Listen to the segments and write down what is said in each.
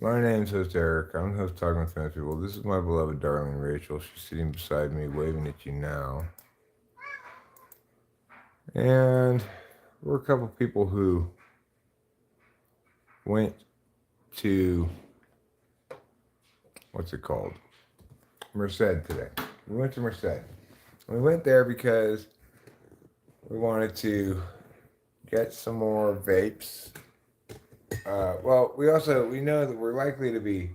My name's host Eric. I'm the host talking with famous people. This is my beloved darling Rachel. She's sitting beside me, waving at you now. And we're a couple people who went to what's it called? Merced today. We went to Merced. We went there because we wanted to get some more vapes. We know that we're likely to be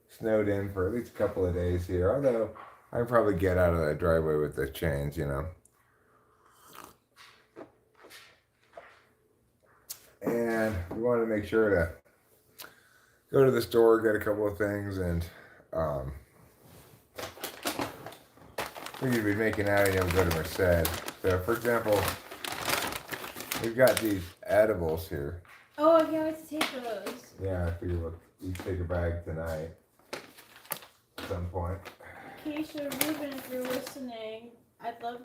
snowed in for at least a couple of days here. Although I can probably get out of that driveway with the chains. And we wanted to make sure to go to the store, get a couple of things, and um, we could be making out and go to Merced. So, for example, we've got these edibles here. Oh, I can't wait to take those. Yeah, I figured we'll take a bag tonight at some point. Keisha, Ruben, if you're listening, I'd love.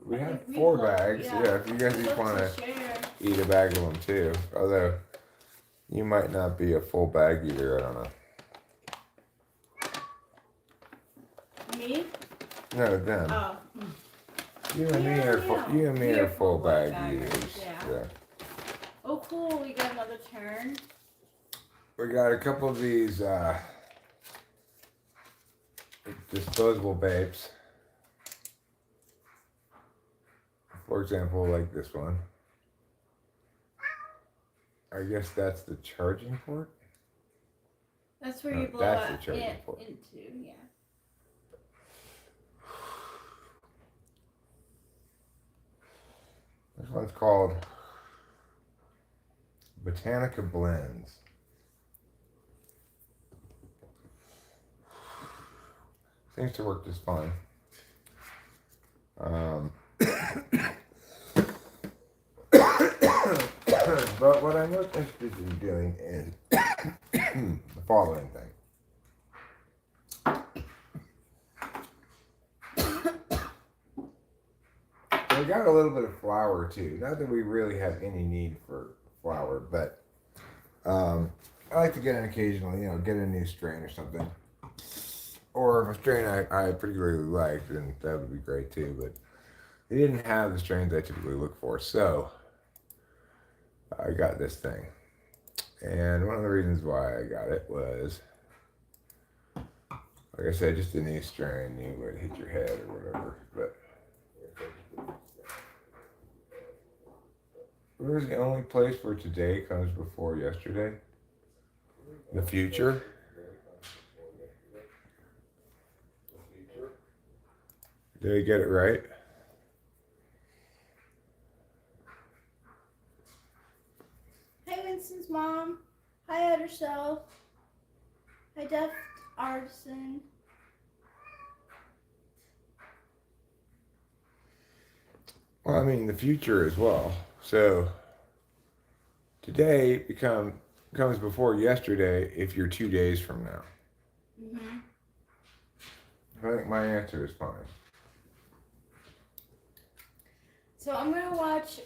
We have 4 bags. Yeah, if you guys each want to eat a bag of them too. Although you might not be a full bag eater. I don't know. Me? No, them. Oh. You and me are full bag eaters. Yeah. Oh, cool. We got another turn. We got a couple of these disposable vapes. For example, like this one. I guess that's the charging port. That's where you blow that's it into, yeah. This one's called Botanica Blends. Seems to work just fine. But what I'm most interested in doing is the following thing. We got a little bit of flour too. Not that we really have any need for flour, but I like to get an occasionally, get a new strain or something. Or if a strain I particularly liked, then that would be great too. But they didn't have the strains I typically look for, so I got this thing. And one of the reasons why I got it was, like I said, just a new strain, new way to hit your head or whatever. But where's the only place where today comes before yesterday? The future? Did I get it right? Hi, Winston's mom. Hi, Outer Self. Hi, Deft Artisan. Well, I mean, the future as well. So today comes before yesterday if you're 2 days from now. Mm-hmm. I think my answer is fine. So I'm gonna watch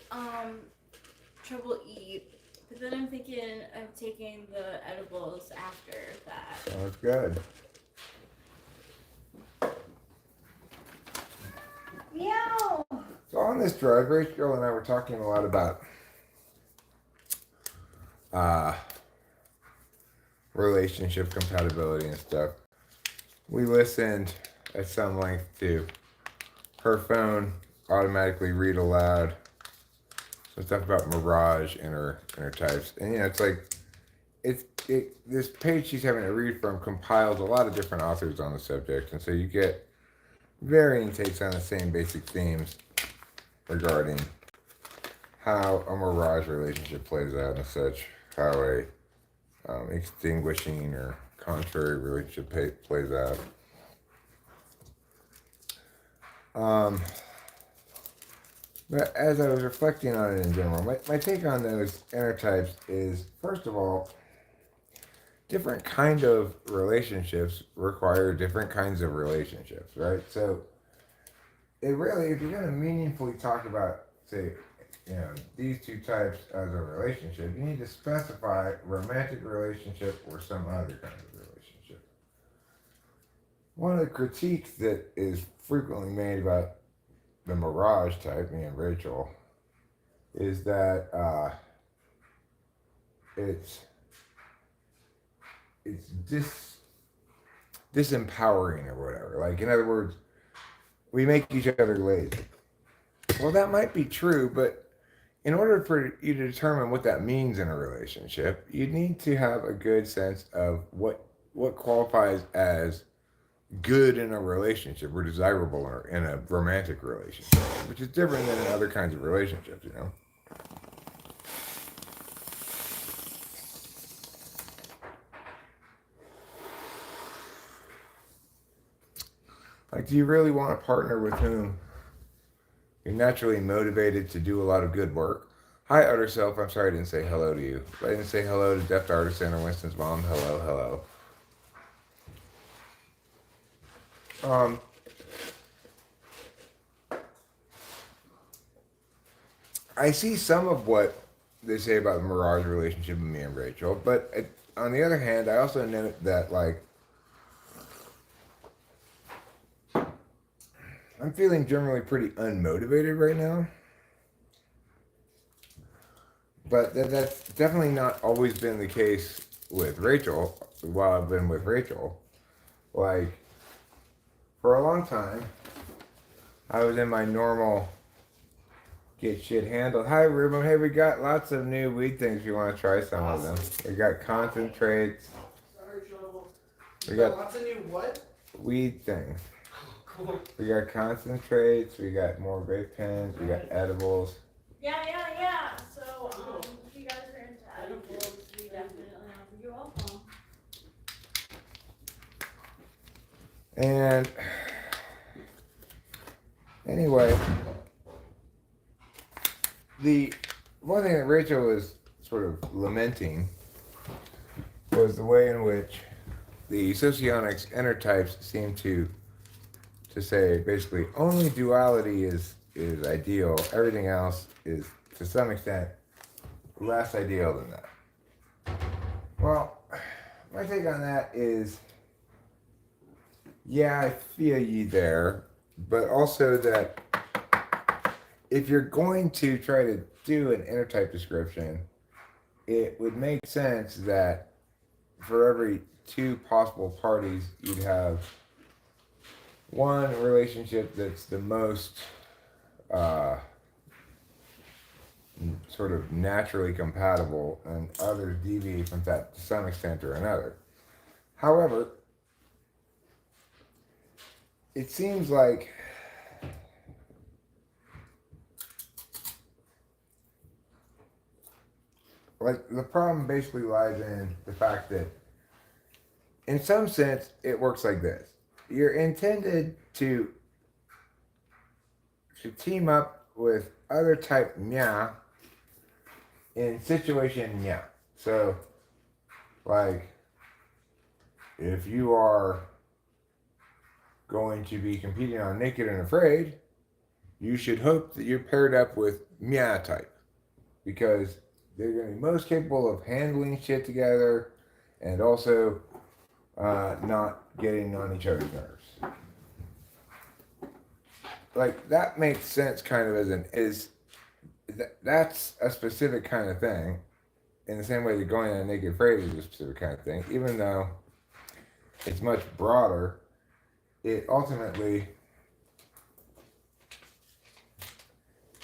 Trouble Eat, but then I'm thinking of taking the edibles after that. Sounds good. Meow! So on this drive, Rachel and I were talking a lot about relationship compatibility and stuff. We listened at some length to her phone automatically read aloud some stuff about Mirage in her types. And it's like this page she's having to read from compiles a lot of different authors on the subject, and so you get varying takes on the same basic themes regarding how a Mirage relationship plays out and such, how a extinguishing or contrary relationship plays out. But as I was reflecting on it in general, my take on those intertypes is, first of all, different kind of relationships require different kinds of relationships, right? So it really, if you're going to meaningfully talk about, say, these two types as a relationship, you need to specify romantic relationship or some other kind of relationship. One of the critiques that is frequently made about the Mirage type, me and Rachel, is that it's disempowering or whatever. Like, in other words, we make each other lazy. Well, that might be true, but in order for you to determine what that means in a relationship, you need to have a good sense of what qualifies as good in a relationship or desirable in a romantic relationship, which is different than in other kinds of relationships, you know? Like, do you really want a partner with whom you're naturally motivated to do a lot of good work? Hi, Utter Self. I'm sorry I didn't say hello to you. I didn't say hello to Deft Artisan or Winston's mom. Hello, hello. I see some of what they say about the Mirage relationship with me and Rachel, but on the other hand, I also note that, like, I'm feeling generally pretty unmotivated right now. But that's definitely not always been the case with Rachel while I've been with Rachel. Like, for a long time, I was in my normal get shit handled. Hi, Ruben. Hey, we got lots of new weed things. You want to try some of them? We got concentrates. Sorry, Trouble. We got lots of new what? Weed things. Cool. We got concentrates. We got more vape pens. We got edibles. Yeah. So, if you guys are into edibles, we definitely have you welcome. And anyway, the one thing that Rachel was sort of lamenting was the way in which the socionics intertypes seem to say basically only duality is ideal. Everything else is to some extent less ideal than that. Well, my take on that is, yeah, I feel you there, but also that if you're going to try to do an intertype description, it would make sense that for every two possible parties, you'd have one relationship that's the most sort of naturally compatible, and others deviate from that to some extent or another. However, it seems like the problem basically lies in the fact that in some sense it works like this. You're intended to team up with other type nya in situation nya. So, like, if you are going to be competing on Naked and Afraid, you should hope that you're paired up with Mia type, because they're going to be most capable of handling shit together and also not getting on each other's nerves. Like, that makes sense kind of that's a specific kind of thing, in the same way that going on Naked Afraid is a specific kind of thing, even though it's much broader. It ultimately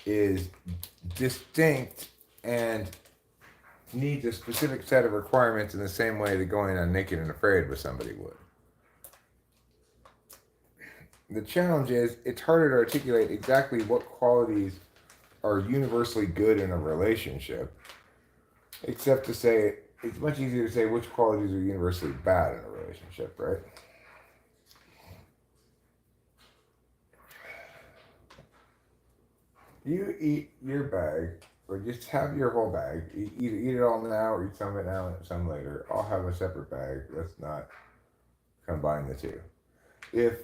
is distinct and needs a specific set of requirements in the same way that going on Naked and Afraid with somebody would. The challenge is it's harder to articulate exactly what qualities are universally good in a relationship, except to say it's much easier to say which qualities are universally bad in a relationship, right? You eat your bag, or just have your whole bag. Either eat it all now, or eat some of it now and some later. I'll have a separate bag. Let's not combine the two. If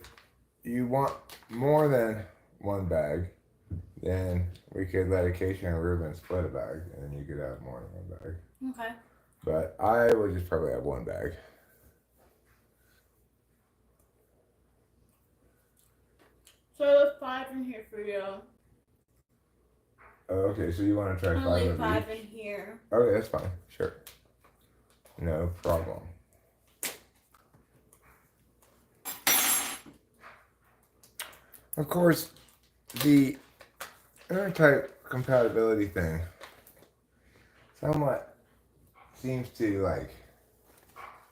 you want more than one bag, then we could let Acacia and Ruben split a bag, and then you could have more than one bag. Okay. But I would just probably have one bag. So I left 5 in here for you. Oh, okay, so you want to try I'm 5 gonna leave of 5 each? in here. Okay, that's fine. Sure. No problem. Of course, the Intertype compatibility thing somewhat seems to like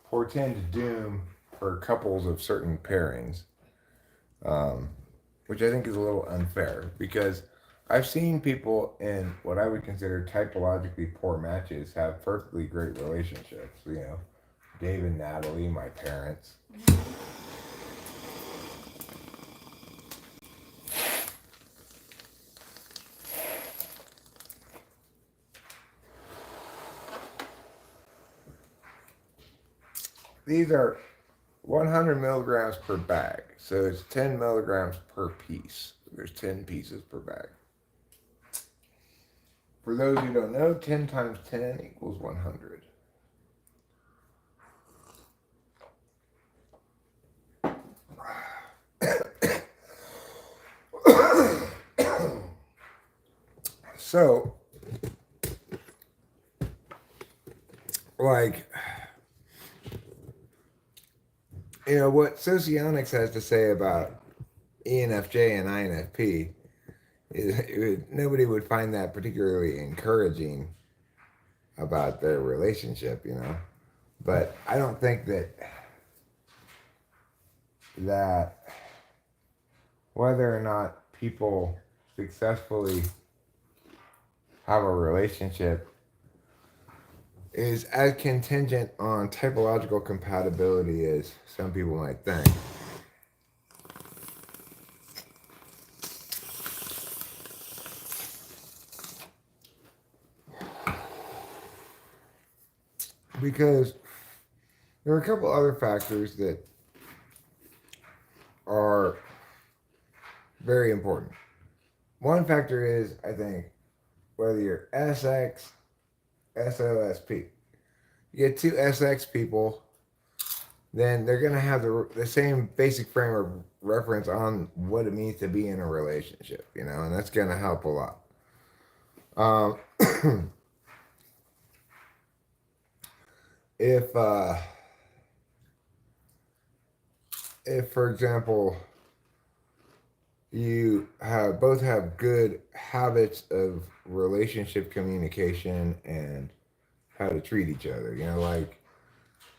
portend doom for couples of certain pairings, which I think is a little unfair because I've seen people in what I would consider typologically poor matches have perfectly great relationships. You know, Dave and Natalie, my parents. These are 100 milligrams per bag, so it's 10 milligrams per piece. There's 10 pieces per bag. For those who don't know, 10 times 10 equals 100. So, like, you know, what socionics has to say about ENFJ and INFP is nobody would find that particularly encouraging about their relationship, you know. But I don't think that whether or not people successfully have a relationship is as contingent on typological compatibility as some people might think. Because there are a couple other factors that are very important. One factor is, I think, whether you're SX, SOSP. You get two SX people, then they're going to have the same basic frame of reference on what it means to be in a relationship, you know, and that's going to help a lot. Um, if, for example, you both have good habits of relationship communication and how to treat each other, you know, like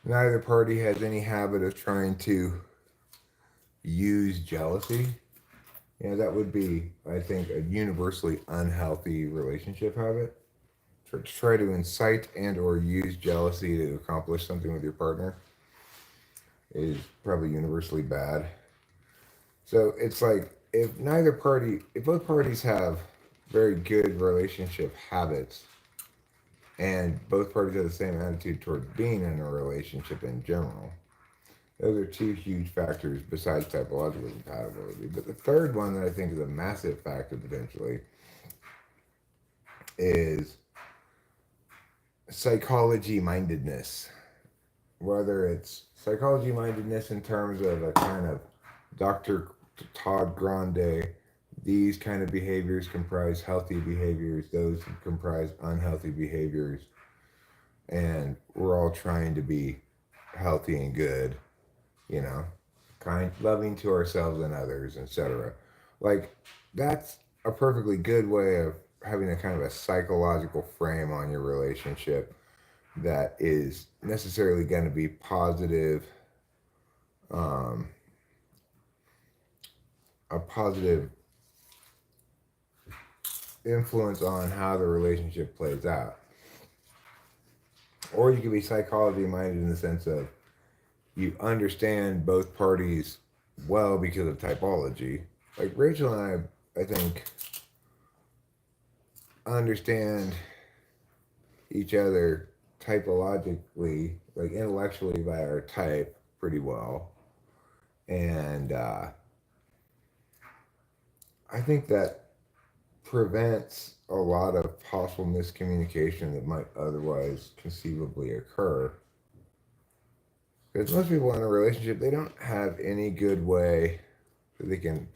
neither party has any habit of trying to use jealousy. You know, that would be, I think, a universally unhealthy relationship habit. To try to incite and or use jealousy to accomplish something with your partner is probably universally bad. So it's like if both parties have very good relationship habits and both parties have the same attitude towards being in a relationship in general, those are two huge factors besides typological compatibility. But the third one that I think is a massive factor potentially is psychology mindedness. Whether it's psychology mindedness in terms of a kind of Dr. Todd Grande, these kind of behaviors comprise healthy behaviors, those comprise unhealthy behaviors, and we're all trying to be healthy and good, you know, loving to ourselves and others, etc. Like, that's a perfectly good way of having a kind of a psychological frame on your relationship that is necessarily going to be positive, um, a positive influence on how the relationship plays out. Or you can be psychology minded in the sense of you understand both parties well because of typology. Like Rachel and I think, understand each other typologically, like intellectually by our type pretty well. And I think that prevents a lot of possible miscommunication that might otherwise conceivably occur. Because most people in a relationship, they don't have any good way that they can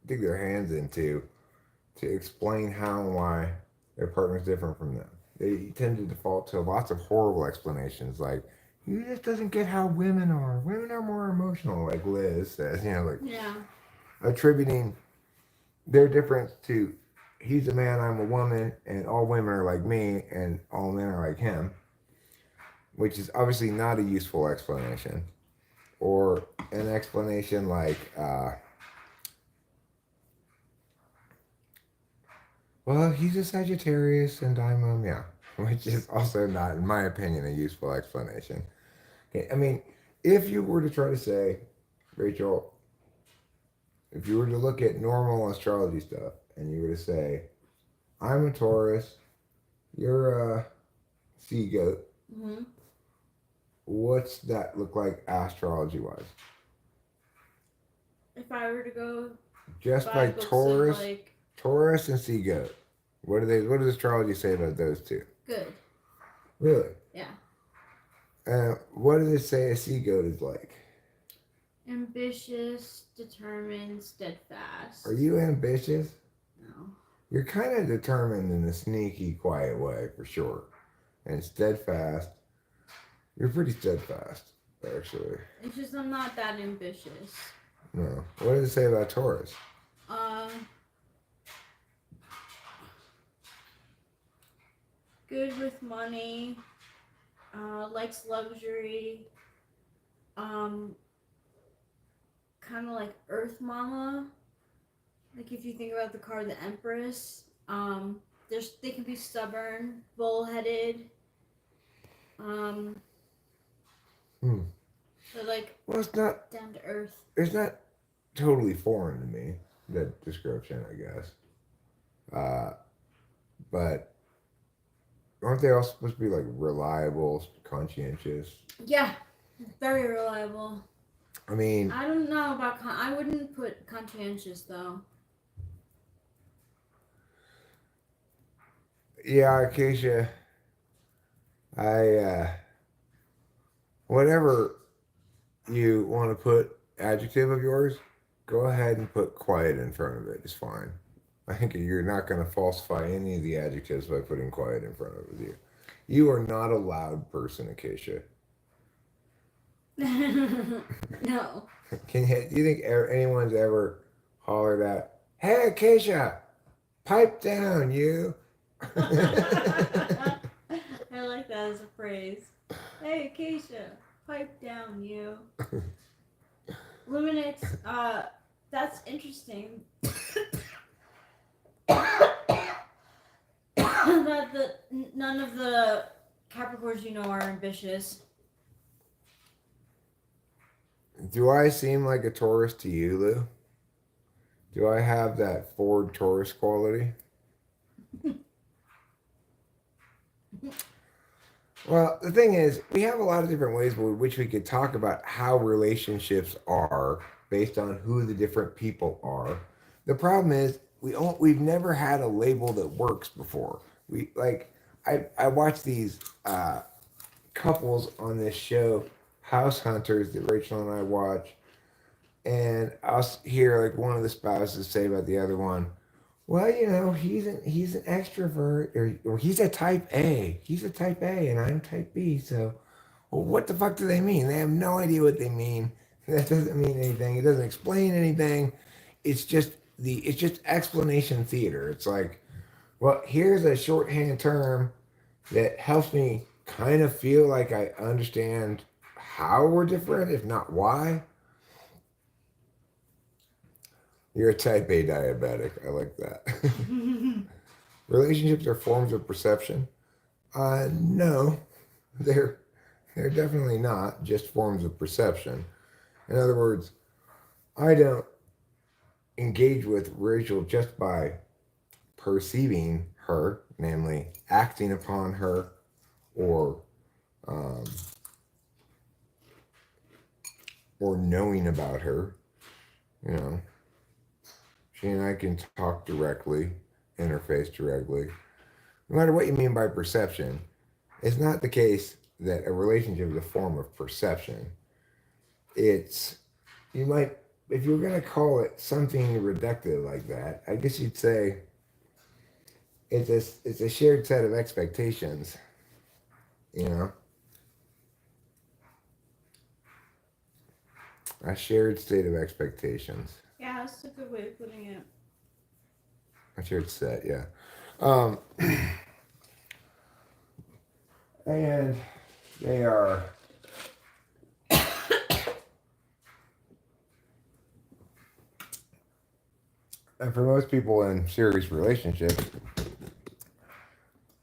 dig their hands into to explain how and why their partner's different from them. They tend to default to lots of horrible explanations like, he just doesn't get how women are. Women are more emotional, like Liz says, like Yeah. attributing their difference to he's a man, I'm a woman, and all women are like me, and all men are like him, which is obviously not a useful explanation. Or an explanation like, well, he's a Sagittarius and I'm yeah, which is also not, in my opinion, a useful explanation. Okay, I mean, if you were to try to say, Rachel, if you were to look at normal astrology stuff and you were to say, I'm a Taurus, you're a sea goat, Mm-hmm. what's that look like astrology wise? If I were to go Just buy like books Taurus, of like Taurus and sea goat. What does astrology say about those two? good. Really? Yeah. What does it say a sea goat is like? Ambitious, determined, steadfast. Are you ambitious? No. You're kind of determined in a sneaky, quiet way, for sure. And steadfast. You're pretty steadfast, actually. It's just I'm not that ambitious. No. What does it say about Taurus? Good with money. Likes luxury. Kind of like Earth Mama. Like if you think about the card, the Empress. They can be stubborn, bullheaded. But like Well, it's not. down to earth. It's not totally foreign to me, that description, I guess. But aren't they all supposed to be like reliable, conscientious? Yeah, very reliable. I mean, I don't know about I wouldn't put conscientious though. yeah, Acacia. Whatever you want to put adjective of yours, go ahead and put quiet in front of it. It's fine. I think you're not going to falsify any of the adjectives by putting quiet in front of you. You are not a loud person, Acacia. No. Do you think anyone's ever hollered out, "Hey, Acacia, pipe down, you"? I like that as a phrase. Hey, Acacia, pipe down, you. Luminance, that's interesting. That none of the Capricorns you know are ambitious. Do I seem like a Taurus to you, Lou? Do I have that Ford Taurus quality? Well, the thing is, we have a lot of different ways with which we could talk about how relationships are based on who the different people are. The problem is we've never had a label that works before. I watch these couples on this show, House Hunters, that Rachel and I watch, and I'll hear like one of the spouses say about the other one, well, he's an extrovert, or he's a type A. He's a type A, and I'm type B. So, well, what the fuck do they mean? They have no idea what they mean. That doesn't mean anything. It doesn't explain anything. It's just explanation theater. It's like, well, here's a shorthand term that helps me kind of feel like I understand how we're different, if not why. You're a type A diabetic. I like that. Relationships are forms of perception. No, they're definitely not just forms of perception. In other words, I don't engage with Rachel just by perceiving her, namely acting upon her, or knowing about her. She and I can talk directly. interface directly. No matter what you mean by perception, it's not the case that a relationship is a form of perception. It's, you might, if you were going to call it something reductive like that, I guess you'd say it's a shared set of expectations, you know, a shared state of expectations. Yeah, that's a good way of putting it. A shared set, yeah. Um, and they are and for most people in serious relationships,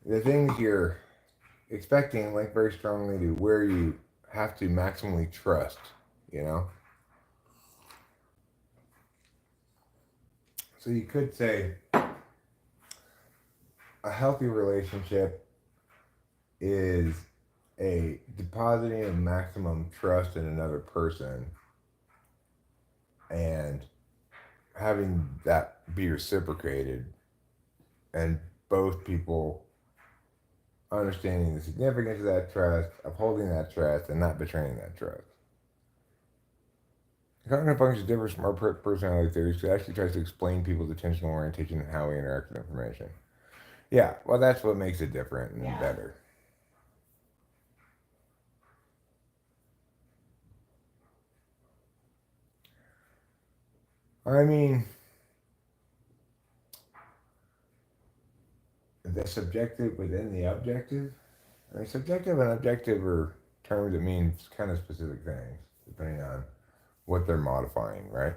the things you're expecting link very strongly to where you have to maximally trust, you know? So you could say a healthy relationship is a depositing of maximum trust in another person and having that be reciprocated and both people understanding the significance of that trust, upholding that trust, and not betraying that trust. Cognitive function differs from our personality theories because it actually tries to explain people's attentional orientation and how we interact with information. Yeah, well, that's what makes it different and Yeah. better. I mean, the subjective within the objective. I mean, subjective and objective are terms that mean kind of specific things, depending on what they're modifying, right?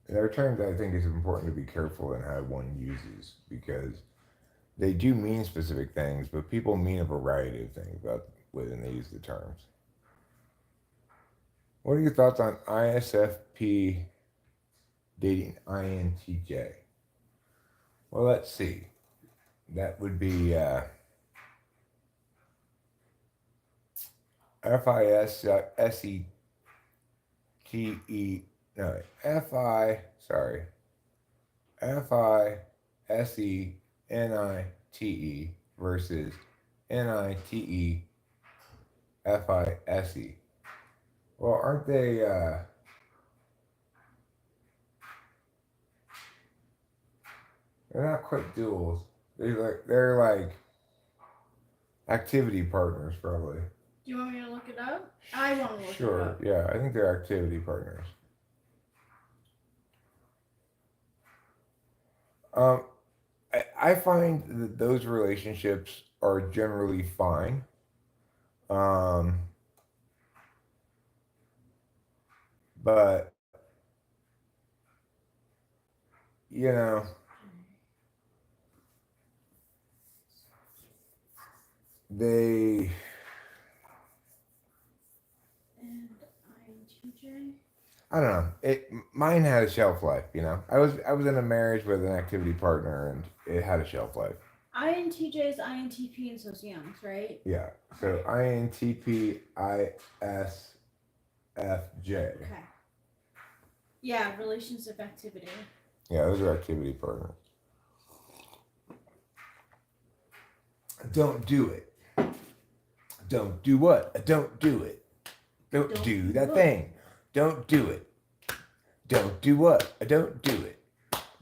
There are terms I think it's important to be careful in how one uses because they do mean specific things, but people mean a variety of things about when they use the terms. What are your thoughts on ISFP dating INTJ? Well, let's see. That would be FISSETE. No, sorry. FISENITE versus NITEFISE. Well, aren't they? They're not quite duels. They're like activity partners, probably. Do you want me to look it up? I want to look it Sure. up. Yeah, I think they're activity partners. Um, I find that those relationships are generally fine. Um, but you know, they. And INTJ. I don't know. Mine had a shelf life. You know, I was in a marriage with an activity partner, and it had a shelf life. INTJ is INTP and socionics, right? Yeah. So INTP ISFJ. Okay. Yeah, relationship activity. Yeah, those are activity partners. Don't do it. Don't do what? Don't do it. Don't do that thing. Don't do it. Don't do what? Don't do it.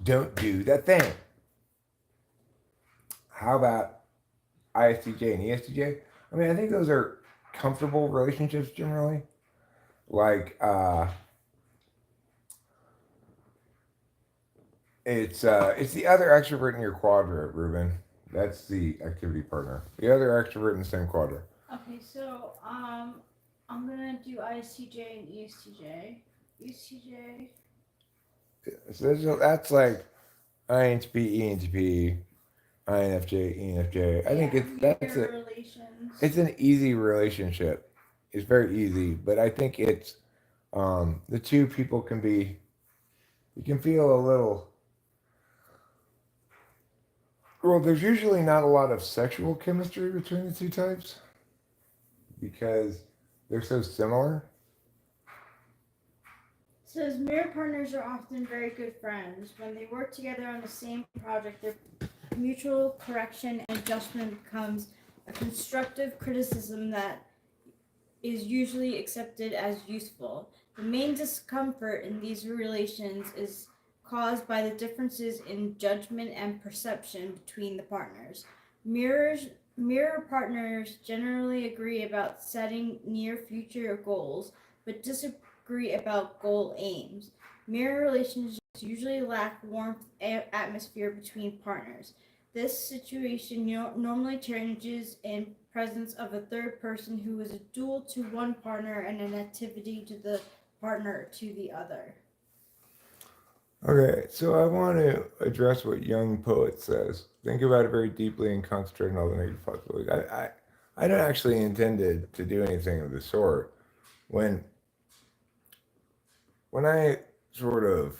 Don't do that thing. How about ISTJ and ESTJ? I mean, I think those are comfortable relationships generally. Like, it's the other extrovert in your quadrant, Ruben. That's the activity partner. The other extrovert in the same quadrant. Okay, so I'm gonna do ISTJ and ESTJ. ESTJ. So that's like INTP, ENTP, INFJ, ENFJ. I think that's a relations. it's an easy relationship. It's very easy, but I think it's the two people can be. You can feel a little. Well, there's usually not a lot of sexual chemistry between the two types because they're so similar. says mirror partners are often very good friends. When they work together on the same project, their mutual correction and adjustment becomes a constructive criticism that is usually accepted as useful. The main discomfort in these relations is caused by the differences in judgment and perception between the partners. Mirror partners generally agree about setting near future goals, but disagree about goal aims. Mirror relationships usually lack warmth atmosphere between partners. This situation normally changes in presence of a third person who is a dual to one partner and an activity to the partner to the other. Okay, so I want to address what Young Poet says. Think about it very deeply and concentrate on all the negative possibilities. I don't actually intended to do anything of the sort. When when I sort of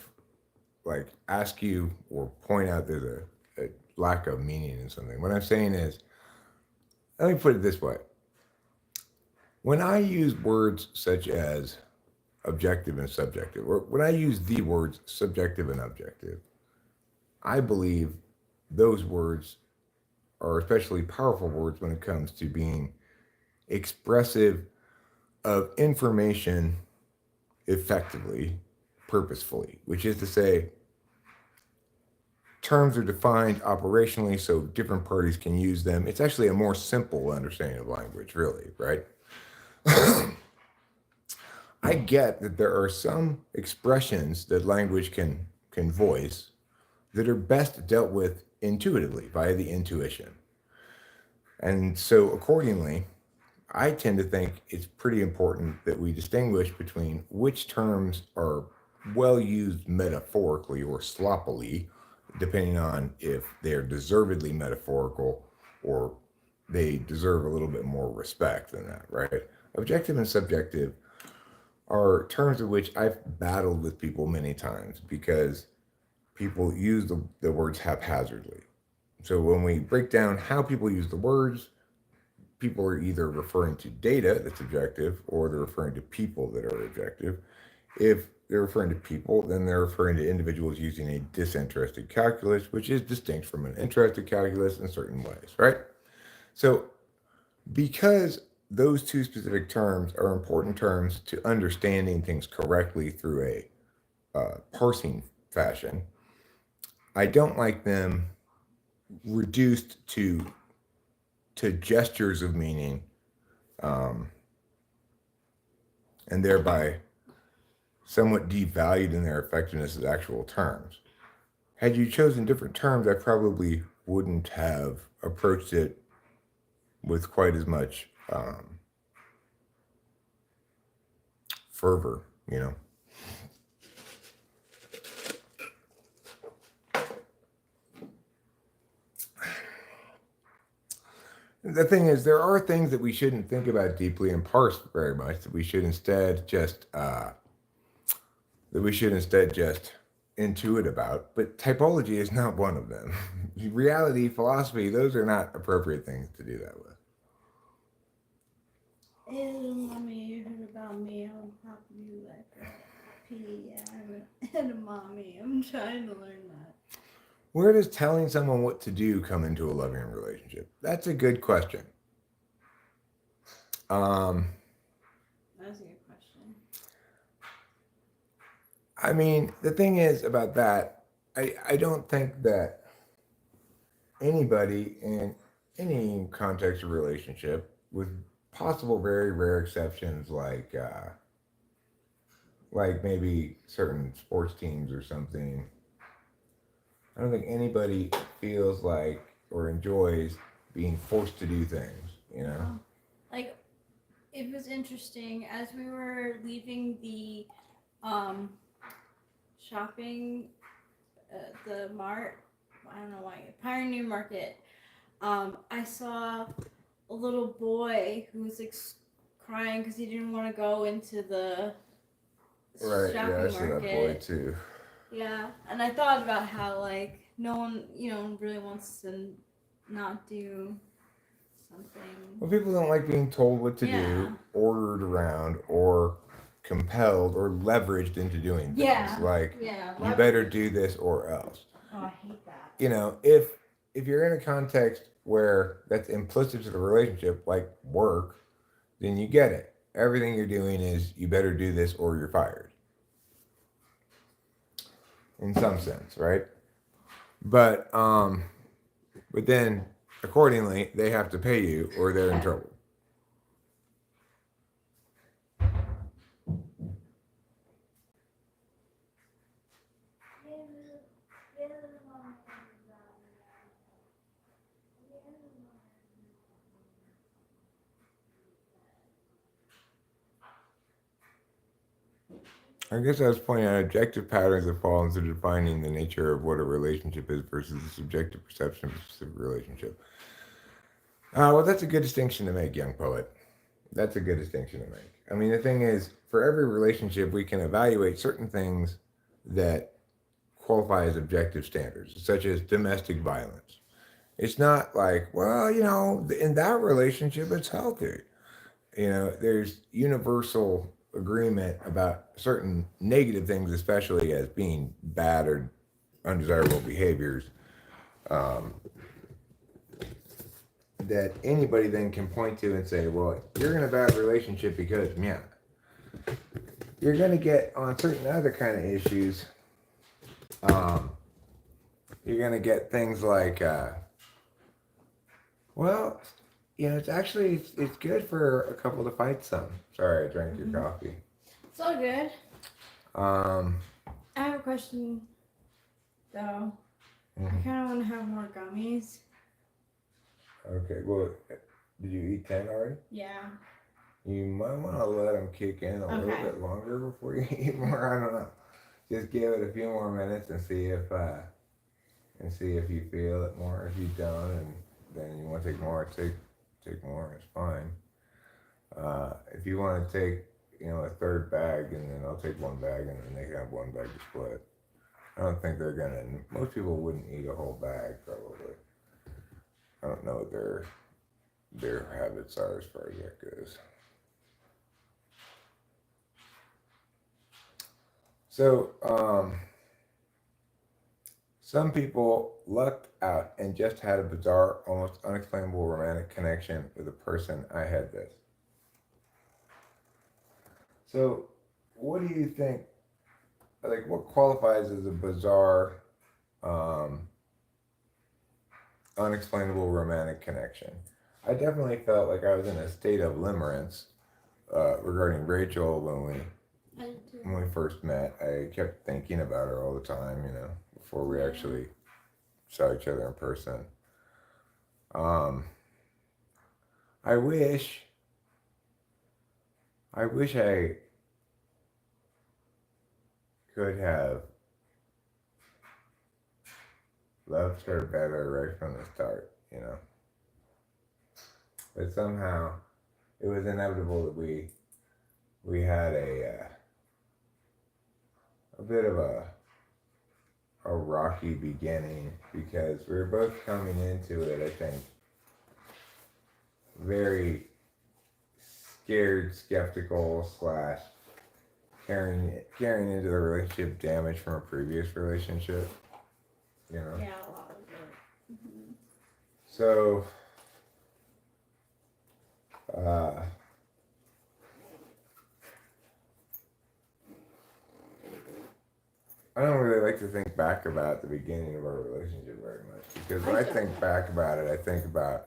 like ask you or point out there's a lack of meaning in something, what I'm saying is, let me put it this way. When I use words such as objective and subjective, or when I use the words subjective and objective, I believe those words are especially powerful words when it comes to being expressive of information effectively, purposefully, which is to say, terms are defined operationally so different parties can use them. It's actually a more simple understanding of language, really, right? I get that there are some expressions that language can voice that are best dealt with intuitively via the intuition. And so accordingly, I tend to think it's pretty important that we distinguish between which terms are well used metaphorically or sloppily, depending on if they're deservedly metaphorical or they deserve a little bit more respect than that, right? Objective and subjective are terms of which I've battled with people many times because people use the words haphazardly. So when we break down how people use the words, people are either referring to data that's objective or they're referring to people that are objective. If they're referring to people, then they're referring to individuals using a disinterested calculus, which is distinct from an interested calculus in certain ways, right? So because those two specific terms are important terms to understanding things correctly through a parsing fashion, I don't like them reduced to gestures of meaning, um, and thereby somewhat devalued in their effectiveness as actual terms. Had you chosen different terms, I probably wouldn't have approached it with quite as much fervor, you know. The thing is, there are things that we shouldn't think about deeply and parse very much. That we should instead just intuit about. But typology is not one of them. Reality, philosophy, those are not appropriate things to do that with. Mommy, you heard about me on top of you like a pea and a mommy. I'm trying to learn that. Where does telling someone what to do come into a loving relationship? That's a good question. That's a good question. I mean, the thing is about that, I don't think that anybody in any context of relationship, with possible very rare exceptions like maybe certain sports teams or something, I don't think anybody feels like or enjoys being forced to do things, you know? Like, it was interesting as we were leaving the shopping, the mart, I don't know why, Pioneer Market. I saw a little boy who was like crying because he didn't want to go into the Right, shopping yeah, I see that boy market. too. Yeah, and I thought about how like no one, really wants to not do something. Well, people don't like being told what to Yeah. do, ordered around, or compelled or leveraged into doing things. Yeah. Like, Yeah. you better do this or else. Oh, I hate that. You know, if you're in a context where that's implicit to the relationship, like work, then you get it. Everything you're doing is you better do this or you're fired. In some sense, right? But then accordingly they have to pay you or they're in trouble. I guess I was pointing out objective patterns that fall into defining the nature of what a relationship is versus the subjective perception of a specific relationship. Well, that's a good distinction to make, young poet. That's a good distinction to make. I mean, the thing is, for every relationship, we can evaluate certain things that qualify as objective standards, such as domestic violence. It's not like, well, you know, in that relationship, it's healthy. You know, there's universal agreement about certain negative things, especially as being bad or undesirable behaviors, um, that anybody then can point to and say, well, you're in a bad relationship because, yeah. You're going to get on certain other kind of issues. You're going to get things like, well, you know, it's good for a couple to fight some. Sorry, I drank your coffee. It's all good. Um, I have a question, though. I kind of want to have more gummies. Okay, well, did you eat 10 already? Yeah. You might want to let them kick in a little bit longer before you eat more. I don't know. Just give it a few more minutes and see if you feel it more. If you don't, and then you want to take more, take more. It's fine. If you want to take, you know, a third bag, and then I'll take one bag, and then they can have one bag to split. I don't think they're gonna. Most people wouldn't eat a whole bag, probably. I don't know what their habits are as far as that goes. So, some people lucked out and just had a bizarre, almost unexplainable romantic connection with a person. I had this. So, what do you think? Like, what qualifies as a bizarre, unexplainable romantic connection? I definitely felt like I was in a state of limerence regarding Rachel when we first met. I kept thinking about her all the time, you know, before we actually saw each other in person. I wish I could have loved her better right from the start, you know. But somehow it was inevitable that we had a bit of a rocky beginning because we were both coming into it, I think, very scared, skeptical / carrying into the relationship damage from a previous relationship, you know. Yeah, a lot of it. Mm-hmm. So, I don't really like to think back about the beginning of our relationship very much because when I think back about it, I think about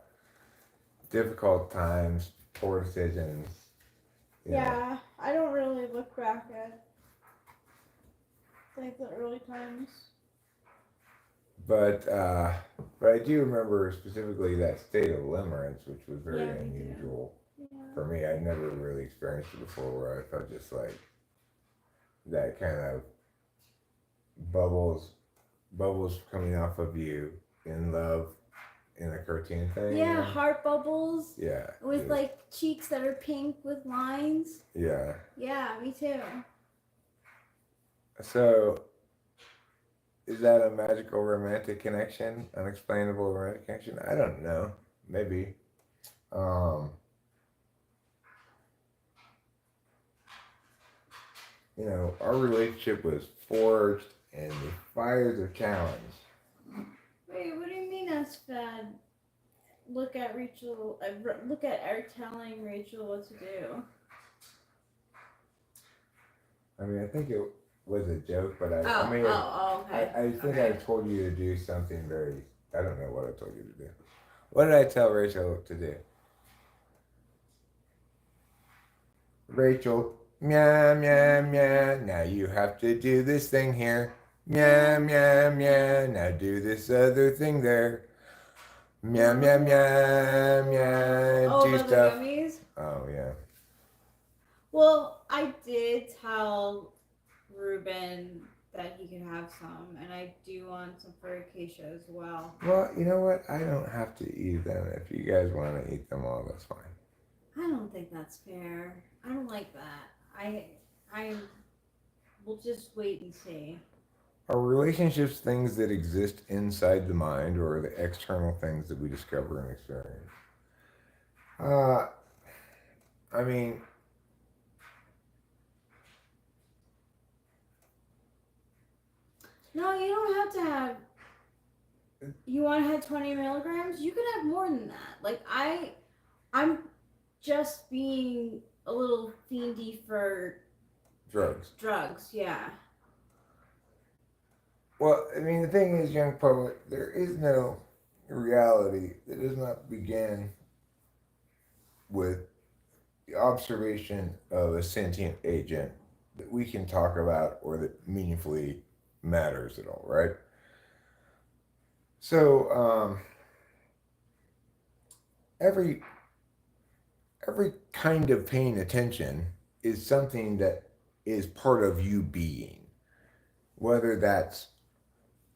difficult times, poor decisions. Yeah, I don't really look back at like the early times. But I do remember specifically that state of limerence, which was very unusual for me. I'd never really experienced it before, where I felt just like that kind of bubbles coming off of you in love in a cartoon thing. Yeah, heart bubbles. Yeah. With like cheeks that are pink with lines. Yeah. Yeah, me too. So, is that a magical romantic connection? Unexplainable romantic connection? I don't know. Maybe. our relationship was forged in the fires of challenge. Wait, what do you mean that's bad? Look at Rachel. Look at Eric telling Rachel what to do. I mean, I think it was a joke, but I Oh, may have. okay. I think Okay. I told you to do something very. I don't know what I told you to do. What did I tell Rachel to do? Rachel, meow, meow, meow. Now you have to do this thing here. Meow, meow, meow. Now do this other thing there. Meow, meow, meow, meow. Oh, Do about stuff. the gummies? Oh, yeah. Well, I did tell Ruben that he could have some, and I do want some for Acacia as well. Well, you know what? I don't have to eat them. If you guys want to eat them all, that's fine. I don't think that's fair. I don't like that. I will just wait and see. Are relationships things that exist inside the mind, or are they external things that we discover and experience? I mean, No, you don't have to have. You want to have 20 milligrams? You can have more than that. Like I'm just being a little fiendy for drugs. drugs. Yeah. Well, I mean, the thing is, young public, there is no reality that does not begin with the observation of a sentient agent that we can talk about or that meaningfully matters at all, right? So, every kind of paying attention is something that is part of you being, whether that's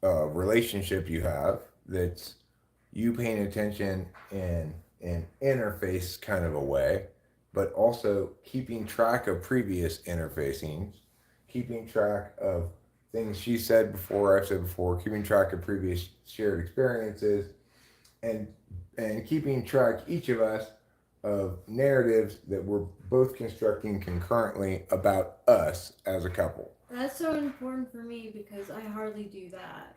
a relationship you have that's you paying attention in an interface kind of a way, but also keeping track of previous interfacings, keeping track of things she said before, I've said before, keeping track of previous shared experiences, and keeping track, each of us, of narratives that we're both constructing concurrently about us as a couple. That's so important for me because I hardly do that.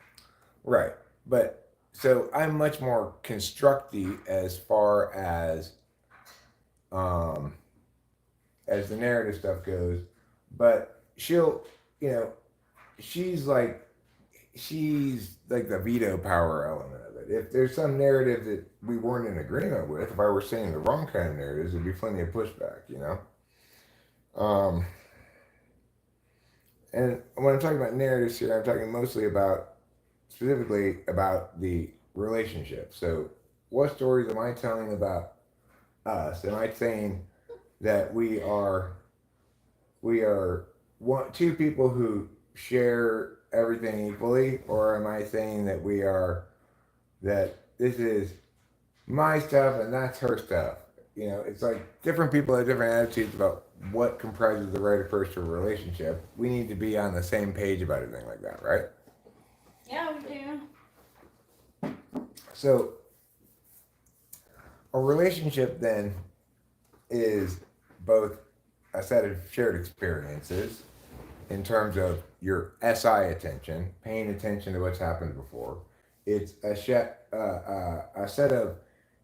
Right. But so I'm much more constructy as far as the narrative stuff goes, but she'll, you know, she's like the veto power element of it. If there's some narrative that we weren't in agreement with, if I were saying the wrong kind of narratives, there'd be plenty of pushback, you know. And when I'm talking about narratives here, I'm talking mostly specifically about the relationship. So, what stories am I telling about us? Am I saying that we are two people who share everything equally, or am I saying that that this is my stuff and that's her stuff? You know, it's like different people have different attitudes about what comprises the right approach to a relationship. We need to be on the same page about everything like that, right? Yeah, we do. So, a relationship then is both a set of shared experiences in terms of your SI attention, paying attention to what's happened before. It's a set of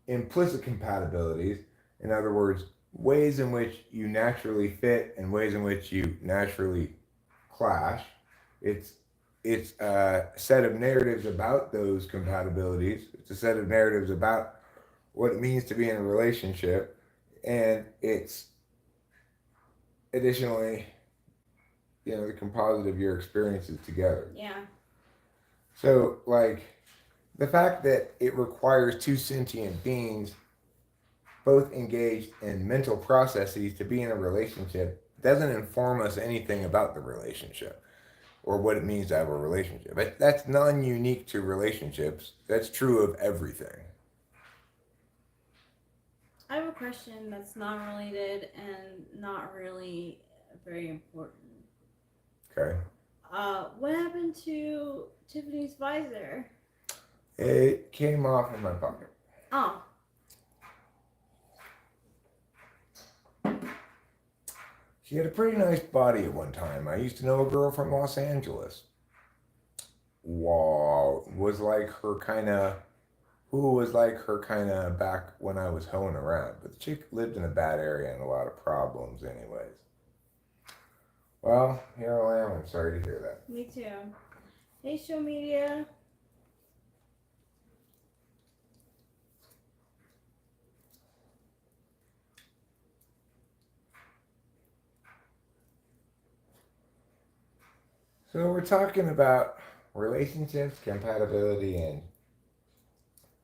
implicit compatibilities, in other words, ways in which you naturally fit and ways in which you naturally clash. It's a set of narratives about those compatibilities. It's a set of narratives about what it means to be in a relationship, and it's additionally, the composite of your experiences together. Yeah. So, like, the fact that it requires two sentient beings both engaged in mental processes to be in a relationship doesn't inform us anything about the relationship or what it means to have a relationship. That's non-unique to relationships. That's true of everything. I have a question that's not related and not really very important. Okay. What happened to Tiffany's visor? It came off in my pocket. Oh. She had a pretty nice body at one time. I used to know a girl from Los Angeles. Was like her kind of, who was like her kind of back when I was hoeing around. But the chick lived in a bad area and a lot of problems, anyways. Well, here I am. I'm sorry to hear that. Me too. Hey, show media. So we're talking about relationships, compatibility, and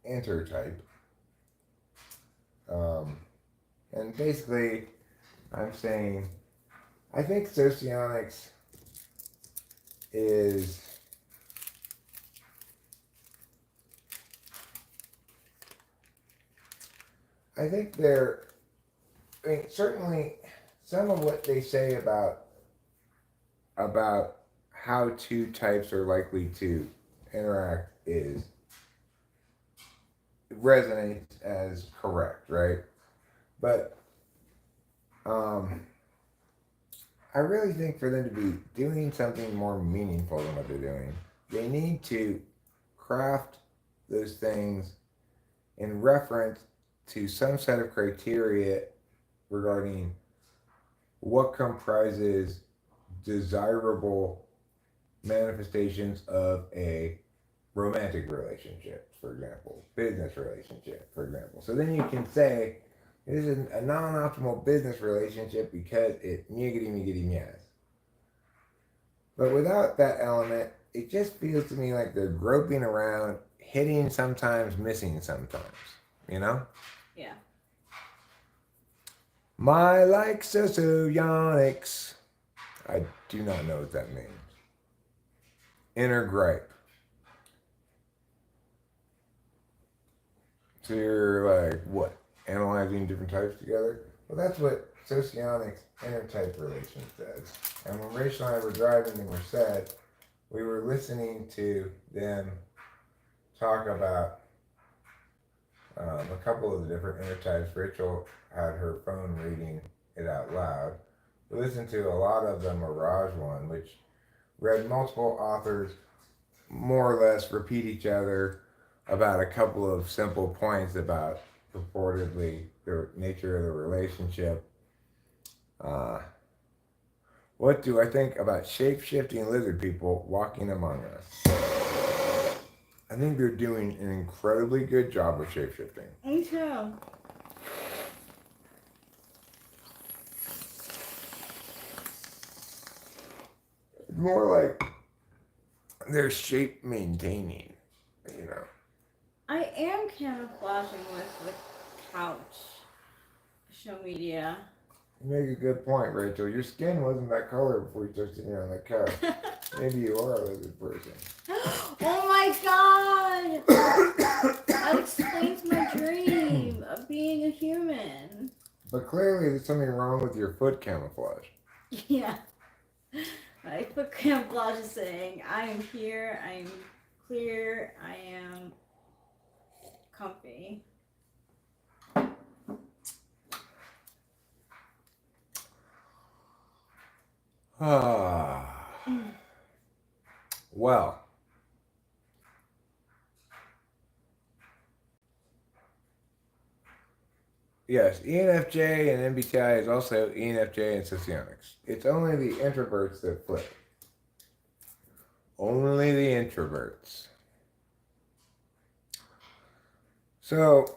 intertype. And basically, I'm saying, I think socionics is I think they're, I mean, certainly some of what they say about how two types are likely to interact is resonates as correct, right? But I really think for them to be doing something more meaningful than what they're doing, they need to craft those things in reference to some set of criteria regarding what comprises desirable manifestations of a romantic relationship, for example, business relationship, for example. So then you can say this is a non-optimal business relationship because it miggity meows. But without that element, it just feels to me like they're groping around, hitting sometimes, missing sometimes. You know? Yeah. My like ssuartscire. I do not know what that means. Inner gripe. So you're like, what? Analyzing different types together? Well, that's what socionics intertype relations does. And when Rachel and I were driving to Merced, we were listening to them talk about a couple of the different intertypes. Rachel had her phone reading it out loud. We listened to a lot of the Mirage one, which read multiple authors more or less repeat each other about a couple of simple points about purportedly the nature of the relationship. What do I think about shape-shifting lizard people walking among us? I think they're doing an incredibly good job of shape-shifting. Me too. It's more like they're shape maintaining, you know. I am camouflaging with the couch. Show media. You make a good point, Rachel. Your skin wasn't that color before you started sitting on that couch. Maybe you are a lizard person. Oh my god! That explains my dream of being a human. But clearly there's something wrong with your foot camouflage. Yeah. My foot camouflage is saying, I am here, I am clear, I am comfy. Well, yes, ENFJ and MBTI is also ENFJ and socionics. It's only the introverts that flip. Only the introverts. So,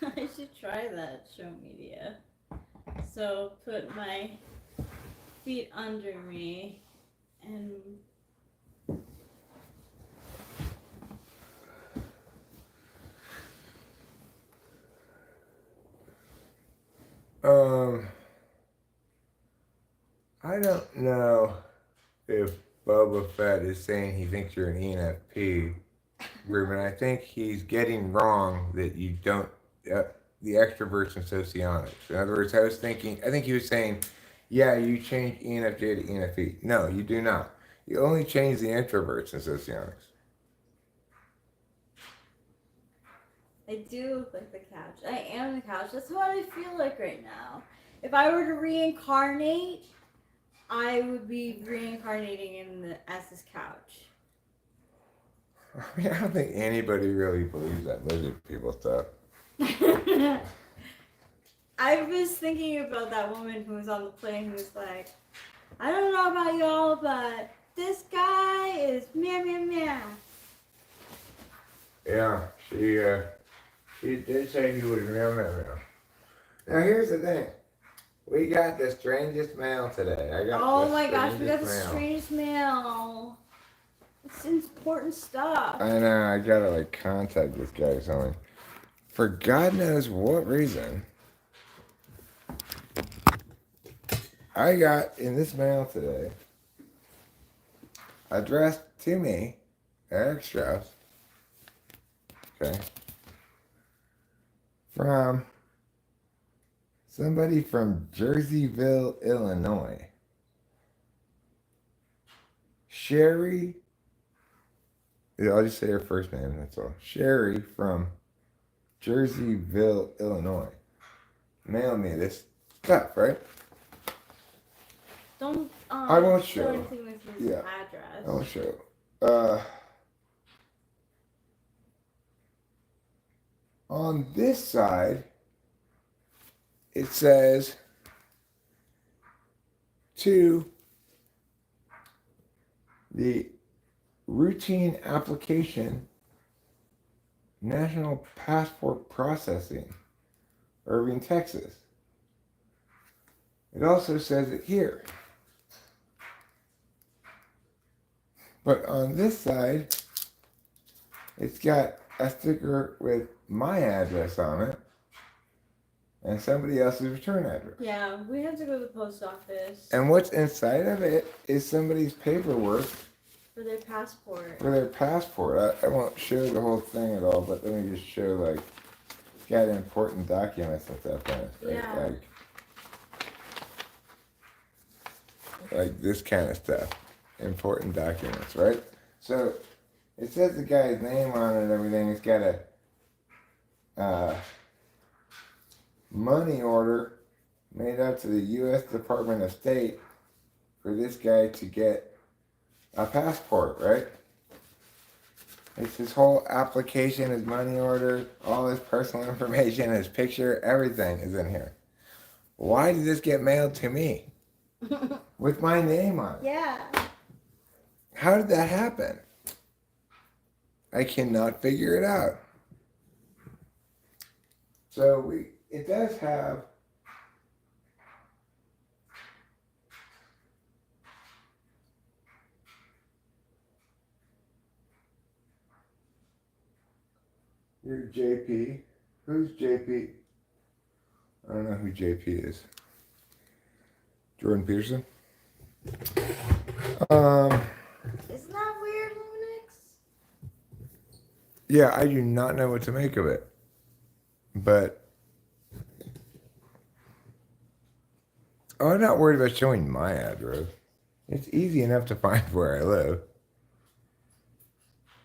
I should try that, show media. So put my feet under me and I don't know if Boba Fett is saying he thinks you're an ENFP, Ruben. I think he's getting wrong that you don't, the extroverts and socionics. In other words, I think he was saying, yeah, you change ENFJ to ENFP. No, you do not. You only change the introverts in socionics. I do look like the couch. I am the couch. That's what I feel like right now. If I were to reincarnate, I would be reincarnating as this couch. I mean, I don't think anybody really believes that lizard people stuff. I was thinking about that woman who was on the plane who was like, I don't know about y'all, but this guy is meow meow meow. Yeah, she did say he was meow meow meow. Now here's the thing. We got the strangest mail today. Oh my gosh, we got the mail. strangest mail. It's important stuff. I know, I gotta like contact this guy or something. For God knows what reason, I got in this mail today, addressed to me, Eric Strauss, okay, from somebody from Jerseyville, Illinois. Sherry, yeah, I'll just say her first name, that's all. Sherry from Jerseyville, Illinois. Mailed me this stuff, right? Don't I won't show. anything with his Yeah. address. I'll show. On this side, it says to the routine application national passport processing, Irving, Texas. It also says it here. But on this side, it's got a sticker with my address on it and somebody else's return address. Yeah, we have to go to the post office And what's inside of it is somebody's paperwork for their passport. for their passport. I won't show the whole thing at all, but let me just show, like, it's got important documents and stuff in it. Right? Yeah. Like this kind of stuff. Important documents, right? So it says the guy's name on it and everything. It's got a money order made out to the U.S. Department of State for this guy to get a passport, right? It's his whole application, his money order, all his personal information, his picture, everything is in here. Why did this get mailed to me? With my name on it. Yeah. How did that happen? I cannot figure it out. So it does have your JP. Who's JP? I don't know who JP is. Jordan Peterson? Isn't that weird, Luminix? Yeah, I do not know what to make of it. But I'm not worried about showing my address. It's easy enough to find where I live.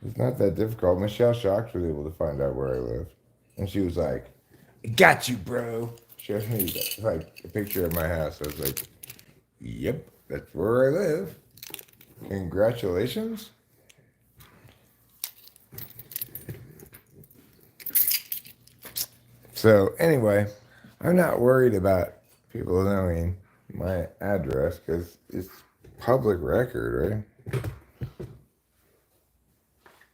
It's not that difficult. Michelle Shocked was able to find out where I live. And she was like, got you, bro. Showed me like a picture of my house. I was like, yep, that's where I live. Congratulations. So anyway, I'm not worried about people knowing my address because it's public record, right?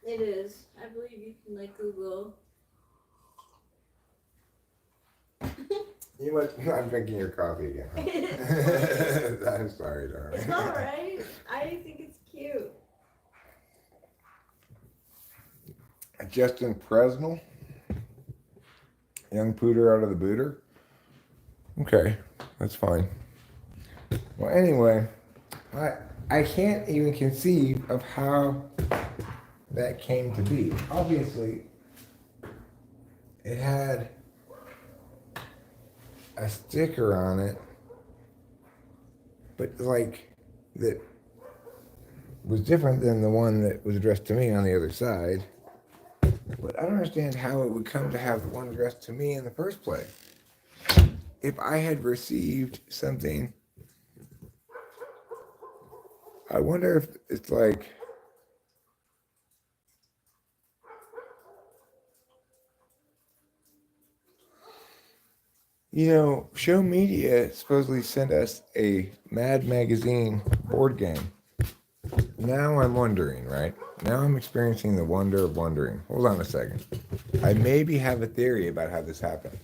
It is. I believe you can like Google. You must. I'm drinking your coffee again. Huh? I'm sorry, darling. It's alright. I think it's cute. Justin Presnell, young pooter out of the booter. Okay, that's fine. Well, anyway, I can't even conceive of how that came to be. Obviously, it had a sticker on it, but like that was different than the one that was addressed to me on the other side. But I don't understand how it would come to have the one addressed to me in the first place. If I had received something, I wonder if it's like, Show Media supposedly sent us a Mad Magazine board game. Now I'm wondering, right? Now I'm experiencing the wonder of wondering. Hold on a second. I maybe have a theory about how this happened.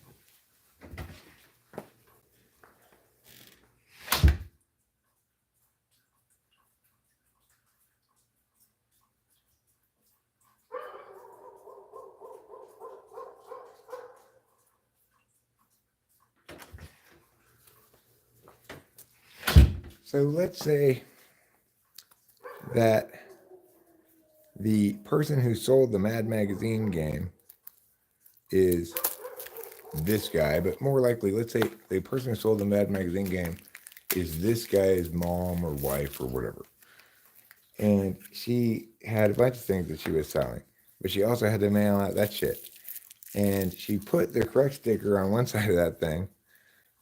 So let's say that the person who sold the Mad Magazine game is this guy, but more likely, let's say the person who sold the Mad Magazine game is this guy's mom or wife or whatever. And she had a bunch of things that she was selling, but she also had to mail out that shit. And she put the correct sticker on one side of that thing,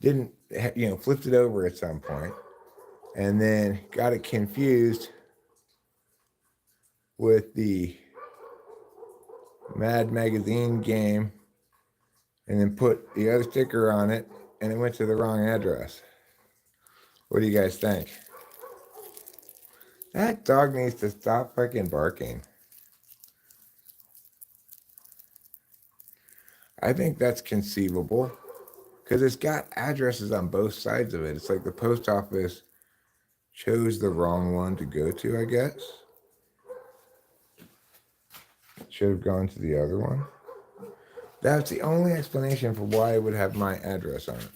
didn't, flipped it over at some point, and then got it confused with the Mad Magazine game, and then put the other sticker on it, and it went to the wrong address. What do you guys think? That dog needs to stop fucking barking. I think that's conceivable because it's got addresses on both sides of it. It's like the post office chose the wrong one to go to, I guess. Should have gone to the other one. That's the only explanation for why it would have my address on it.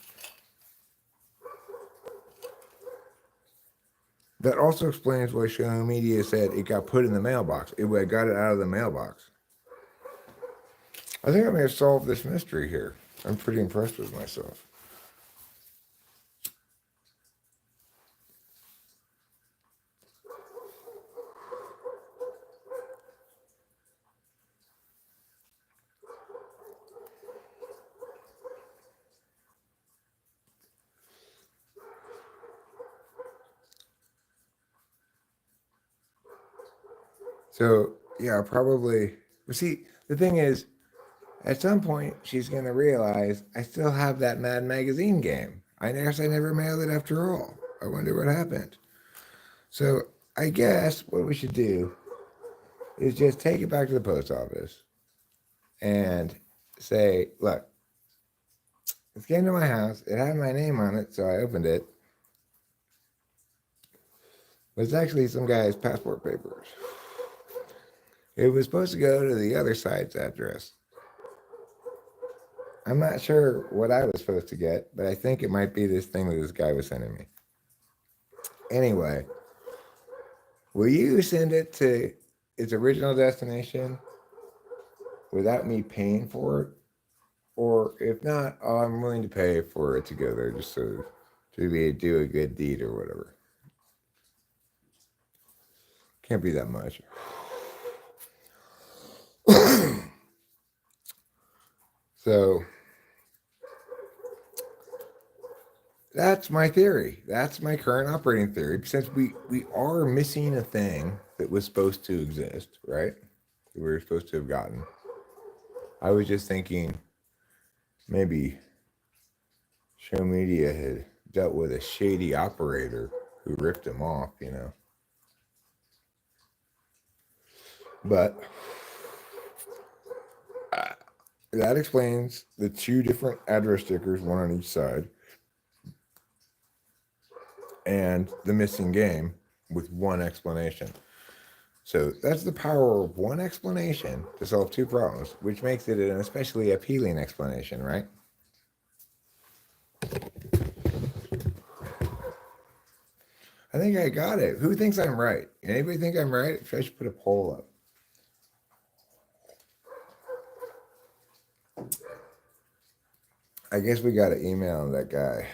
That also explains why Show Media said it got put in the mailbox. I got it out of the mailbox. I think I may have solved this mystery here. I'm pretty impressed with myself. So, yeah, probably. But see, the thing is, at some point, she's going to realize I still have that Mad Magazine game. I guess I never mailed it after all. I wonder what happened. So, I guess what we should do is just take it back to the post office and say, look, it came to my house. It had my name on it, so I opened it. But it's actually some guy's passport papers. It was supposed to go to the other side's address. I'm not sure what I was supposed to get, but I think it might be this thing that this guy was sending me. Anyway, will you send it to its original destination without me paying for it? Or if not, I'm willing to pay for it to go there just so to do a good deed or whatever. Can't be that much. So that's my theory. That's my current operating theory. Since we are missing a thing that was supposed to exist, right? That we were supposed to have gotten. I was just thinking maybe Show Media had dealt with a shady operator who ripped him off, But that explains the two different address stickers, one on each side, and the missing game with one explanation. So that's the power of one explanation to solve two problems, which makes it an especially appealing explanation, right? I think I got it. Who thinks I'm right? Anybody think I'm right? I should put a poll up. I guess we got to email that guy.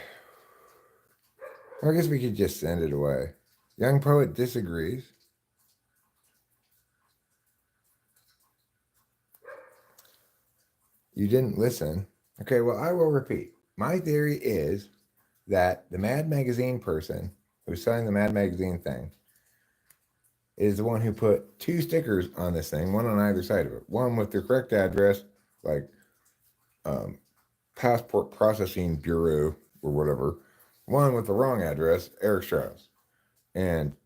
Or I guess we could just send it away. Young Poet disagrees. You didn't listen. Okay, well, I will repeat. My theory is that the Mad Magazine person who signed the Mad Magazine thing is the one who put 2 stickers on this thing, one on either side of it. One with the correct address, like Passport Processing Bureau or whatever. One with the wrong address, Eric Strauss. And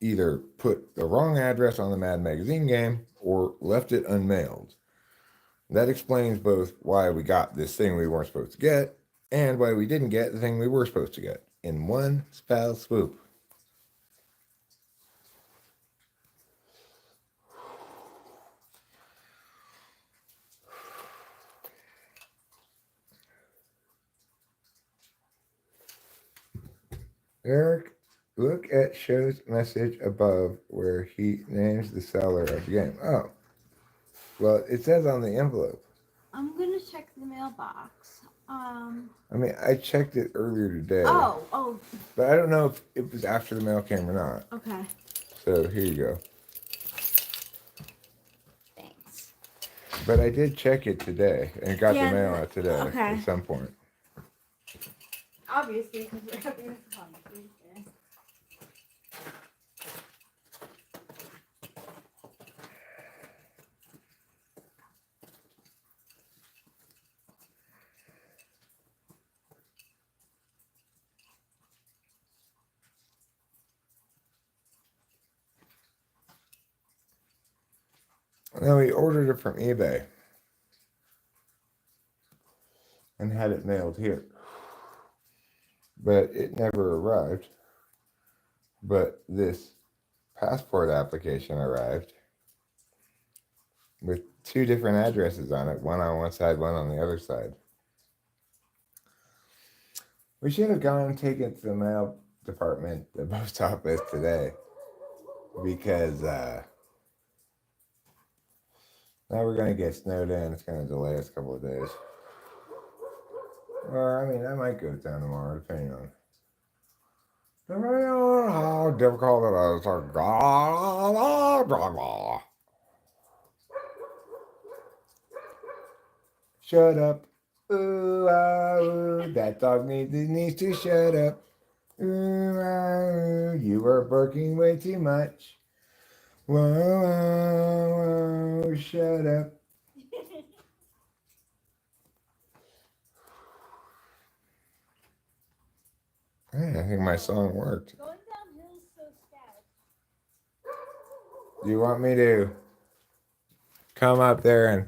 either put the wrong address on the Mad Magazine game or left it unmailed. That explains both why we got this thing we weren't supposed to get and why we didn't get the thing we were supposed to get in one foul swoop. Eric, look at show's message above where he names the seller of the game. Oh, well, it says on the envelope. I'm gonna check the mailbox. I mean, I checked it earlier today. Oh. But I don't know if it was after the mail came or not. Okay. So here you go. Thanks. But I did check it today and got the mail out today okay. at some point. Obviously, because we're having this conversation. No, we ordered it from eBay and had it mailed here. But it never arrived. But this passport application arrived with 2 different addresses on it, one on one side, one on the other side. We should have gone and taken it to the mail department, the post office today, because now we're going to get snowed in. It's going to delay us a couple of days. Or, I mean, I might go down tomorrow, depending on how difficult it is. Shut up. Ooh, ah, ooh. That dog needs to shut up. Ooh, ah, ooh. You were barking way too much. Whoa, whoa, whoa. Shut up. Hey, I think my song worked. Going downhill is so sad. Do you want me to come up there and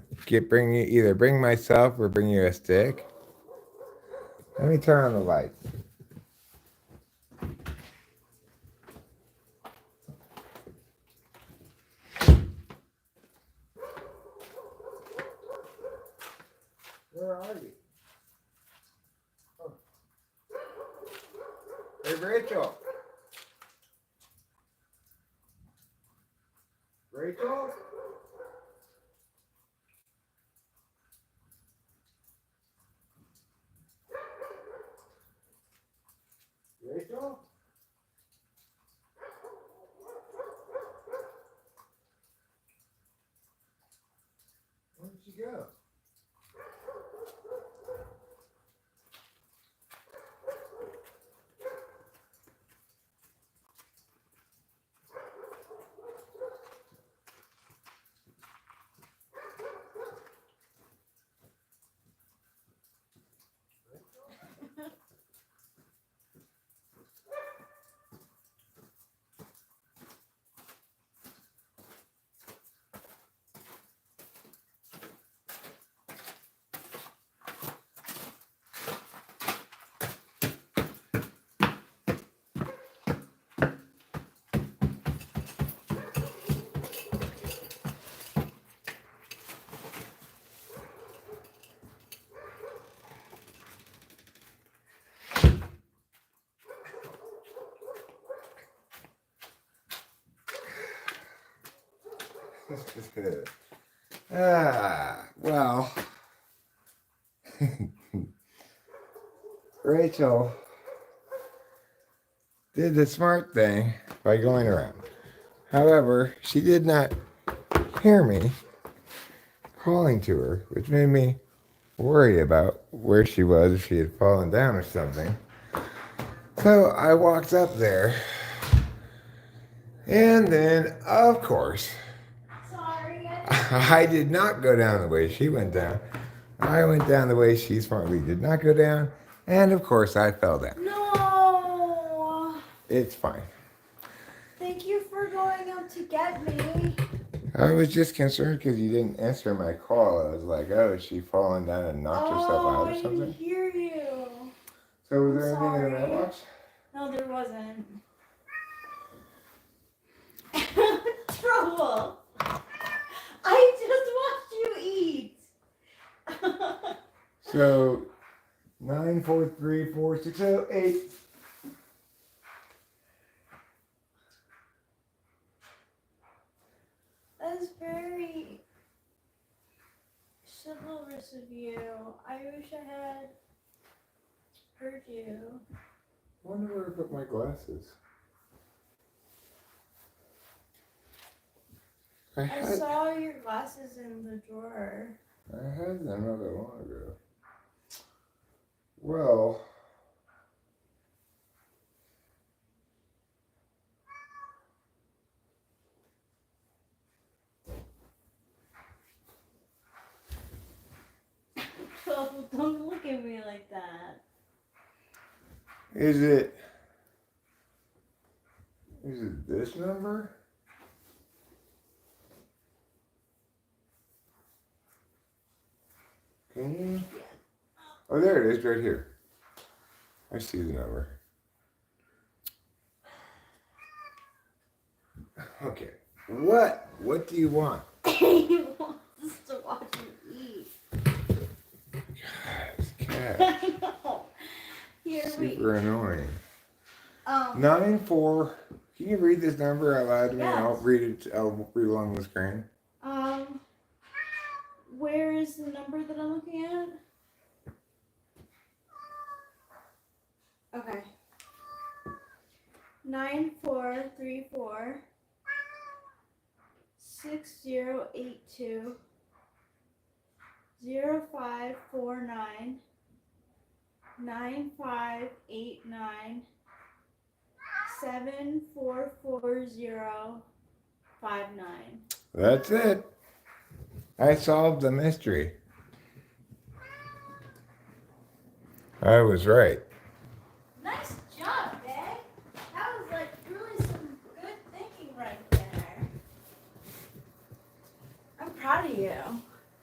bring myself or bring you a stick? Let me turn on the light. Where are you? Oh. Hey, Rachel. Rachel? Rachel? Where did she go? This is good. Well, Rachel did the smart thing by going around. However, she did not hear me calling to her, which made me worried about where she was, if she had fallen down or something. So I walked up there, and then, of course, Sorry. I did not go down the way she went down. I went down the way she smartly did not go down, and of course I fell down. No. It's fine. Thank you for going out to get me. I was just concerned because you didn't answer my call. I was like, oh, is she falling down and knocked herself out or I didn't something? hear you. So was I'm there anything in the sorry. mailbox? No, there wasn't. Trouble. I just watched you eat. So 9434608. That's very chivalrous of you. I wish I had heard you. I wonder where I put my glasses. I saw your glasses in the drawer. I had them not that long ago. Well, Oh, don't look at me like that. is it this number? Can you? Oh, there it is, right here. I see the number. Okay. What do you want? He wants us to watch you eat. God, this cat. I know. Here Super annoying. 9-4. 94. Can you read this number out loud to me? Yes. I'll read it. I'll read along the screen. Where is the number that I'm looking at? Okay. 9434 6082 0549 9589 744059. That's it. I solved the mystery. I was right. Nice job, babe. That was like really some good thinking right there. I'm proud of you.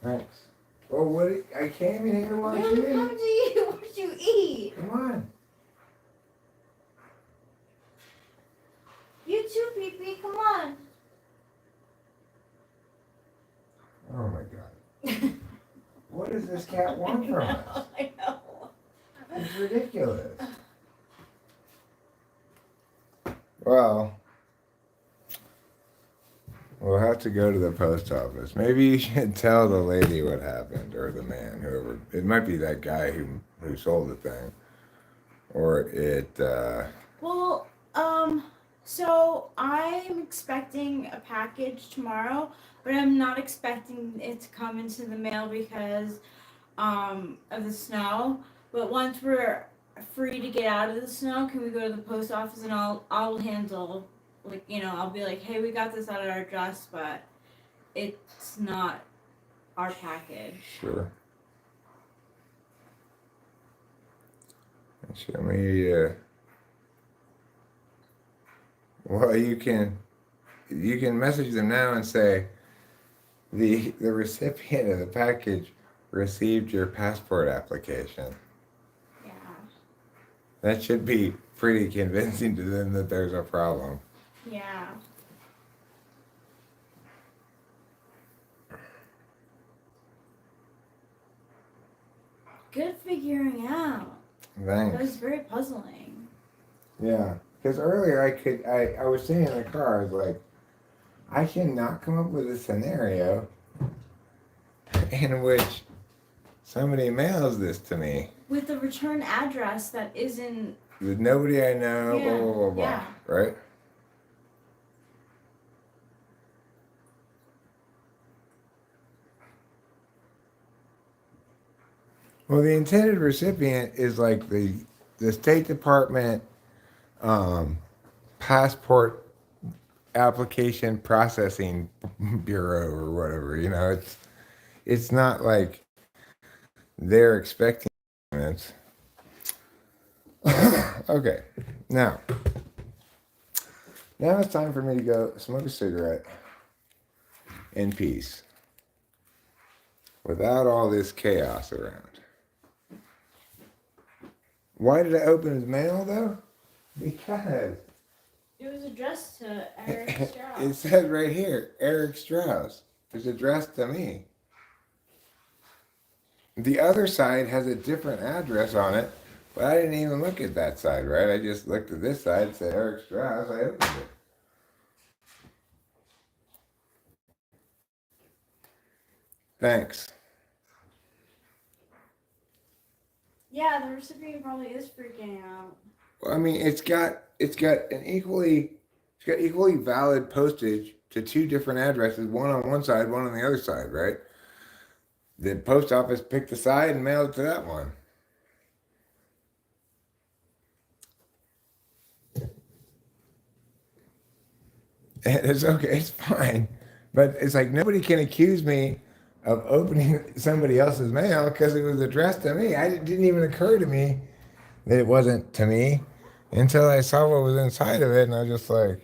Thanks. Well, I came in here to watch Yeah, you. come to you. What you eat? Come on. You too, Pee-Pee. Come on. Oh my God. What does this cat want from us? I know. It's ridiculous. Well, we'll have to go to the post office. Maybe you should tell the lady what happened, or the man, whoever. It might be that guy who sold the thing, or it. Well, so I'm expecting a package tomorrow, but I'm not expecting it to come into the mail because of the snow. But once we're free to get out of the snow, can we go to the post office and I'll handle, like, I'll be like, hey, we got this at our address, but it's not our package. Sure. Show me. Well, you can message them now and say the recipient of the package received your passport application. Yeah. That should be pretty convincing to them that there's a problem. Yeah. Good figuring out. That was Thanks. very puzzling. Yeah, because earlier I was sitting in the car. I was like, I cannot come up with a scenario in which somebody mails this to me With a return address that isn't. with nobody I know. Yeah, Blah blah blah blah. yeah. Right. Well, the intended recipient is like the State Department um, passport application processing bureau or whatever. You know, it's not like they're expecting it. Okay, now it's time for me to go smoke a cigarette in peace without all this chaos around. Why did I open his mail though? Because It was addressed to Eric Strauss. it said right here, Eric Strauss. It's addressed to me. The other side has a different address on it, but I didn't even look at that side, right? I just looked at this side, it said Eric Strauss, I opened it. Thanks. Yeah, the recipient probably is freaking out. Well, I mean, it's got equally valid postage to two different addresses, one on one side, one on the other side, right? The post office picked a side and mailed it to that one. It's okay, it's fine. But it's like nobody can accuse me of opening somebody else's mail because it was addressed to me. It didn't even occur to me that it wasn't to me until I saw what was inside of it, and I was just like,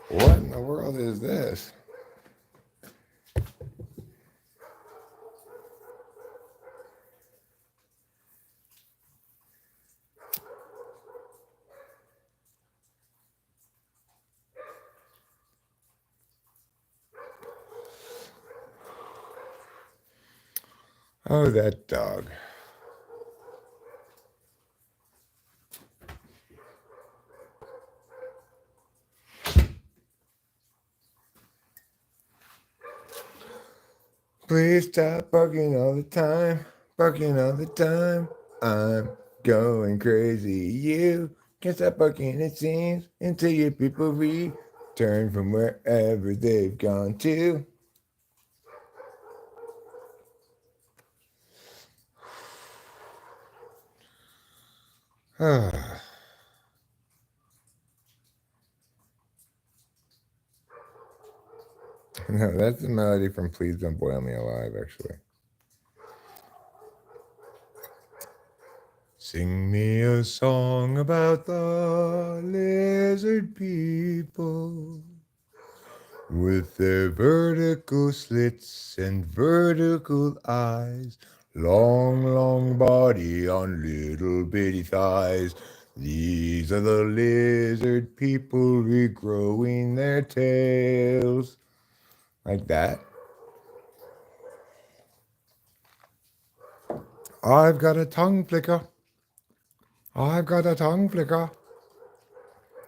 what in the world is this? Oh, that dog. Please stop barking all the time, barking all the time. I'm going crazy. You can't stop barking, it seems, until your people return from wherever they've gone to. No, that's the melody from Please Don't Boil Me Alive, actually. Sing me a song about the lizard people with their vertical slits and vertical eyes, long, long body on little bitty thighs. These are the lizard people regrowing their tails. Like that. I've got a tongue flicker. I've got a tongue flicker.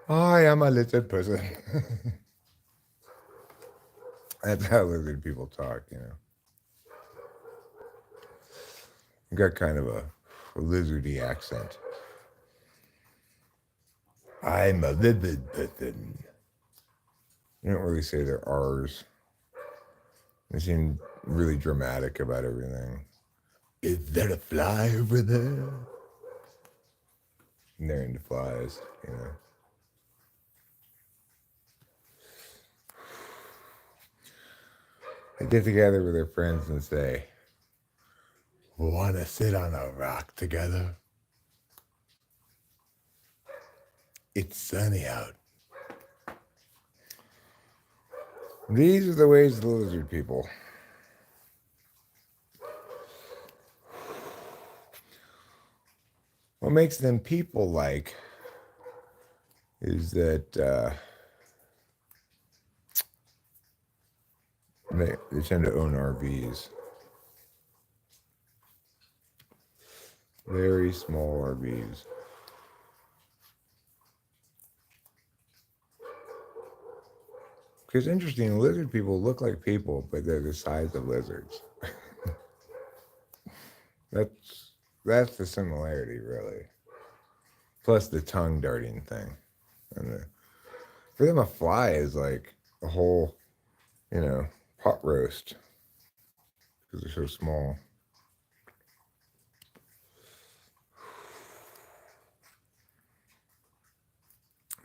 I am a lizard person. That's how lizard people talk, you know. You got kind of a lizardy accent. I'm a lizard person. You don't really say their R's. They seem really dramatic about everything. Is there a fly over there? And they're into flies, you know. They get together with their friends and say, wanna sit on a rock together? It's sunny out. These are the ways of the lizard people. What makes them people-like is that they tend to own RVs. Very small RVs. Because interesting, lizard people look like people, but they're the size of lizards. That's the similarity, really. Plus the tongue darting thing. And for them, a fly is like a whole, you know, pot roast because they're so small.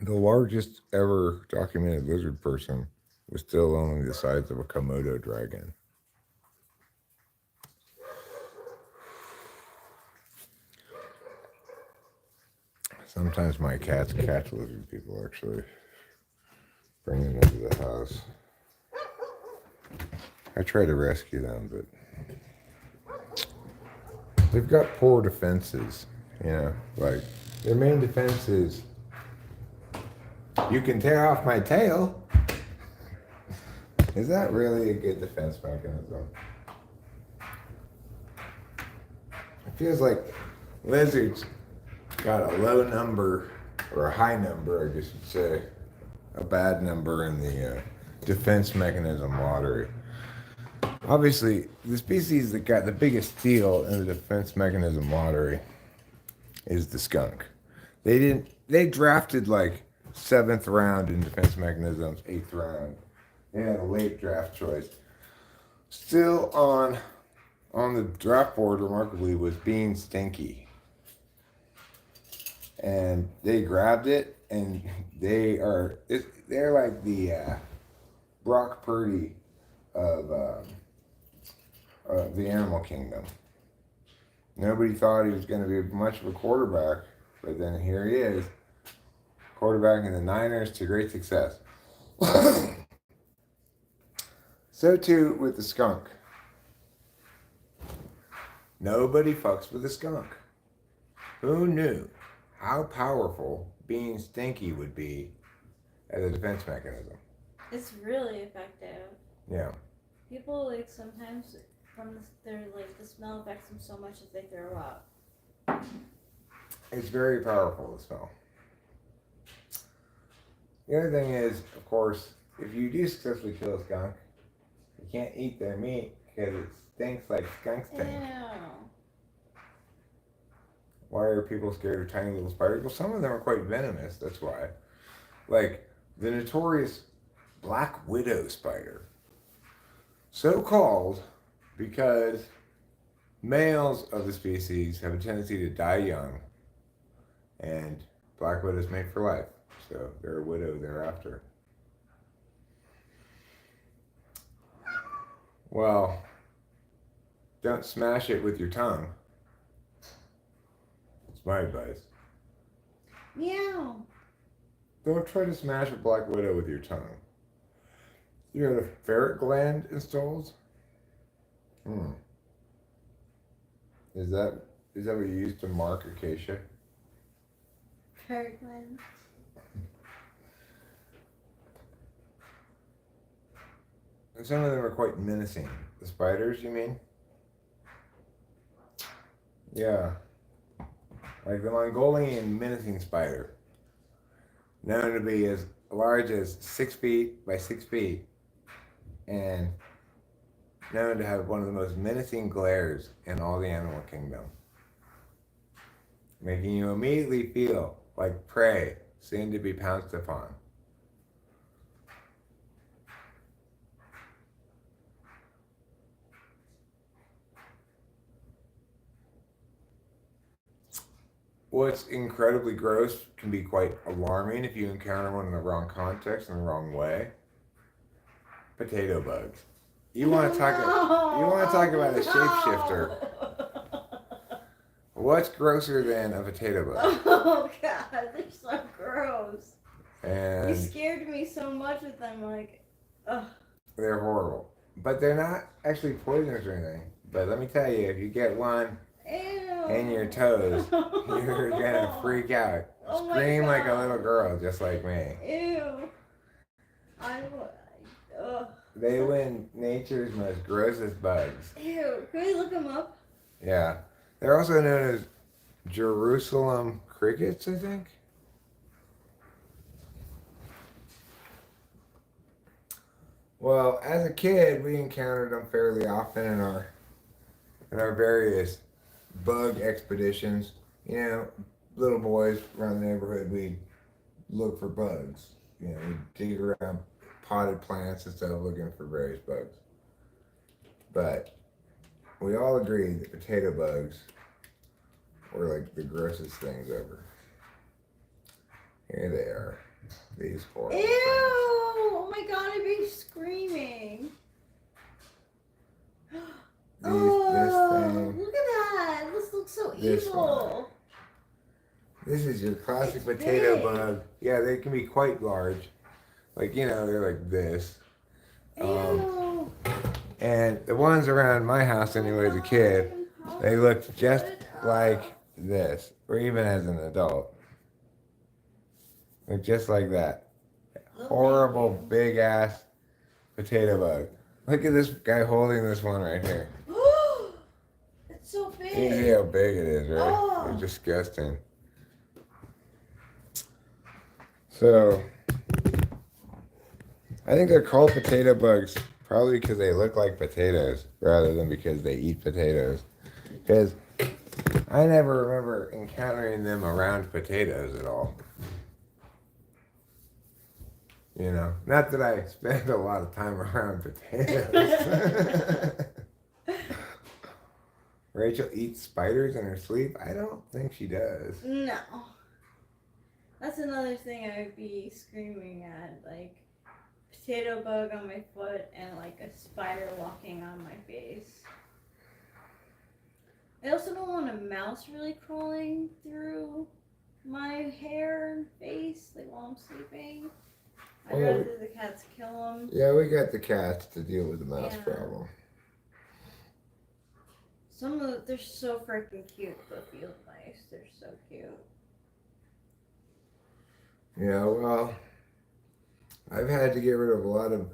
The largest ever documented lizard person was still only the size of a Komodo dragon. Sometimes my cats catch lizard people, actually. Bring them into the house. I try to rescue them, but they've got poor defenses, you know, like their main defense is you can tear off my tail. Is that really a good defense mechanism? It feels like lizards got a low number, or a high number, I guess you'd say, a bad number in the defense mechanism lottery. Obviously, the species that got the biggest steal in the defense mechanism lottery is the skunk. They drafted like 7th round in defense mechanisms, 8th round. They had a late draft choice. Still on the draft board, remarkably, was being stinky. And they grabbed it, and they're like the Brock Purdy of the animal kingdom. Nobody thought he was going to be much of a quarterback, but then here he is, quarterbacking the Niners to great success. So too with the skunk. Nobody fucks with the skunk. Who knew how powerful being stinky would be as a defense mechanism? It's really effective. Yeah. People like sometimes the smell affects them so much that they throw up. It's very powerful, the smell. The other thing is, of course, if you do successfully kill a skunk, you can't eat their meat because it stinks like skunk stink. Ew. Why are people scared of tiny little spiders? Well, some of them are quite venomous, that's why. Like the notorious black widow spider. So called because males of the species have a tendency to die young, and black widows mate for life, so they're a widow thereafter. Well, don't smash it with your tongue. It's my advice. Meow. Don't try to smash a black widow with your tongue. You have a ferret gland installed? Is that what you use to mark acacia? Peregrine. And some of them are quite menacing. The spiders, you mean? Yeah. Like the Mongolian menacing spider. Known to be as large as 6 feet by 6 feet. And known to have one of the most menacing glares in all the animal kingdom. Making you immediately feel like prey, soon to be pounced upon. What's incredibly gross can be quite alarming if you encounter one in the wrong context in the wrong way. Potato bugs. You want to talk about a shapeshifter. What's grosser than a potato bug? Oh god, they're so gross. And You scared me so much with them, like, ugh. they're horrible. But they're not actually poisonous or anything. But let me tell you, if you get one Ew. in your toes, you're gonna freak out. Oh my Scream like a God. little girl, just like me. Ew. Ugh. They win nature's most grossest bugs. Ew. Can we look them up? Yeah. They're also known as Jerusalem crickets, I think. Well, as a kid, we encountered them fairly often in our various bug expeditions. You know, little boys around the neighborhood, we'd look for bugs. You know, we'd dig around potted plants and stuff looking for various bugs. But we all agreed that potato bugs were like the grossest things ever. Here they are. these four. Ew! Oh my god, I'd be screaming. This Oh, thing. look at that. This looks so This evil. This is your classic It's potato big. bug. Yeah, they can be quite large. Like, you know, they're like this. Ew. And the ones around my house, anyway, as a kid, they looked just like this, or even as an adult. Like just like that. Horrible, big ass potato bug. Look at this guy holding this one right here. It's so big. You see how big it is, right? Oh. It's disgusting. So, I think they're called potato bugs probably because they look like potatoes rather than because they eat potatoes. Because I never remember encountering them around potatoes at all. You know, not that I spend a lot of time around potatoes. Rachel eats spiders in her sleep? I don't think she does. No. That's another thing I would be screaming at. Like, potato bug on my foot and like a spider walking on my face. I also don't want a mouse really crawling through my hair and face like while I'm sleeping. I'd rather the cats kill them. Yeah, we got the cats to deal with the mouse Yeah. problem. Some of they're so freaking cute, the field mice. They're so cute. Yeah, well, I've had to get rid of a lot of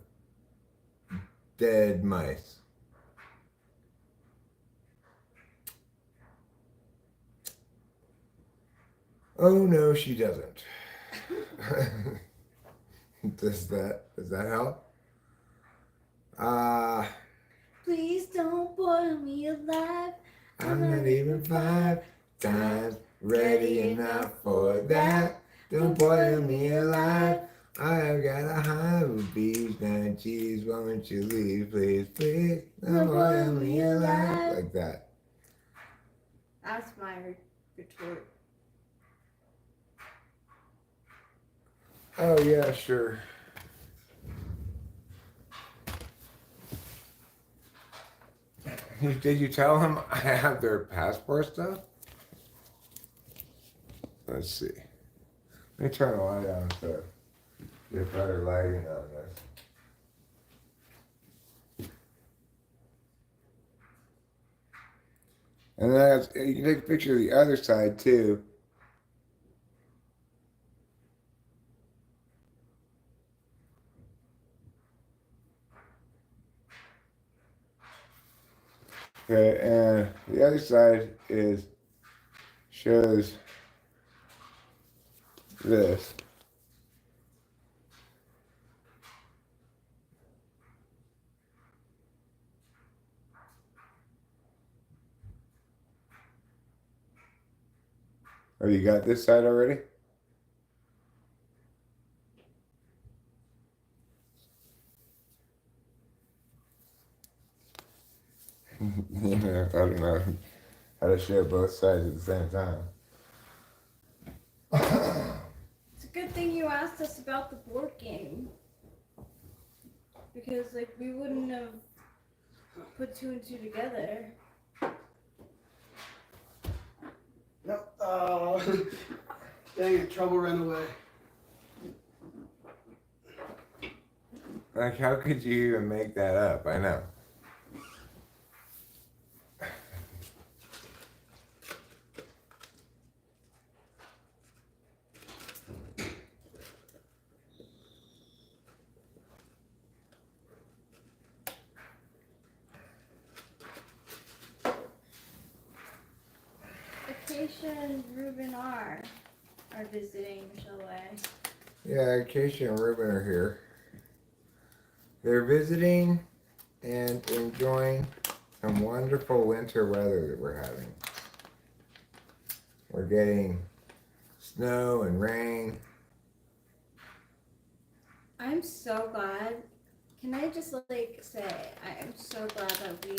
dead mice. Oh no, she doesn't. Does that help? Please don't boil me alive. I'm not even 5 times ready enough for that. Don't boil me alive. I've got a hive of bees and cheese. Won't you leave, please, please? Don't boil me alive. Like that. That's my retort. Oh yeah, sure. Did you tell him I have their passport stuff? Let's see. Let me turn the light on so get better lighting on this. And then you can take a picture of the other side too. Okay, and the other side shows this. Oh, you got this side already? Yeah, I don't know how to show both sides at the same time. It's a good thing you asked us about the board game. Because like we wouldn't have put 2 and 2 together. Nope. Dang it, trouble ran away. Like, how could you even make that up? I know. Acacia and Ruben are visiting Michelle Way. Yeah, Acacia and Ruben are here. They're visiting and enjoying some wonderful winter weather that we're having. We're getting snow and rain. I'm so glad. Can I just like say I am so glad that we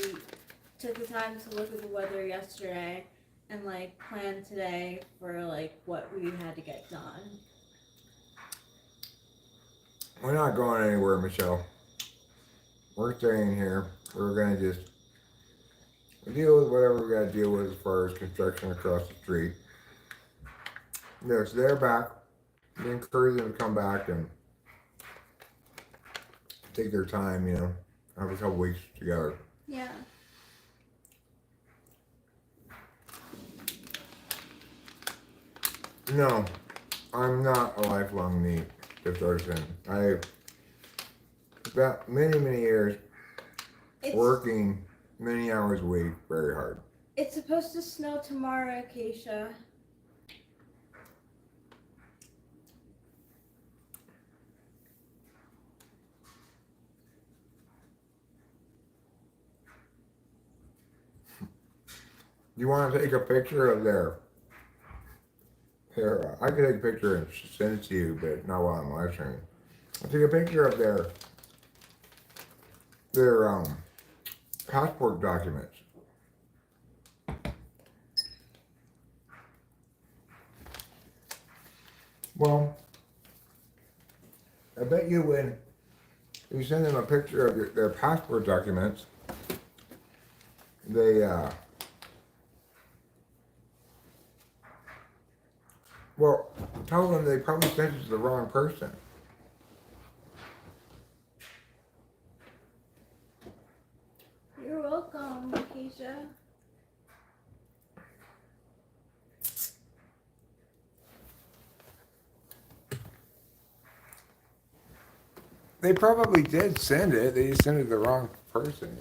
took the time to look at the weather yesterday and like plan today for like what we had to get done. We're not going anywhere, Michelle. We're staying here. We're gonna just deal with whatever we gotta deal with as far as construction across the street. Yes, they're back. We encourage them to come back and take their time, have a couple weeks together. Yeah. No, I'm not a lifelong neat person. I spent many years working many hours a week, very hard. It's supposed to snow tomorrow, Acacia. You want to take a picture of their? Here, I could take a picture and send it to you, but not while I'm live streaming. I'll take a picture of their passport documents. Well, I bet you when you send them a picture of their passport documents, they well, tell them they probably sent it to the wrong person. You're welcome, Acacia. They probably did send it. They just sent it to the wrong person,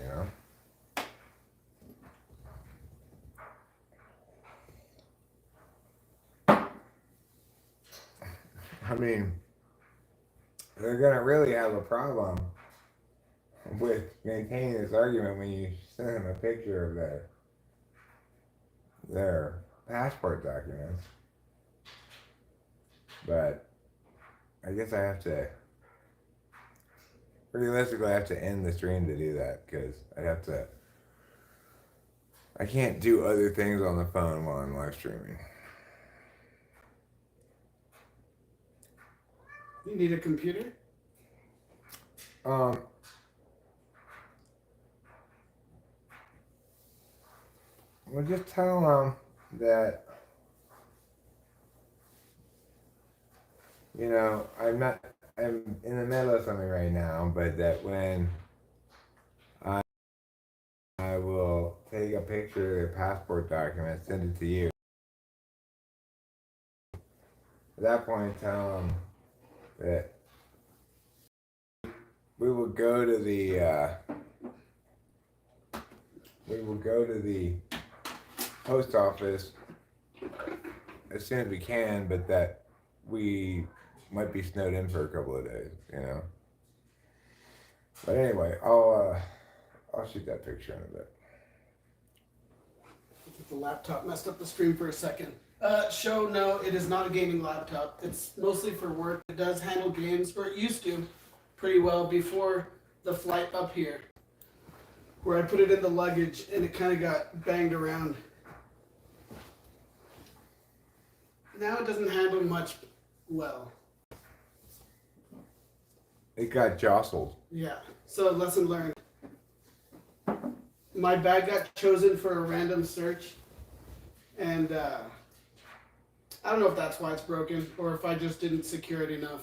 I mean, they're gonna really have a problem with maintaining this argument when you send them a picture of their passport documents. But I guess I have to realistically I have to end the stream to do that because I can't do other things on the phone while I'm live streaming. You need a computer? Well, just tell them that, I'm in the middle of something right now, but that when I will take a picture of their passport document, send it to you. At that point, tell them that we will go to the post office as soon as we can, but that we might be snowed in for a couple of days, But anyway, I'll shoot that picture in a bit. I think the laptop messed up the stream for a second. No, it is not a gaming laptop. It's mostly for work. It does handle games, or it used to, pretty well before the flight up here, where I put it in the luggage and it kind of got banged around. Now it doesn't handle much well. It got jostled. Yeah, so lesson learned. My bag got chosen for a random search, and I don't know if that's why it's broken or if I just didn't secure it enough.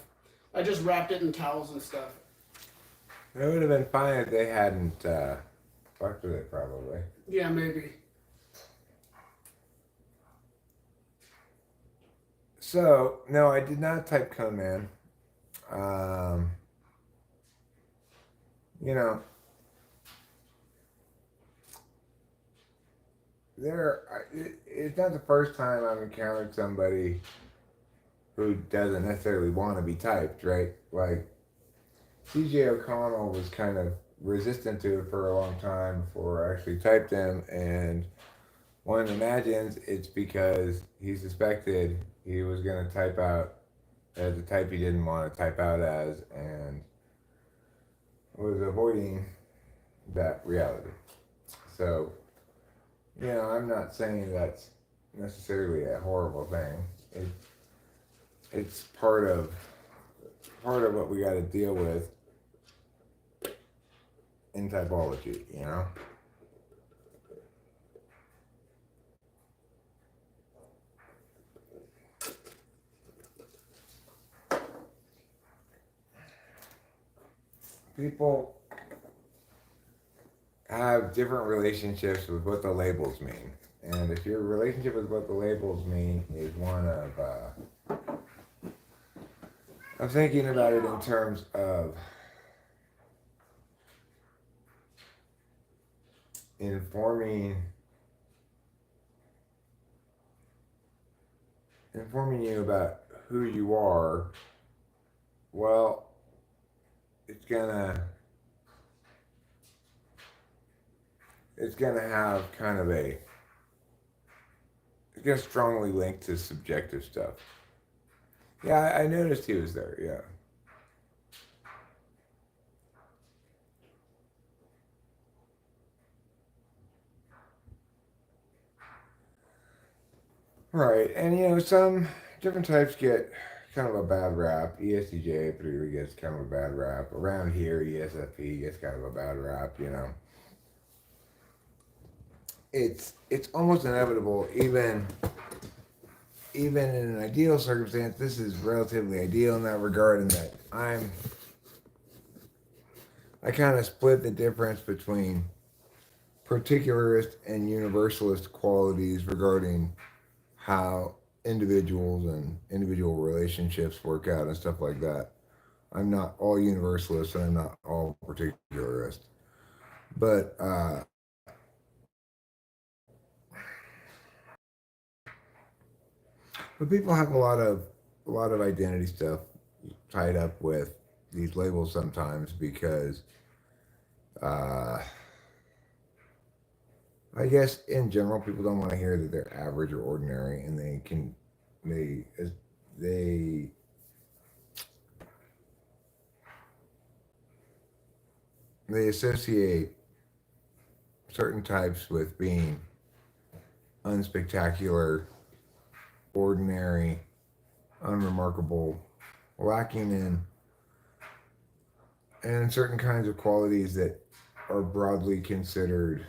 I just wrapped it in towels and stuff. It would have been fine if they hadn't fucked with it, probably. Yeah, maybe. So, no, I did not type command. It's not the first time I've encountered somebody who doesn't necessarily want to be typed, right? Like, CJ O'Connell was kind of resistant to it for a long time before I actually typed him, and one imagines it's because he suspected he was going to type out as a type he didn't want to type out as, and was avoiding that reality. So, I'm not saying that's necessarily a horrible thing. It's part of part of what we got to deal with in typology, you know? People have different relationships with what the labels mean. And if your relationship with what the labels mean is one of thinking about it in terms of informing you about who you are, well, it's gonna have kind of it's gonna strongly link to subjective stuff. Yeah, I noticed he was there, yeah. Right, and you know, some different types get kind of a bad rap. ESTJ particularly gets kind of a bad rap. Around here, ESFP gets kind of a bad rap, you know. It's almost inevitable, even in an ideal circumstance. This is relatively ideal in that regard, in that I kind of split the difference between particularist and universalist qualities regarding how individuals and individual relationships work out and stuff like that. I'm not all universalist and I'm not all particularist, but people have a lot of identity stuff tied up with these labels sometimes because I guess in general people don't want to hear that they're average or ordinary, and they they associate certain types with being unspectacular, ordinary, unremarkable, lacking in certain kinds of qualities that are broadly considered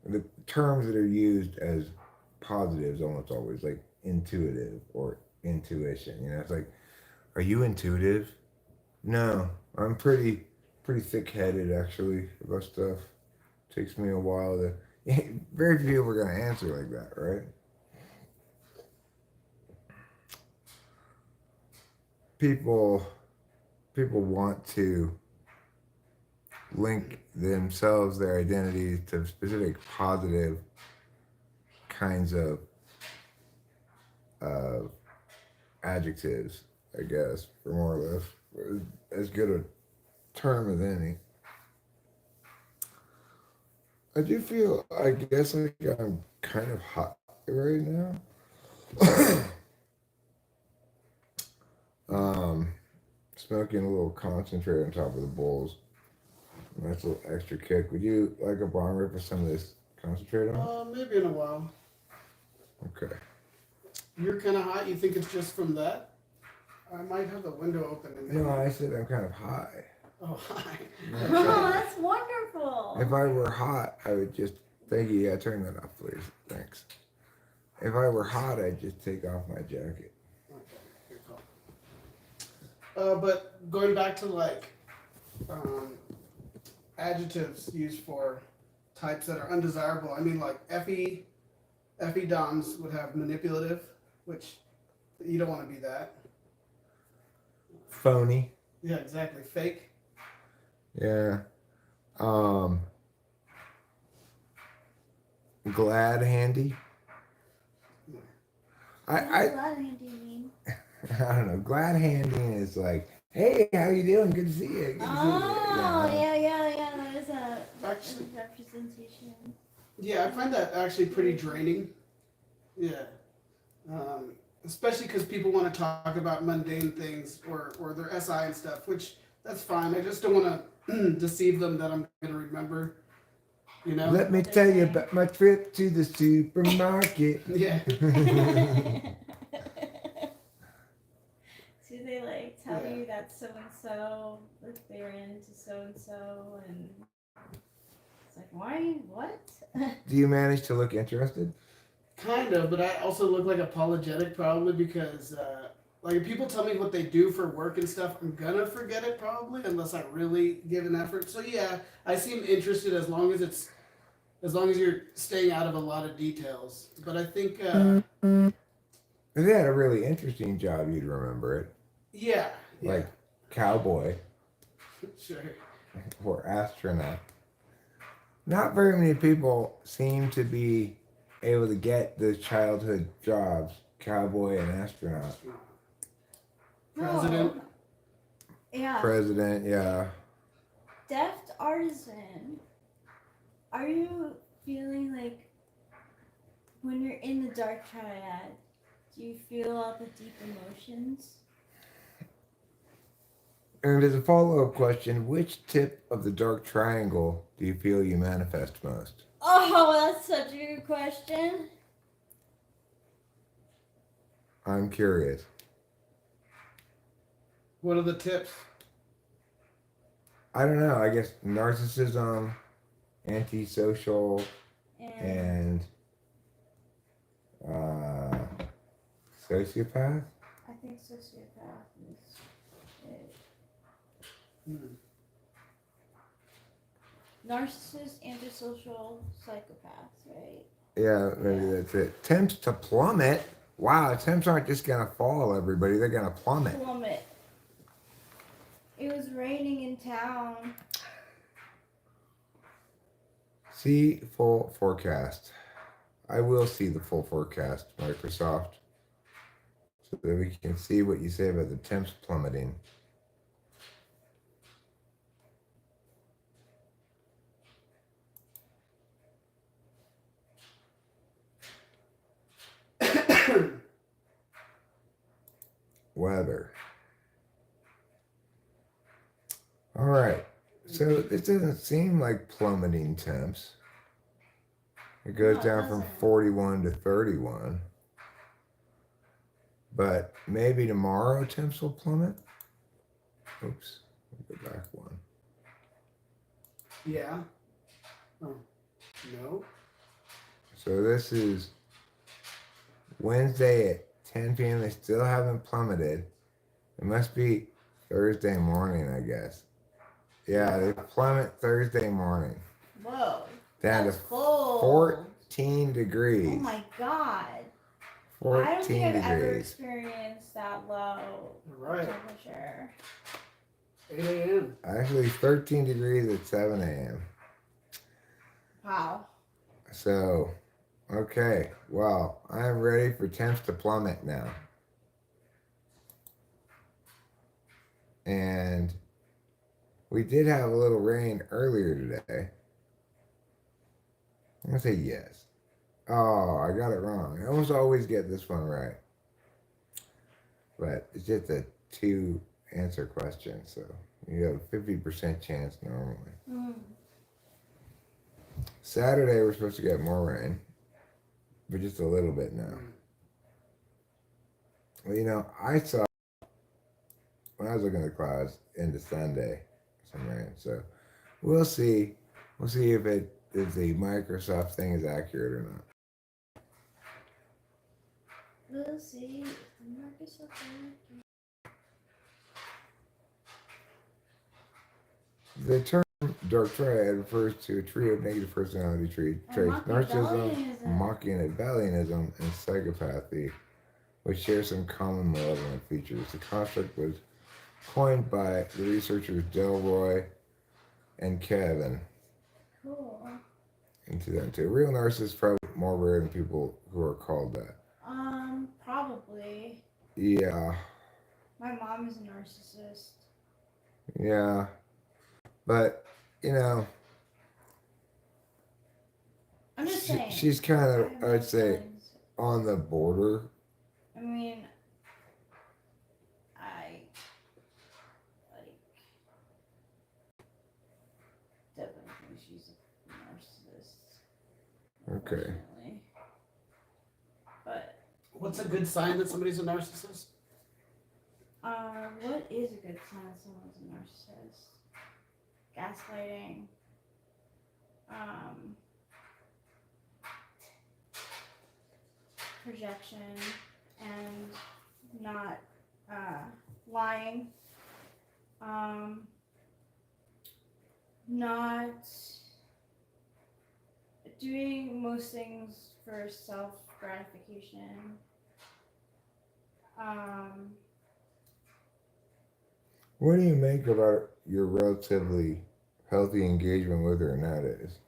the terms that are used as positives almost always, like intuitive or intuition. You know, it's like, are you intuitive? No, I'm pretty thick-headed actually about stuff. Takes me a while to. Very few people are gonna answer like that, right? People want to link themselves, their identity, to specific positive kinds of adjectives, I guess, for more or less as good a term as any. I do feel, I guess, like I'm kind of hot right now. Smoking a little concentrate on top of the bowls. Nice little extra kick. Would you like a bong rip with some of this concentrate on? Maybe in a while. Okay. You're kind of hot. You think it's just from that? I might have the window open. No, I said I'm kind of high. Oh, hi. Oh, that's wonderful. If I were hot, I would just. Thank you. Yeah, turn that off, please. Thanks. If I were hot, I'd just take off my jacket. Okay, good call. But going back to like adjectives used for types that are undesirable. I mean, like FE DOMs would have manipulative, which you don't want to be that. Phony. Yeah, exactly. Fake. Yeah. Glad handy. What does glad handy mean? I don't know. Glad handing is like, hey, how you doing? Good to see you. Good to see you. Oh, yeah. That is a Actually- representation. Yeah, I find that actually pretty draining. Yeah. Especially because people want to talk about mundane things or their SI and stuff, which that's fine. I just don't want to deceive them that I'm going to remember, you know? Let me tell you about my trip to the supermarket. Yeah. See, they like that so and so, like they're into so and so, and it's like, why? What? Do you manage to look interested? Kind of, but I also look like apologetic probably because, like, if people tell me what they do for work and stuff, I'm gonna forget it probably unless I really give an effort. So yeah, I seem interested as long as you're staying out of a lot of details. But I think, If they had a really interesting job, you'd remember it. yeah, Like cowboy sure. or astronaut. Not very many people seem to be able to get those childhood jobs, cowboy and astronaut. President. No. Yeah. President, yeah. Deft artisan. Are you feeling like when you're in the dark triad, do you feel all the deep emotions? And as a follow-up question, which tip of the dark triangle do you feel you manifest most? Oh, that's such a good question. I'm curious. What are the tips? I don't know. I guess narcissism, antisocial, And and sociopath. I think sociopath is it. Hmm. Narcissist, antisocial, psychopath, right? Yeah, maybe Yeah. that's it. Temps to plummet. Wow, temps aren't just gonna fall, everybody. They're gonna plummet. Plummet. It was raining in town. See full forecast. I will see the full forecast, Microsoft, so that we can see what you say about the temps plummeting. Weather. All right. So this doesn't seem like plummeting temps. It goes No, it down from doesn't. 41 to 31. But maybe tomorrow temps will plummet. Oops. Let me go back one. Yeah. Oh. No. So this is Wednesday at 10 p.m. They still haven't plummeted. It must be Thursday morning, I guess. Yeah, they plummet Thursday morning. Whoa. Down That's to cold. 14 degrees. Oh my god. 14 I don't think I've ever degrees. experienced that low Right. temperature. 8 a.m. Actually, 13 degrees at 7 a.m. Wow. So, okay. Well, I'm ready for temps to plummet now. And we did have a little rain earlier today. I'm going to say yes. Oh, I got it wrong. I almost always get this one right. But it's just a 2 answer question. So you have a 50% chance normally. Mm. Saturday, we're supposed to get more rain. But just a little bit now. Well, you know, I saw, when I was looking at the clouds, into Sunday, some rain. So we'll see. We'll see if the Microsoft thing is accurate or not. We'll see if the market's okay. The term dark triad refers to a trio of negative personality traits: narcissism, Machiavellianism, and psychopathy, which share some common malevolent features. The concept was coined by the researchers Delroy and Kevin Cool. in 2002. Real narcissists is probably more rare than people who are called that. Probably. Yeah, My mom is a narcissist. yeah. But, you know, I'm just saying. she's kind of, I have no I'd say, feelings. on the border. I mean, I like definitely think she's a narcissist. Okay. Unfortunately. But What's a good sign that somebody's a narcissist? what what is a good sign that someone's a narcissist? Gaslighting. Projection and not lying. Not doing most things for self gratification. What do you make about your relatively healthy engagement with her nowadays?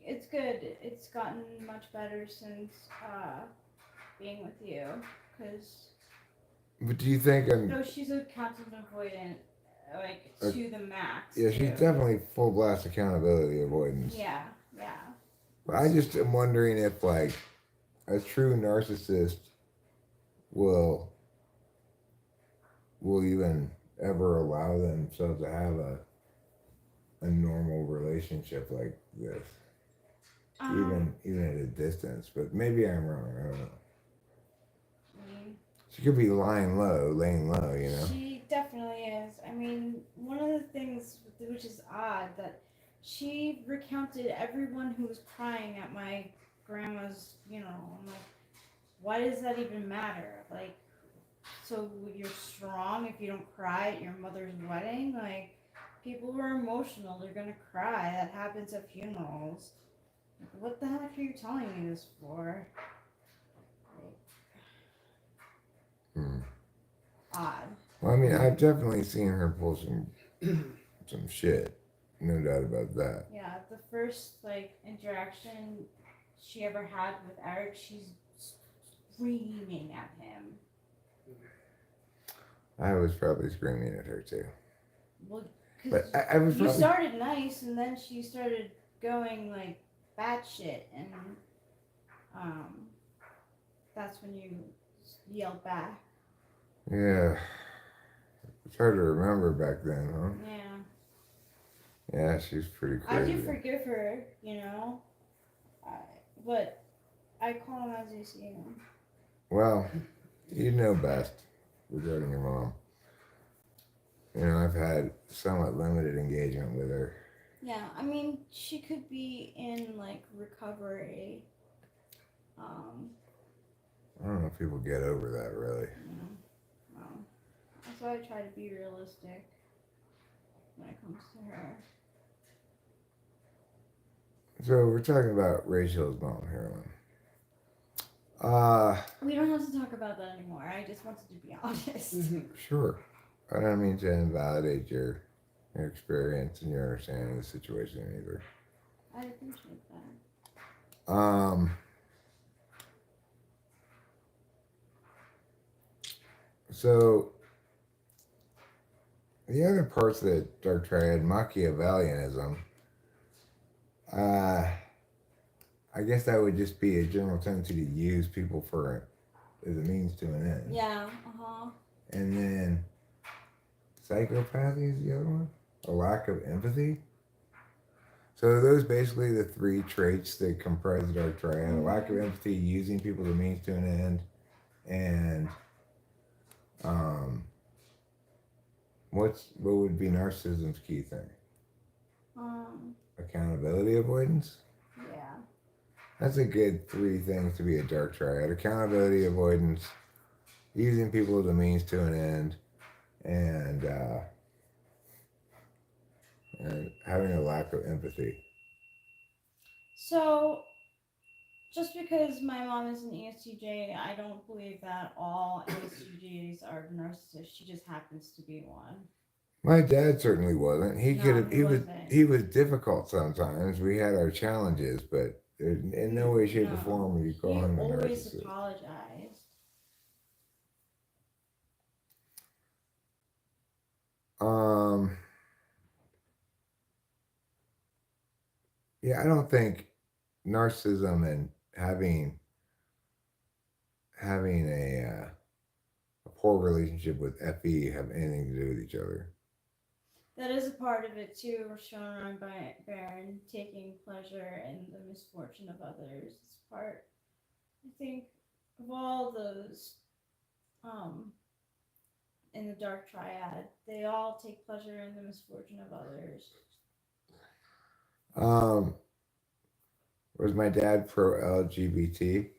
It's good. It's gotten much better since being with you, because But do you think no, she's a content avoidant, like to the max. yeah, she's too. definitely full blast accountability avoidance. Yeah. But I just am wondering if like a true narcissist will even ever allow themselves to have a normal relationship like this. Even at a distance. But maybe I'm wrong, I don't know. She could be laying low, you know? She definitely is. I mean, one of the things which is odd that she recounted everyone who was crying at my grandma's, I'm like, why does that even matter? Like, so you're strong if you don't cry at your mother's wedding? Like, people who are emotional, they're gonna cry. That happens at funerals. Like, what the heck are you telling me this for? Odd. Well, I mean, I've definitely seen her pull some shit. No doubt about that. Yeah, the first interaction she ever had with Eric, she's screaming at him. I was probably screaming at her too. Well, but because I was you probably... started nice, and then she started going batshit, and that's when you yelled back. Yeah, it's hard to remember back then, huh? Yeah. Yeah, she's pretty crazy. I do forgive her, but I call him as I see him. Well, you know best regarding your mom. I've had somewhat limited engagement with her. Yeah, I mean, she could be in recovery. I don't know if people get over that really. Well, that's why I try to be realistic when it comes to her. So we're talking about Rachel's mom, Carolyn. We don't have to talk about that anymore. I just wanted to be honest. Sure. I don't mean to invalidate your experience and your understanding of the situation either. I appreciate that. So the other parts of the dark triad, Machiavellianism, I guess that would just be a general tendency to use people as a means to an end. Yeah, And then psychopathy is the other one? A lack of empathy? So are those basically the three traits that comprise the dark triad? A lack of empathy, using people as a means to an end, and what would be narcissism's key thing? Accountability avoidance? Yeah. That's a good three things to be a dark triad. Accountability avoidance, using people as a means to an end, and having a lack of empathy. So, just because my mom is an ESTJ, I don't believe that all ESTJs are narcissists. She just happens to be one. My dad certainly wasn't. He wasn't. He was difficult sometimes. We had our challenges, but in no way, shape, or form would you call him a narcissist. He always apologized. Yeah, I don't think narcissism and having a poor relationship with FE have anything to do with each other. That is a part of it too, shown on by Baron, taking pleasure in the misfortune of others. It's part, I think, of all those in the dark triad. They all take pleasure in the misfortune of others. Was my dad pro LGBT?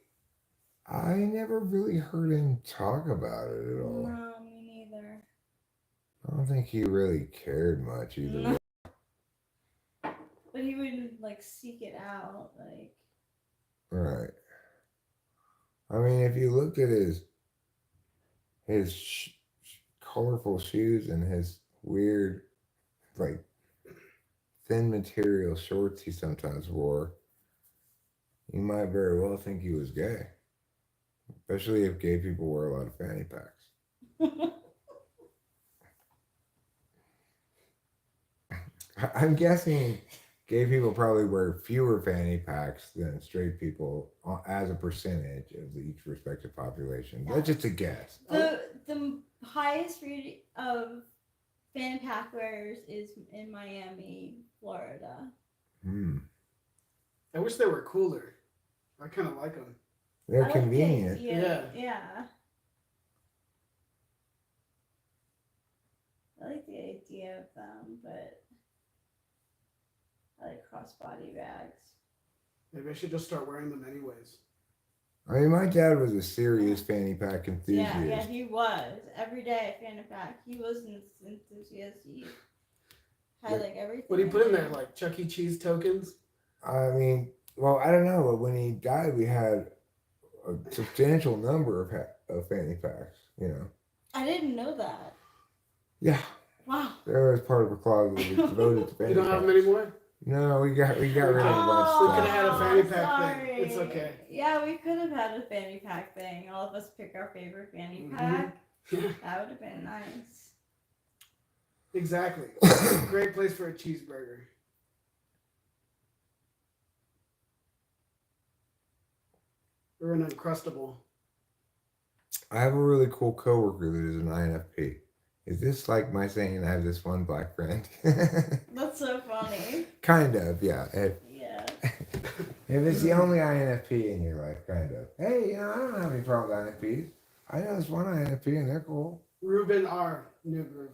I never really heard him talk about it at all. No, me neither. I don't think he really cared much either. No. But he would like seek it out, like. Right. I mean, if you looked at his colorful shoes and his weird, like, thin material shorts he sometimes wore, you might very well think he was gay. Especially if gay people wear a lot of fanny packs. I'm guessing gay people probably wear fewer fanny packs than straight people as a percentage of each respective population. That's just a guess. The highest rate of fanny pack wearers is in Miami, Florida. I wish they were cooler. I kind of like them. They're I convenient. Like the idea, yeah. I like the idea of them, but I like crossbody bags. Maybe I should just start wearing them anyways. I mean, my dad was a serious fanny pack enthusiast. Yeah, he was. Every day fanny pack. He was an enthusiast. He had like everything. What do you put in there? Like Chuck E. Cheese tokens? I mean, well, I don't know, but when he died, we had a substantial number of fanny packs, you know. I didn't know that. Yeah. Wow. There was part of a closet that was devoted to fanny You don't packs. have them anymore? No, we got rid of a bunch We of could have stuff. had a fanny pack sorry. thing. It's okay. Yeah, we could have had a fanny pack thing. All of us pick our favorite fanny pack. That would have been nice. Exactly. Great place for a cheeseburger. Or an Uncrustable. I have a really cool coworker that is an INFP. Is this like my saying I have this one black friend? That's so funny. Kind of, yeah. Yeah. If it's the only INFP in your life, kind of. Hey, you know, I don't have any problem with INFPs. I know there's one INFP and they're cool. Ruben R. New Groove.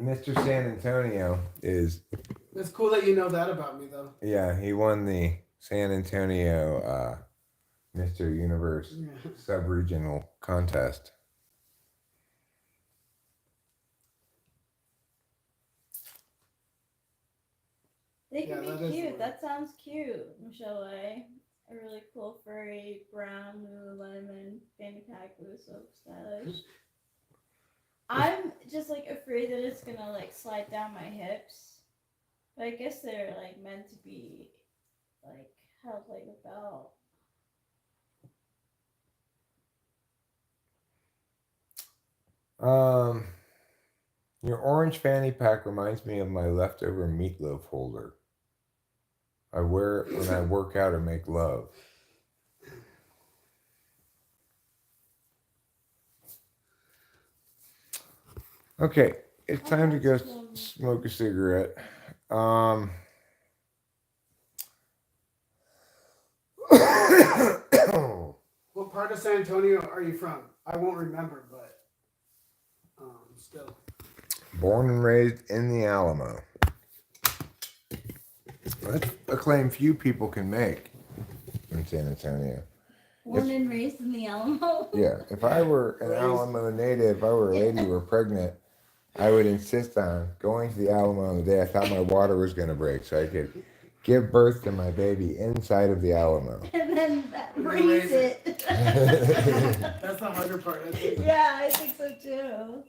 Mr. San Antonio is... It's cool that you know that about me, though. Yeah, he won the San Antonio Mr. Universe sub-regional contest. They can Yeah, be that is cute. weird. That sounds cute, Michelle A. A really cool furry brown Lululemon fanny pack. It was so stylish. I'm just like afraid that it's gonna like slide down my hips. But I guess they're like meant to be like held like a belt. Your orange fanny pack reminds me of my leftover meatloaf holder. I wear it when I work out or make love. Okay, it's time to go smoke a cigarette. What part of San Antonio are you from? I won't remember, but still. Born and raised in the Alamo. That's a claim few people can make in San Antonio. Born and raised in the Alamo. Yeah, if I were an Alamo native, if I were a lady who were pregnant, I would insist on going to the Alamo on the day I thought my water was going to break so I could give birth to my baby inside of the Alamo. And then raise it. That's the harder part, I think. Yeah, I think so too.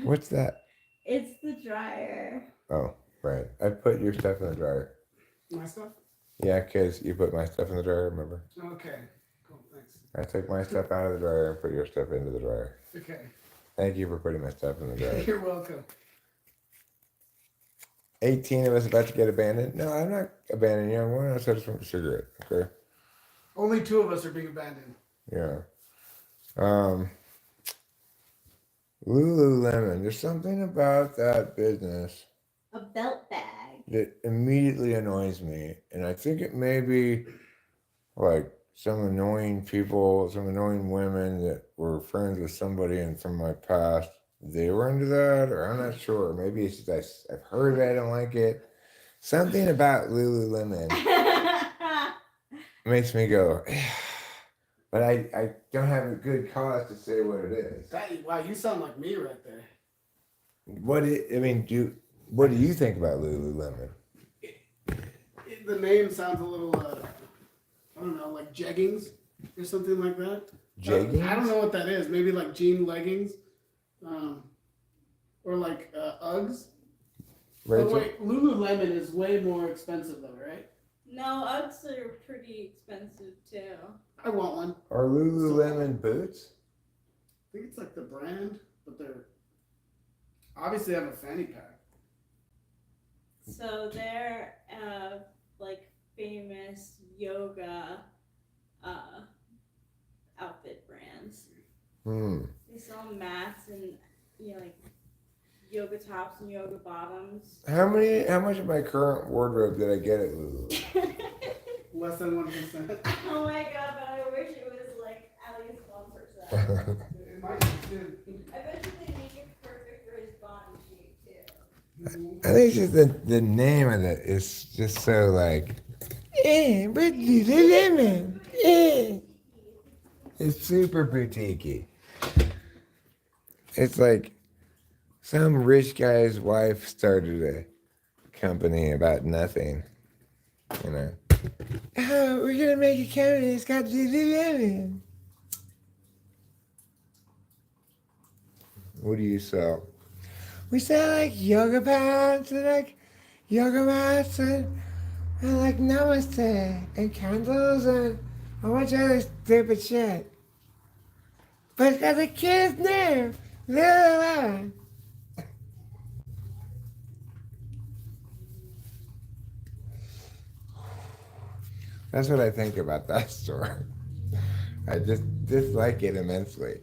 What's that? It's the dryer. Oh, right. I put your stuff in the dryer. My stuff? Yeah, because you put my stuff in the dryer, remember? Okay. Cool, thanks. I took my stuff out of the dryer and put your stuff into the dryer. Okay. Thank you for putting my stuff in the dryer. You're welcome. 18 of us about to get abandoned? No, I'm not abandoning you. I'm going outside to smoke a cigarette, okay? Only 2 of us are being abandoned. Yeah. Lululemon. There's something about that business A belt bag. that immediately annoys me. And I think it may be like some annoying people, some annoying women that were friends with somebody and from my past. They were into that, or I'm not sure. Maybe it's just I've heard it, I don't like it. Something about Lululemon makes me go, but I don't have a good cause to say what it is. Wow, you sound like me right there. What do you think about Lululemon? The name sounds a little, I don't know, like jeggings or something like that. Jeggings? I don't know what that is. Maybe like jean leggings, or like Uggs. Rachel? But wait, Lululemon is way more expensive though, right? No, Uggs are pretty expensive too. I want one. Are Lululemon boots? I think it's like the brand, but they're obviously have a fanny pack. So they're like famous yoga outfit brands. They sell mats and like yoga tops and yoga bottoms. How much of my current wardrobe did I get at Lululemon? Less than 1%. Oh my god, but I wish it was like at least 1%. It might be too. I bet you they make it perfect for his body shape too. I think it's just the name of it is just so like, but Lululemon, It's super boutique-y. It's like some rich guy's wife started a company about nothing, you know. Oh, we're gonna make a company. It's got Lululemon. What do you sell? We sell like yoga pants and like yoga mats and like namaste and candles and a bunch of other stupid shit. But it's got the kid's name, Lululemon. That's what I think about that store. I just dislike it immensely.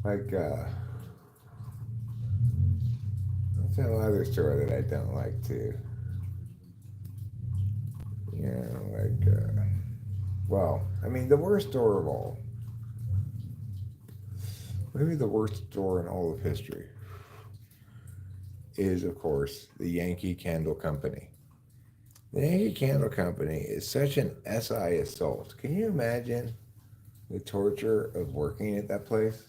Like, what's that other store that I don't like too? You know, like, well, I mean, the worst store of all. Maybe the worst store in all of history is, of course, the Yankee Candle Company. The Yankee Candle Company is such an SI assault. Can you imagine the torture of working at that place?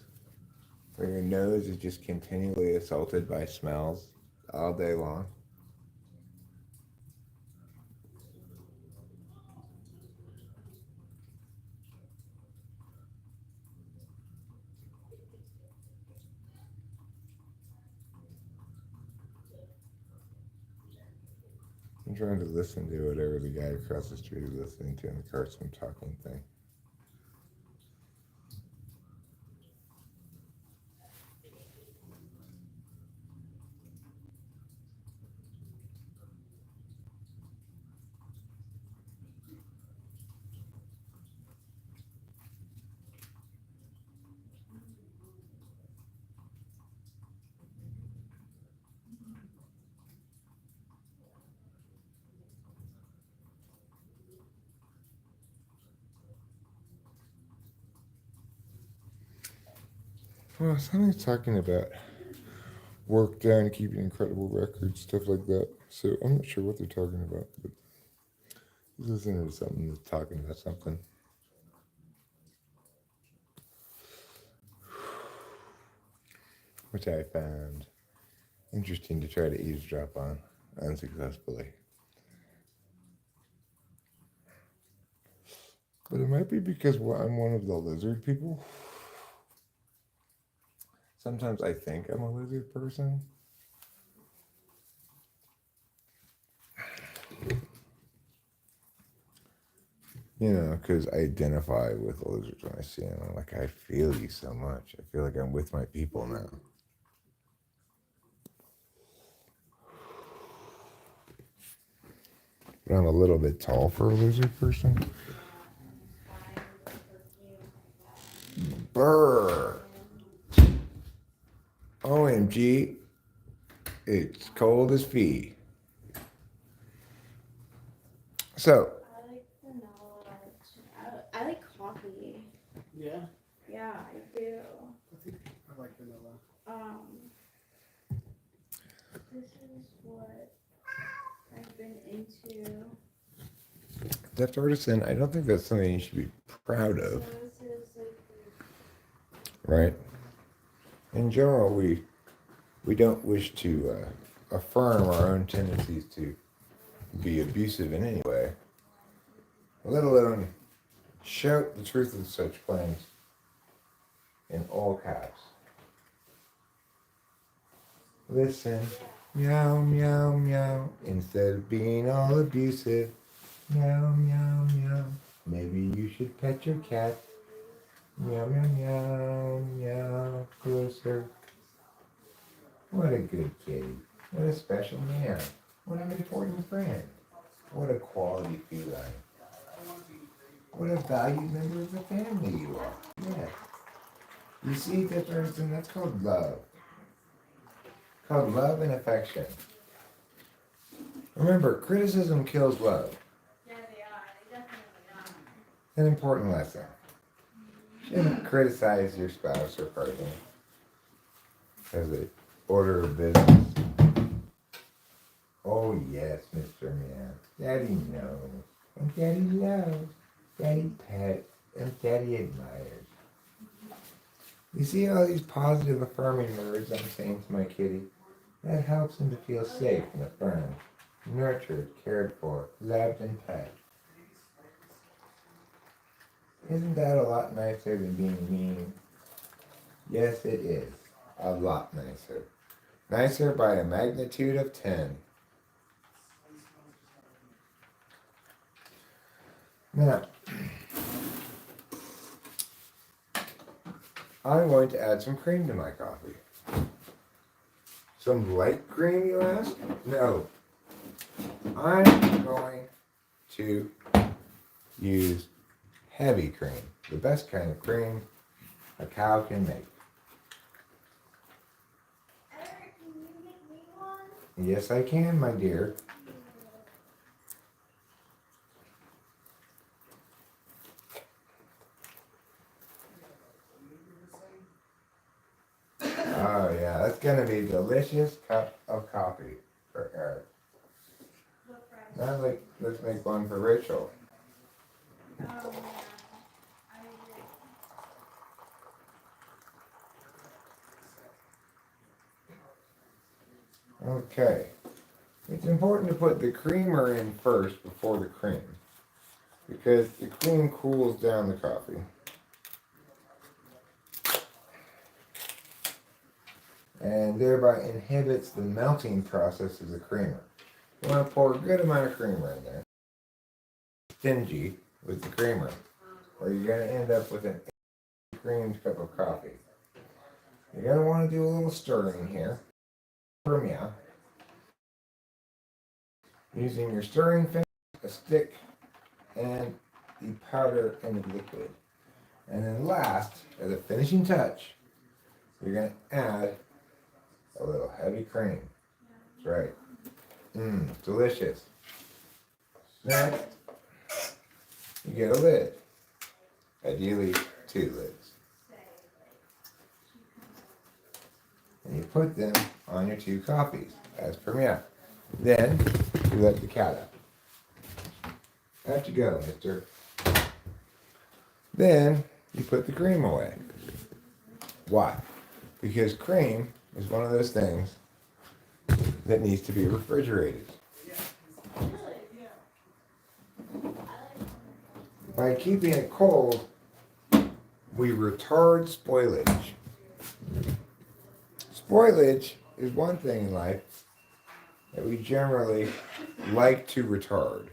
Where your nose is just continually assaulted by smells all day long. I'm trying to listen to whatever the guy across the street is listening to in the car, some talking thing. Well, something's talking about work done, keeping incredible records, stuff like that. So I'm not sure what they're talking about, but he's listening to something that's talking about something. Which I found interesting to try to eavesdrop on unsuccessfully. But it might be because I'm one of the lizard people. Sometimes I think I'm a lizard person. You know, because I identify with lizards when I see them. I'm like, I feel you so much. I feel like I'm with my people now. But I'm a little bit tall for a lizard person. Brr. OMG. It's cold as feet. So, I like vanilla. I like coffee. Yeah, Yeah, I do. I think I like vanilla. This is what I've been into. Deft Artisan, I don't think that's something you should be proud So of, this is like right? In general, we don't wish to affirm our own tendencies to be abusive in any way, let alone shout the truth of such claims in all caps. Listen, meow, meow, meow, instead of being all abusive. Meow, meow, meow. Maybe you should pet your cat. Meow, meow, meow, meow, closer. What a good kitty. What a special man. What an important friend. What a quality feline. What a valued member of the family you are. Yes. You see, that's called love. Called love and affection. Remember, criticism kills love. yeah, they are. They definitely are. An important lesson. Shouldn't criticize your spouse or partner as an order of business. Oh yes, Mr. Man. Daddy knows. And Daddy loves. Daddy pets. And Daddy admires. You see all these positive affirming words I'm saying to my kitty? That helps him to feel safe and affirmed, nurtured, cared for, loved and pet. Isn't that a lot nicer than being mean? Yes, it is. A lot nicer. Nicer by a magnitude of 10. Now, I'm going to add some cream to my coffee. Some light cream, you ask? No. I'm going to use heavy cream. The best kind of cream a cow can make. Eric, can you make me one? Yes, I can, my dear. Oh yeah, that's gonna be a delicious cup of coffee for Eric. Now let's make one for Rachel. Oh man, I agree. Okay. It's important to put the creamer in first before the cream, because the cream cools down the coffee. And thereby inhibits the melting process of the creamer. You want to pour a good amount of creamer in there. Stingy with the creamer, or you're going to end up with an creamed cup of coffee. You're going to want to do a little stirring here. Yeah. Using your stirring finger, a stick, and the powder and the liquid. And then last, as a finishing touch, you're going to add a little heavy cream. That's right. Delicious. Next, you get a lid. Ideally, 2 lids. And you put them on your 2 coffees, as per me. Then, you let the cat out. Out you go, mister. Then, you put the cream away. Why? Because cream is one of those things that needs to be refrigerated. By keeping it cold, we retard spoilage. Spoilage is one thing in life that we generally like to retard.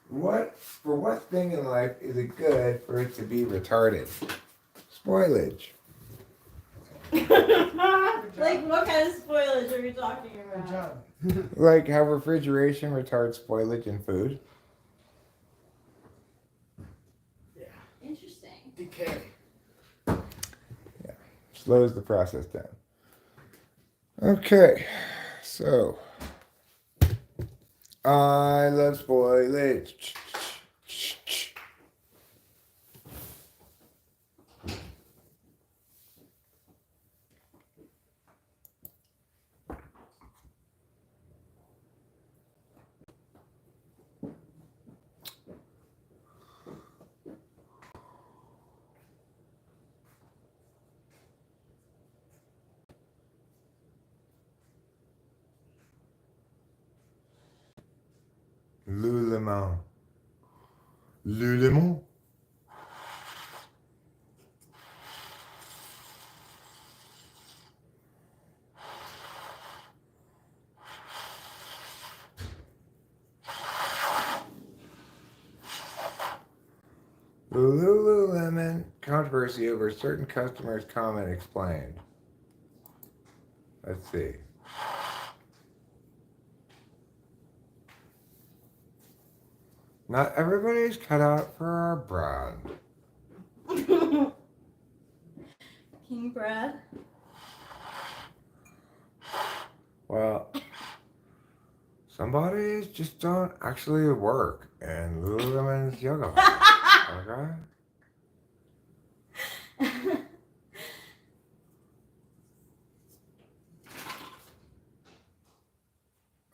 What thing in life is it good for it to be retarded? Spoilage. Like, what kind of spoilage are we talking Good about? job. Like how refrigeration retards spoilage in food. Yeah. Interesting. Decay. Slows the process down. Okay, so I love spoilage. Lululemon. Lululemon. Lululemon controversy over certain customers' comment explained. Let's see. Not everybody's cut out for our brand. King Brad. Well, some bodies just don't actually work, and Lululemon's yoga pants, okay?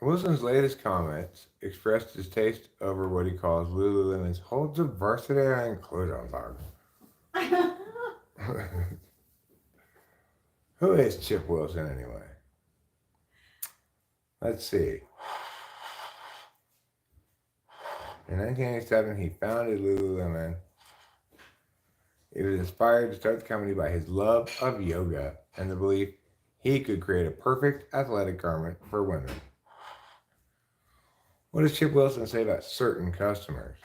Wilson's latest comments expressed his taste over what he calls Lululemon's whole diversity and inclusion dog. Who is Chip Wilson anyway? Let's see. In 1987, he founded Lululemon. He was inspired to start the company by his love of yoga and the belief he could create a perfect athletic garment for women. What does Chip Wilson say about certain customers?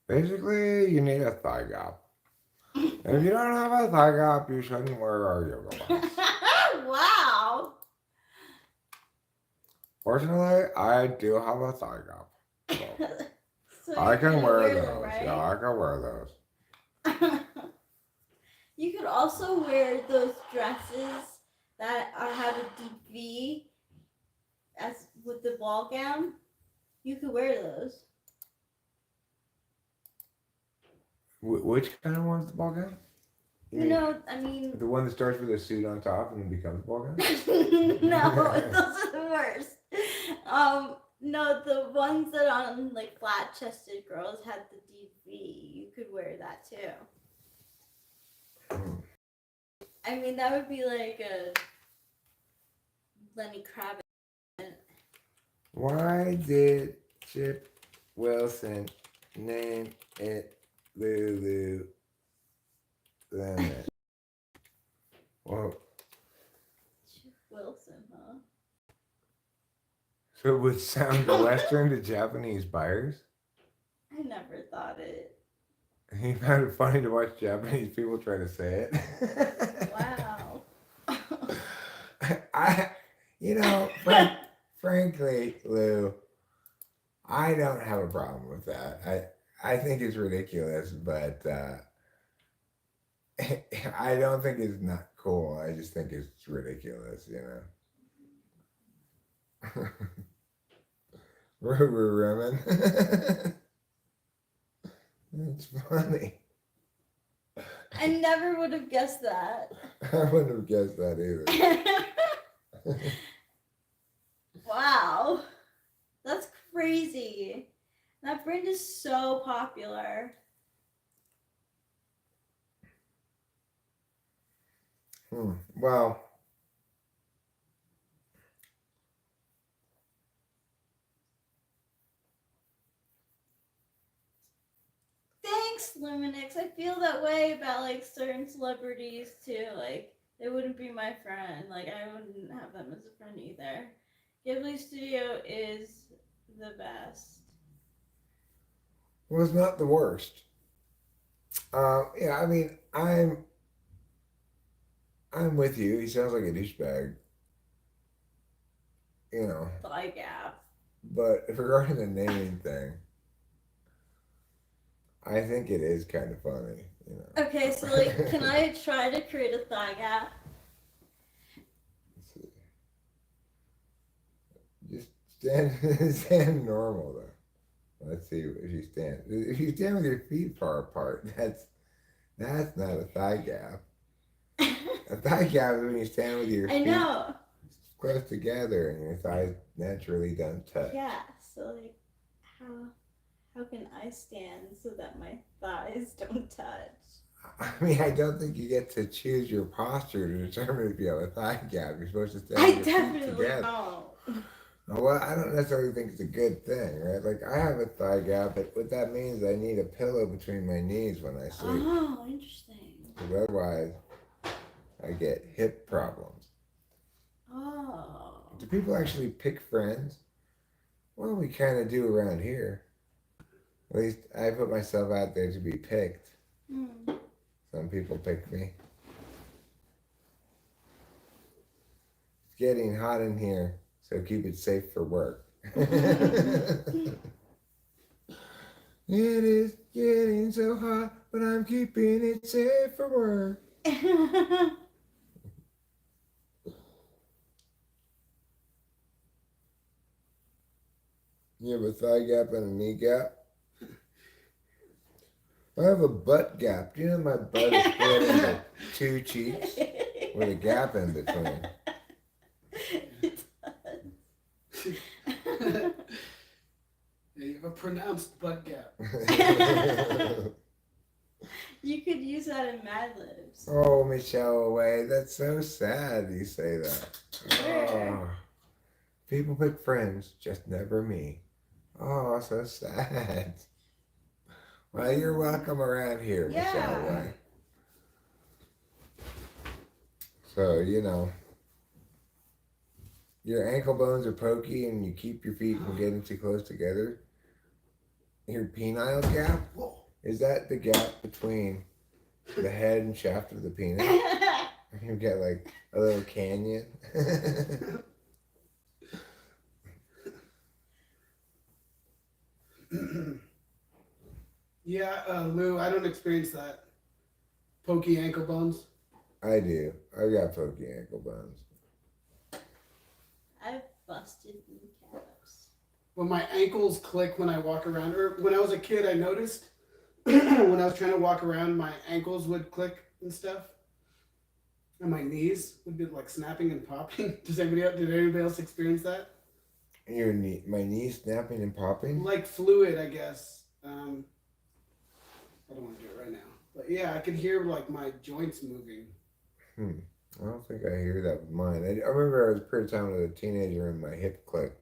Basically, you need a thigh gap. If you don't have a thigh gap, you shouldn't wear our yoga pants. Wow. Fortunately, I do have a thigh gap. So So I you're can gonna wear them, those. right? Yeah, I can wear those. You could also wear those dresses that have a deep V as with the ball gown. You could wear those. Which kind of one's the ball gown? No, I mean The one that starts with a suit on top and then becomes a ball gown? no, those are the worst. No, the ones that on like flat-chested girls had the deep V. You could wear that too. I mean, that would be like a Lenny Kravitz. Why did Chip Wilson name it Lululemon? Well, Chip Wilson, huh? so it would sound Western to Japanese buyers? I never thought it. He found it funny to watch Japanese people try to say it. Wow. Frankly, Lou, I don't have a problem with that. I think it's ridiculous, but I don't think it's not cool. I just think it's ridiculous, you know. Ramen. It's funny. I never would have guessed that. I wouldn't have guessed that either. Wow. That's crazy. That brand is so popular. Well, Thanks, Luminix. I feel that way about like certain celebrities too. Like they wouldn't be my friend. Like I wouldn't have them as a friend either. Ghibli Studio is the best. Was not the worst. Yeah, I mean, I'm with you. He sounds like a douchebag, you know. Thigh gap. But regarding the naming thing, I think it is kind of funny, you know. Okay, so like, can I try to create a thigh gap? Let's see. Just stand normal though. Let's see if you stand. If you stand with your feet far apart, that's not a thigh gap. A thigh gap is when you stand with your I feet know. close together and your thighs naturally don't touch. Yeah. So like, how can I stand so that my thighs don't touch? I mean, I don't think you get to choose your posture to determine if you have a thigh gap. You're supposed to stand I with your feet definitely together. don't. Well, I don't necessarily think it's a good thing, right? Like, I have a thigh gap, but what that means is I need a pillow between my knees when I sleep. Oh, interesting. Because otherwise, I get hip problems. Oh. Do people actually pick friends? Well, we kind of do around here. At least I put myself out there to be picked. Some people pick me. It's getting hot in here, so keep it safe for work. It is getting so hot, but I'm keeping it safe for work. You have a thigh gap and a knee gap? I have a butt gap. Do you know my butt is split into two cheeks with a gap in between? You have a pronounced butt gap. You could use that in Mad Libs. Oh, Michelle Away, that's so sad you say that. Oh. People pick friends, just never me. Oh, so sad. Well, you're welcome around here, Michelle Away. So, you know, your ankle bones are pokey and you keep your feet from getting too close together. Your penile gap? Is that the gap between the head and shaft of the penis? You get like a little canyon. Yeah, Lou, I don't experience that. Pokey ankle bones. I do. I've got pokey ankle bones. I've busted kneecaps. When my ankles click when I walk around, or when I was a kid, I noticed when I was trying to walk around, my ankles would click and stuff, and my knees would be like snapping and popping. Did anybody else experience that? Your knee, my knee snapping and popping? Like fluid, I guess. I don't want to do it right now, but yeah, I could hear like my joints moving. I don't think I hear that with mine. I remember I was a period of time as a teenager and my hip clicked.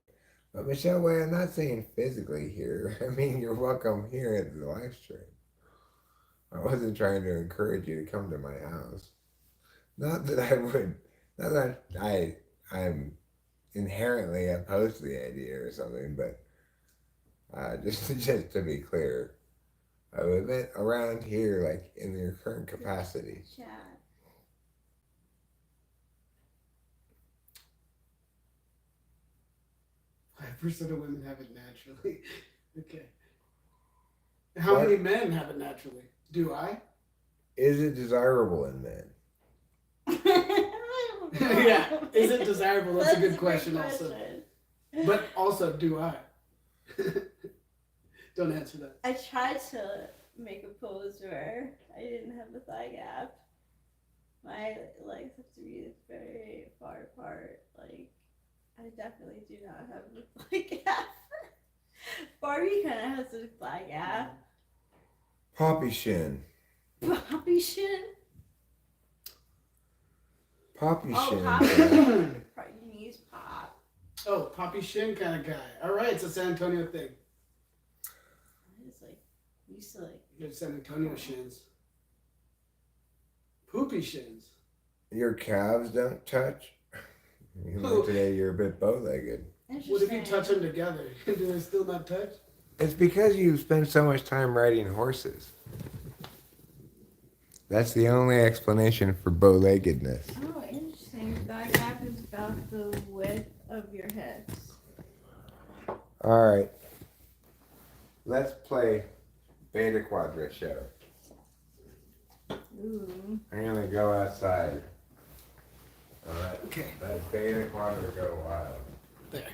But Michelle Way, I'm not saying physically here. I mean, you're welcome here at the live stream. I wasn't trying to encourage you to come to my house. Not that I would, not that I'm inherently opposed to the idea or something, but just to be clear, I meant around here, like in your current capacity. Chat. 5% of women have it naturally. Okay. How many men have it naturally? Do I? Is it desirable in men? Yeah. Is it desirable? That's a good question also. But also, do I? Don't answer that. I tried to make a pose where I didn't have a thigh gap. My legs have to be very far apart. Like, I definitely do not have a thigh gap. Barbie kind of has a thigh gap. Poppy shin. Poppy shin? Poppy Oh, shin. Poppy shin. Your knees pop. Oh, Poppy Shin kind of guy. All right, it's a San Antonio thing. I just like used to like You have San Antonio shins. Poopy shins. Your calves don't touch. You know, today you're a bit bow-legged. What if you touch them together? Do they still not touch? It's because you spend so much time riding horses. That's the only explanation for bow-leggedness. Oh, interesting. That gap is about the width of your hips. All right. Let's play Beta Quadra Show. Ooh. I'm gonna go outside. All right. Okay. Let Beta Quadra go wild. There.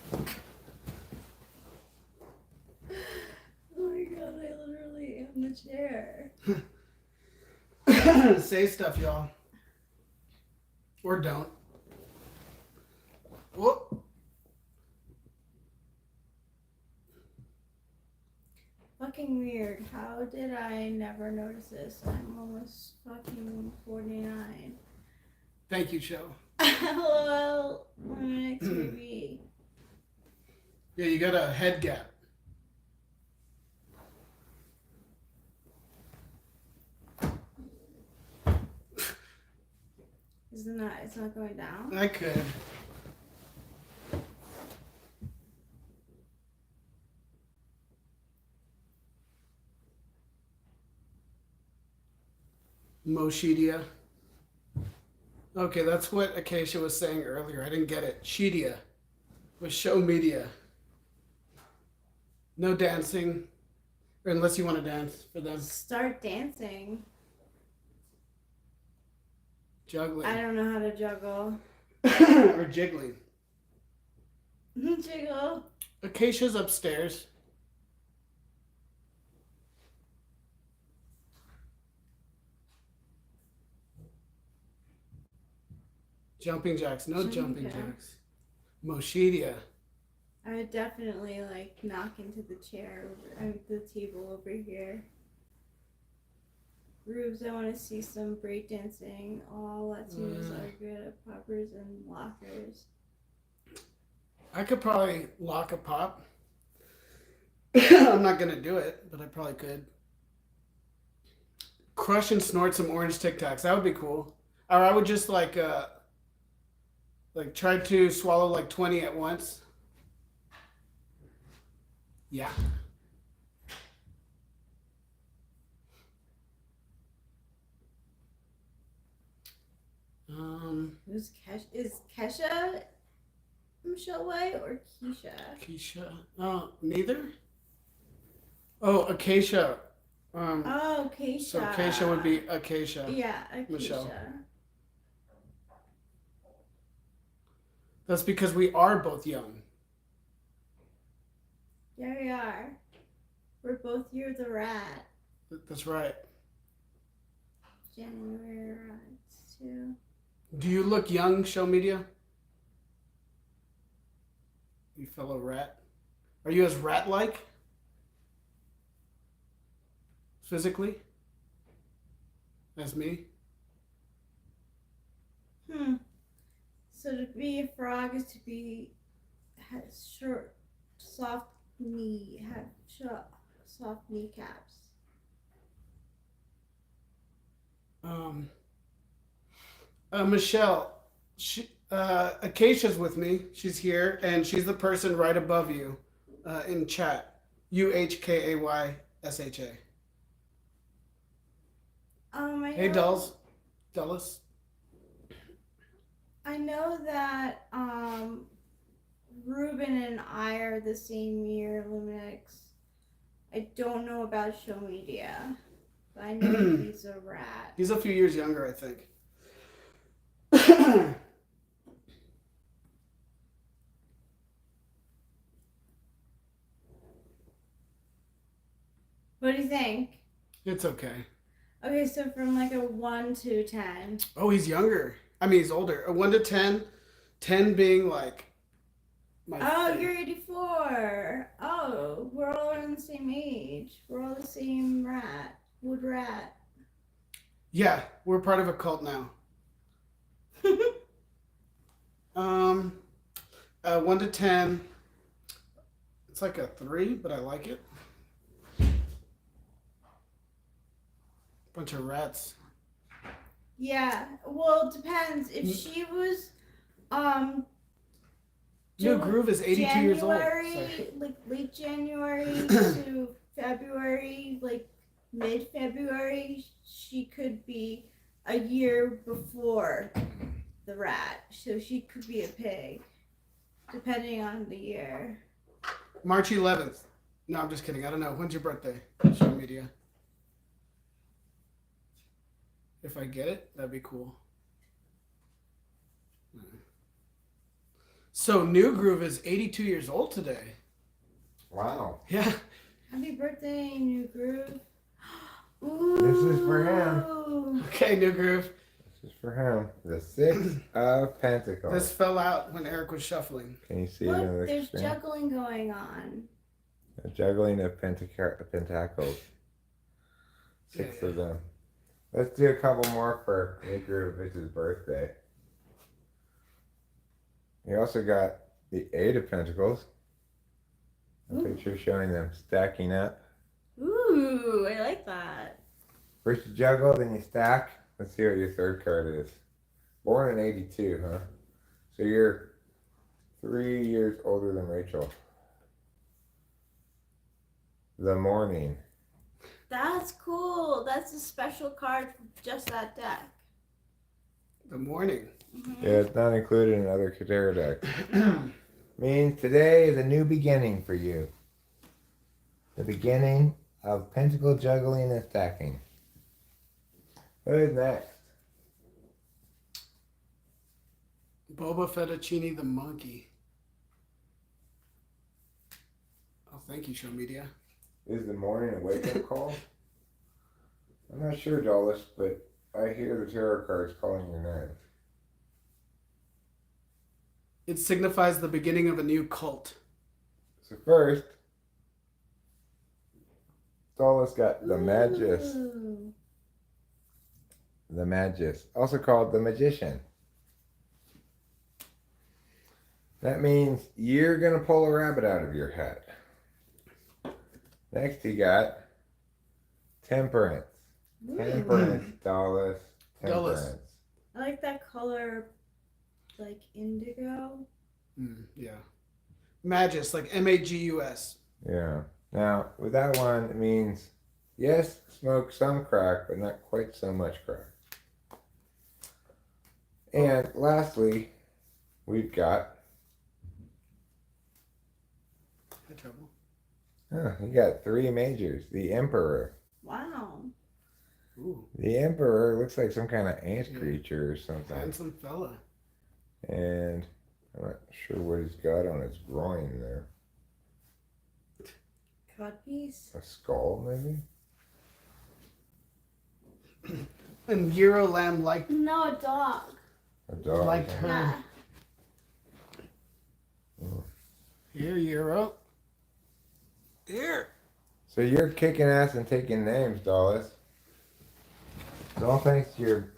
Oh my god, I literally am the chair. Say stuff, y'all. Or don't. Whoop. Fucking weird. How did I never notice this? I'm almost fucking 49. Thank you, show. Well, my next movie. Yeah, you got a head gap. It's not going down? I could. Moshidia. Okay, that's what Acacia was saying earlier. I didn't get it. Shedia was show media. No dancing, or unless you want to dance for them. Start dancing. Juggling. I don't know how to juggle. Or jiggling. Jiggle. Acacia's upstairs. Jumping jacks. No jumping jacks. Moshidia. I would definitely like knock into the chair, the table over here. Rubes, I want to see some breakdancing. All Latinos are good at poppers and lockers. I could probably lock a pop. I'm not gonna do it, but I probably could. Crush and snort some orange Tic Tacs. That would be cool. Or I would just like try to swallow like 20 at once. Yeah. Is Kesha Michelle White or Keisha? Keisha. Oh, neither? Oh, Acacia. Oh, Keisha. So Acacia would be Acacia. Yeah, Acacia. Michelle. That's because we are both young. Yeah, we are. We're both Year of the Rat. That's right. January rats too. Do you look young, show media? You fellow rat. Are you as rat-like? Physically? As me? So to be a frog is to be short, soft soft kneecaps. Michelle, Acacia's with me. She's here, and she's the person right above you in chat. UHKAYSHA. Hey, Dulls. Dulles. I know that Ruben and I are the same year, Luminix. I don't know about show media, but I know he's a rat. He's a few years younger, I think. What do you think? It's okay. Okay, so from like a 1 to 10. Oh, he's younger. I mean, he's older. A 1 to 10. 10 being like my thing. You're 84. Oh, we're all around the same age. We're all the same rat. Wood rat. Yeah, we're part of a cult now. 1 to 10. It's like a 3, but I like it. Bunch of rats. Yeah. Well, it depends. If she was, New Groove is 82 years old. January, Sorry. like late January to February, like mid-February, she could be a year before the rat. So she could be a pig, depending on the year. March 11th. No, I'm just kidding. I don't know. When's your birthday? Show media. If I get it, that'd be cool. So New Groove is 82 years old today. Wow. Yeah. Happy birthday, New Groove. Ooh. This is for him. Okay, New Groove. This is for him. The 6 of Pentacles. This fell out when Eric was shuffling. Can you see it Look, on the there's screen? juggling going on. A juggling of pentacles. 6 of them. Let's do a couple more for Nick Groov's birthday. You also got the 8 of Pentacles. A picture showing them stacking up. Ooh, I like that. First you juggle, then you stack. Let's see what your third card is. Born in 82, huh? So you're 3 years older than Rachel. The Morning. That's cool. That's a special card for just that deck. The Morning. Mm-hmm. Yeah, it's not included in other Katera decks. Means today is a new beginning for you. The beginning of pentacle juggling and stacking. Who is next? Boba Fettuccine the Monkey. Oh, thank you, Show Media. Is the morning a wake-up call? I'm not sure, Dallas, but I hear the tarot cards calling your name. It signifies the beginning of a new cult. So first, Dallas got the Magus. Ooh. The Magus, also called the Magician. That means you're going to pull a rabbit out of your hat. Next he got Temperance. Temperance, Dallas. Temperance. Dallas. I like that color, like indigo. Yeah. Magus, like Magus. Yeah. Now, with that one, it means, yes, smoke some crack, but not quite so much crack. And lastly, we've got, Had trouble. you got 3 majors. The Emperor. Wow. Ooh, The Emperor looks like some kind of ant creature or something. handsome fella. And I'm not sure what he's got on his groin there. Codpiece. A skull, maybe? And Euro Lamb liked No, a dog. A dog. Liked her. Yeah. Here, Euro. Here. So you're kicking ass and taking names, Dallas. All thanks to your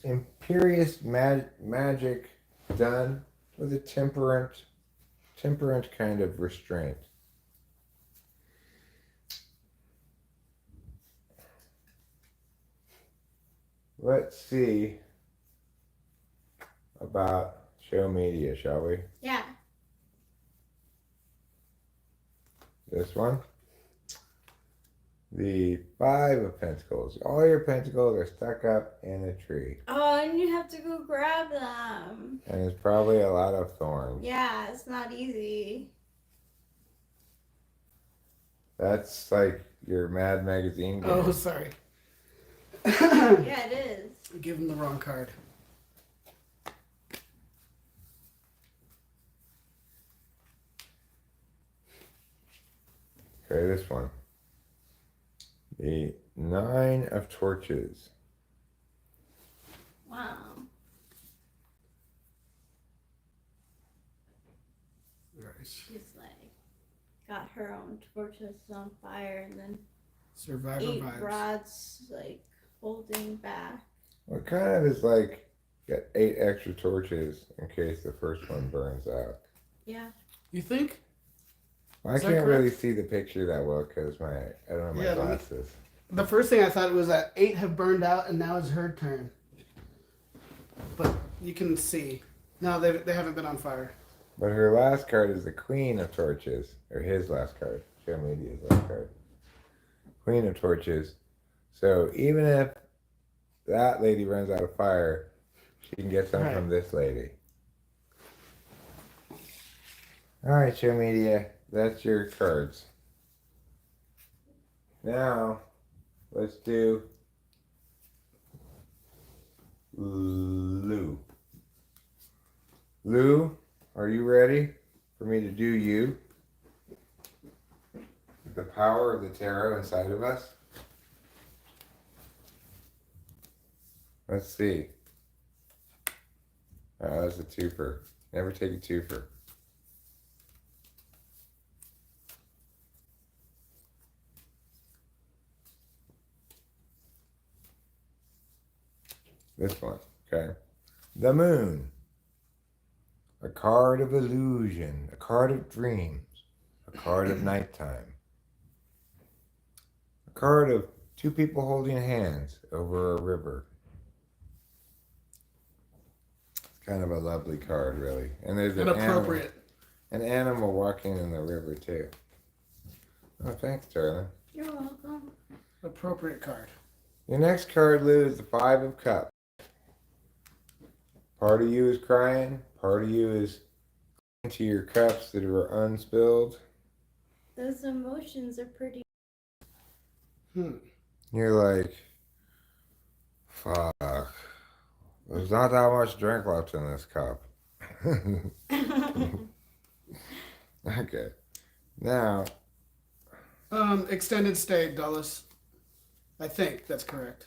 imperious magic done with a temperate kind of restraint. Let's see about show media, shall we? Yeah. This one. The 5 of Pentacles. All your pentacles are stuck up in a tree. Oh, and you have to go grab them. And there's probably a lot of thorns. Yeah, it's not easy. That's like your Mad Magazine game. Oh, sorry. Yeah, it is. Give him the wrong card. Okay, this one. The 9 of Torches. Wow. Nice. She's like got her own torches on fire and then Survivor 8 vibes. rods like holding back. What kind of is like got 8 extra torches in case the first one burns out. Yeah. You think? I Is that can't really correct? see the picture that well because I don't have my Yeah, let me- glasses. The first thing I thought was that 8 have burned out and now it's her turn. But you can see. No, they haven't been on fire. But her last card is the Queen of Torches. Or his last card. Show Media's last card. Queen of Torches. So even if that lady runs out of fire, she can get some from this lady. Alright, Show Media. That's your cards. Now, let's do Lou. Lou, are you ready for me to do you? The power of the tarot inside of us? Let's see. Oh, that's a twofer. Never take a twofer. This one, okay. The Moon. A card of illusion, a card of dreams, a card of nighttime. A card of two people holding hands over a river. It's kind of a lovely card, really. And there's an animal walking in the river, too. Oh, thanks, darling. You're welcome. Appropriate card. Your next card, Lou, is the Five of Cups. Part of you is crying. Part of you is into your cups that are unspilled. Those emotions are pretty. You're like, fuck. There's not that much drink left in this cup. Okay. Now. Extended stay, Dulles. I think that's correct.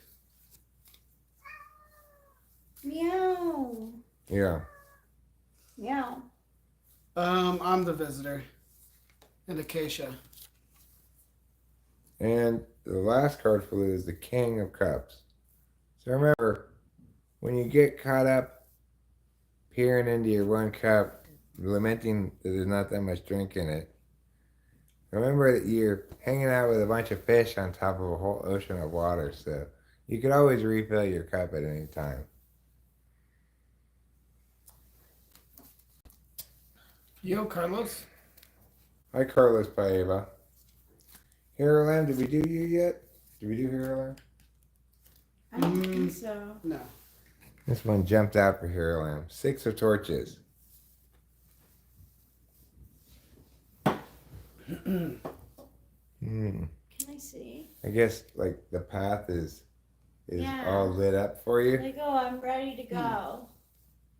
Meow. Yeah. Meow. I'm the visitor. And Acacia. And the last card for Lou is the King of Cups. So remember, when you get caught up peering into your one cup, lamenting that there's not that much drink in it, remember that you're hanging out with a bunch of fish on top of a whole ocean of water, so you could always refill your cup at any time. Yo, Carlos. Hi, Carlos Paeva. Hero Lamb, did we do you yet? Did we do Hero Lamb? I don't think so. No. This one jumped out for Hero Lamb. Six of Torches. Can I see? I guess like the path is all lit up for you. Like, oh, I'm ready to go.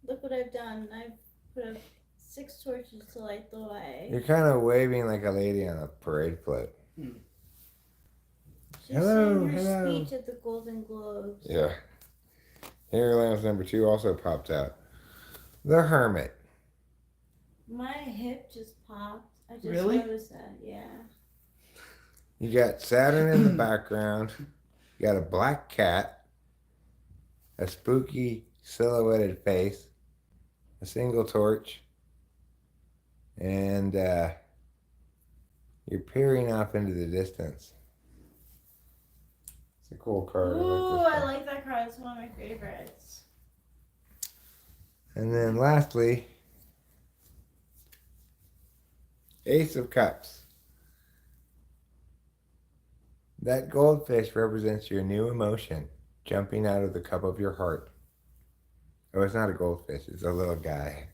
Look what I've done. I've put up 6 torches to light the way. You're kind of waving like a lady on a parade float. She's Hello, saying her hello. speech at the Golden Globes. Yeah. Hero Lamb's number 2 also popped out. The Hermit. My hip just popped. I just Really? noticed that. Yeah. You got Saturn in the background. You got a black cat. A spooky silhouetted face. A single torch. And you're peering off into the distance. It's a cool card. Ooh, I I like that card. It's one of my favorites. And then lastly, Ace of Cups. That goldfish represents your new emotion jumping out of the cup of your heart. Oh, it's not a goldfish. It's a little guy.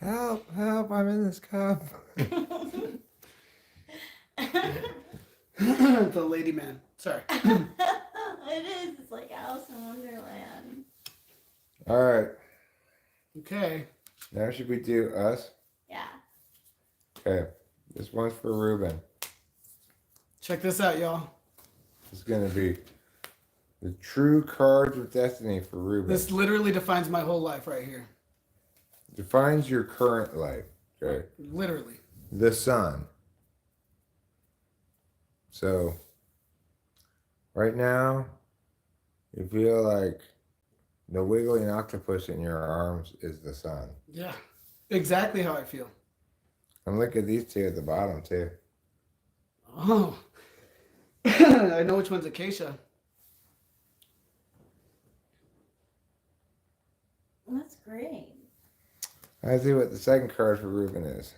Help, help, I'm in this cup. The lady man. Sorry. It is. It's like Alice in Wonderland. All right. Okay. Now should we do us? Yeah. Okay. This one's for Ruben. Check this out, y'all. It's going to be the true cards of destiny for Ruben. This literally defines my whole life right here. Defines your current life. Okay. Literally. The Sun. So, right now, you feel like the wiggling octopus in your arms is the sun. Yeah. Exactly how I feel. And look at these two at the bottom, too. Oh. I know which one's Acacia. That's great. I see what the second card for Ruben is.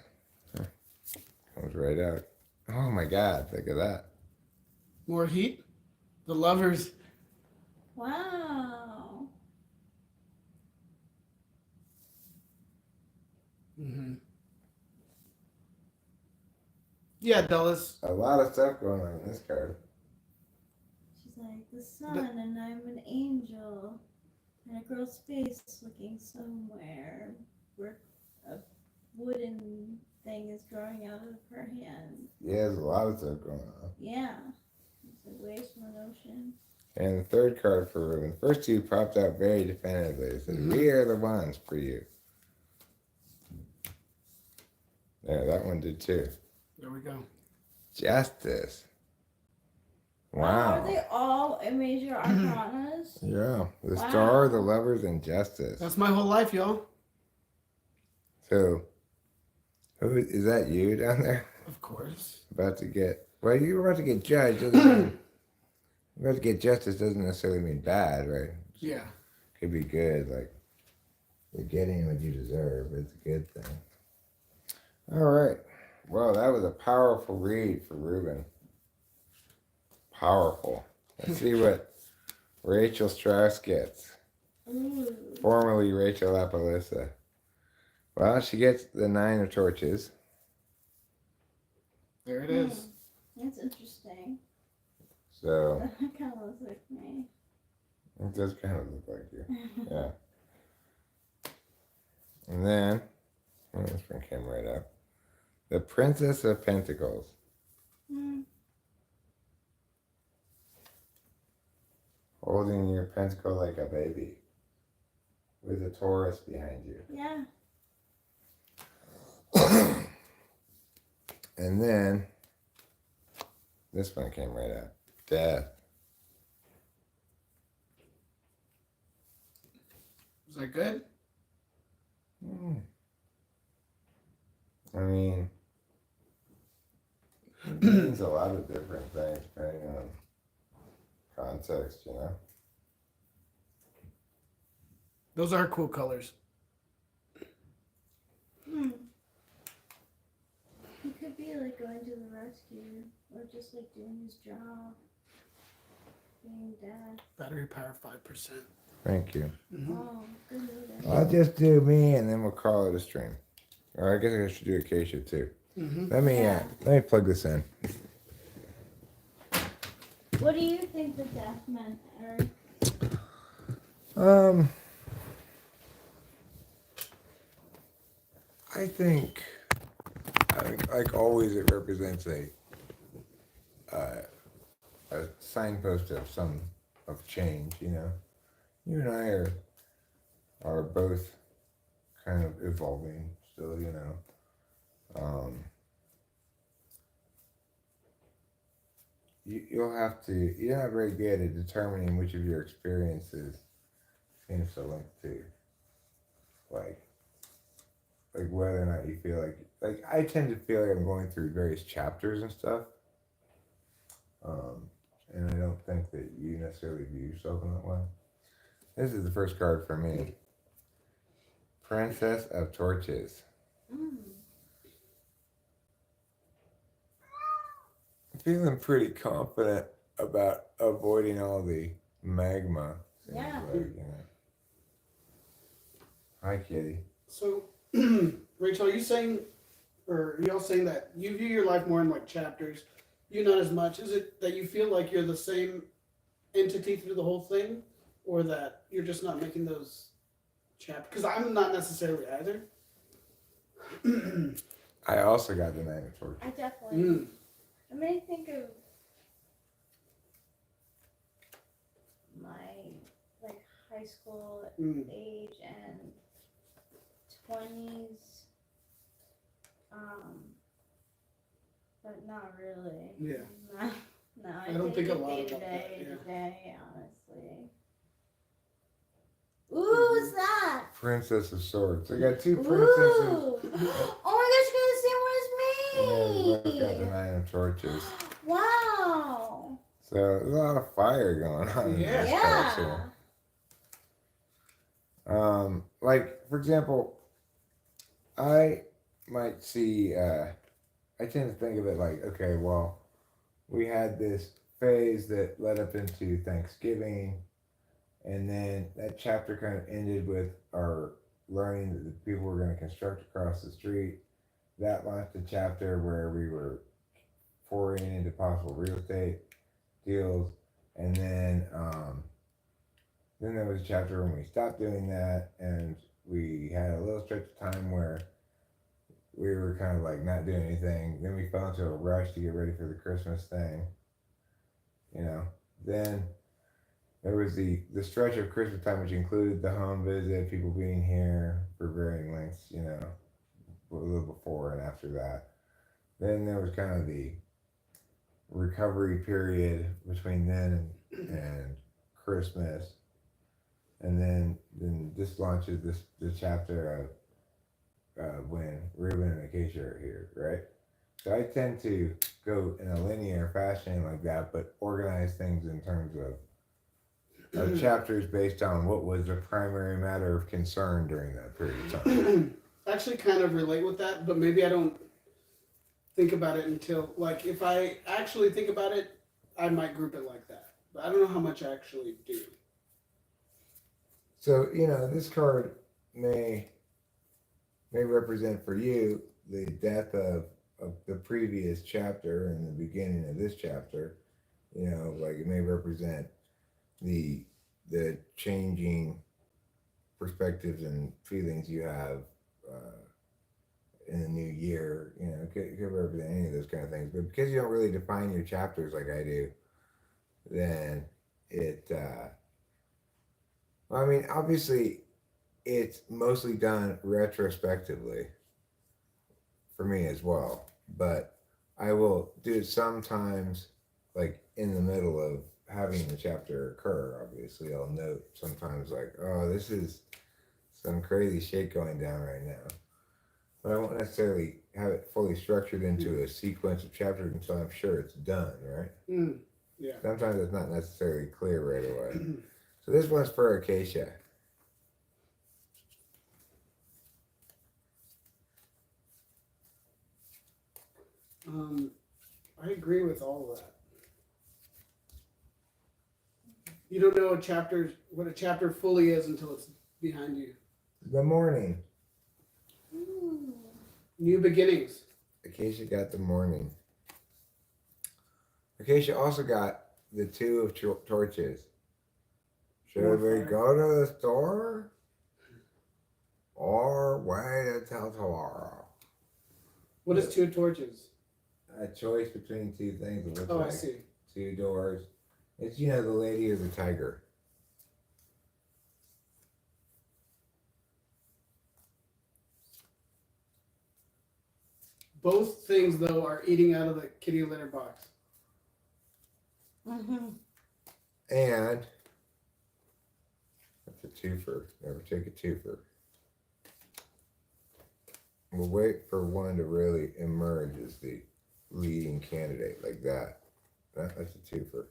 Comes right out. Oh my God! Look at that. More heat. The Lovers. Wow. Mm-hmm. Yeah, Dulles. A lot of stuff going on in this card. She's like the sun, and I'm an angel, and a girl's face looking somewhere where a wooden thing is growing out of her hand. Yeah, there's a lot of stuff going on. Yeah. It's like waves from an ocean. And the third card for Ruben. The first two popped out very definitively. It said, "We are the ones for you." Yeah, that one did too. There we go. Justice. Wow. Wow. Are they all major arcanas? Yeah. The Wow. Star, the Lovers, and Justice. That's my whole life, y'all. So, who is that? You down there? Of course. About to get? Well, you were about to get judged. Doesn't mean, about to get justice doesn't necessarily mean bad, right? Yeah. Could be good. Like you're getting what you deserve. It's a good thing. All right. Well, that was a powerful read for Ruben. Powerful. Let's see what Rachel Strauss gets. Ooh. Formerly Rachel Lapalissa. Well, she gets the 9 of Torches. There it is. That's interesting. So That kind of looks like me. it does kind of look like you. Yeah. And then, oh, this one came right up. The Princess of Pentacles. Hmm. Holding your pentacle like a baby. With a Taurus behind you. Yeah. And then, this one came right out. Death. Is that good? I mean, it means a lot of different things depending on context, you know? Those are cool colors. Hmm. He could be like going to the rescue or just like doing his job. Being dad. Battery power 5%. Thank you. Oh, good notice. I'll just do me and then we'll call it a stream. Or I guess I should do Acacia too. Let me plug this in. What do you think the death meant, Eric? I think like always it represents a signpost of change, you know. You and I are both kind of evolving still, you know. You're not very good at determining which of your experiences seems to link to like whether or not you feel like I tend to feel like I'm going through various chapters and stuff. And I don't think that you necessarily view yourself in that way. This is the first card for me. Princess of Torches. Mm. I'm feeling pretty confident about avoiding all the magma. Yeah. Like, you know. Hi, Kitty. So, Rachel, are you saying, or are y'all saying that you view your life more in like chapters? You not as much. Is it that you feel like you're the same entity through the whole thing, or that you're just not making those chapters? Because I'm not necessarily either. I also got the 9 of Torches. I definitely. I mean, think of my like high school age and 20s, but not really. Yeah. No, I don't think a lot day about to that, yeah. day, honestly. Ooh, what's that? Princess of Swords. I got 2 princesses. Ooh. Oh my gosh, you're the same one as me. And I got the 9 of Torches. Wow. So there's a lot of fire going on in Yeah. this Yeah. cartoon. Like for example, I might see. I tend to think of it like, okay, well, we had this phase that led up into Thanksgiving, and then that chapter kind of ended with our learning that the people were going to construct across the street. That launched a chapter where we were foraying into possible real estate deals, and then there was a chapter when we stopped doing that, and we had a little stretch of time where we were kind of like not doing anything. Then we fell into a rush to get ready for the Christmas thing, you know. Then there was the stretch of Christmas time, which included the home visit, people being here for varying lengths, you know, a little before and after that. Then there was kind of the recovery period between then and Christmas, and then this launches the chapter of when Ruben and Acacia are here, right? So I tend to go in a linear fashion like that, but organize things in terms of chapters based on what was the primary matter of concern during that period of time. Actually, kind of relate with that, but maybe I don't think about it until, like, if I actually think about it, I might group it like that. But I don't know how much I actually do. So, you know, this card may represent for you the death of the previous chapter and the beginning of this chapter. You know, like it may represent the changing perspectives and feelings you have in the new year. You know, it could represent any of those kind of things. But because you don't really define your chapters like I do, then it. Well, I mean, obviously, it's mostly done retrospectively for me as well. But I will do it sometimes, like in the middle of having the chapter occur. Obviously, I'll note sometimes, like, oh, this is some crazy shit going down right now. But I won't necessarily have it fully structured into a sequence of chapters until I'm sure it's done, right? Yeah. Sometimes it's not necessarily clear right away. So this one's for Acacia. I agree with all of that. You don't know what a chapter fully is until it's behind you. The morning. Ooh. New beginnings. Acacia got the morning. Acacia also got the two of torches. Should we go to the store? Or wait until tomorrow? What is two torches? A choice between two things. It looks Oh, like I see. two doors. It's, you know, the lady or the tiger. Both things, though, are eating out of the kitty litter box. Mm-hmm. And that's a twofer. Never take a twofer. We'll wait for one to really emerge as the leading candidate like that. That's a twofer.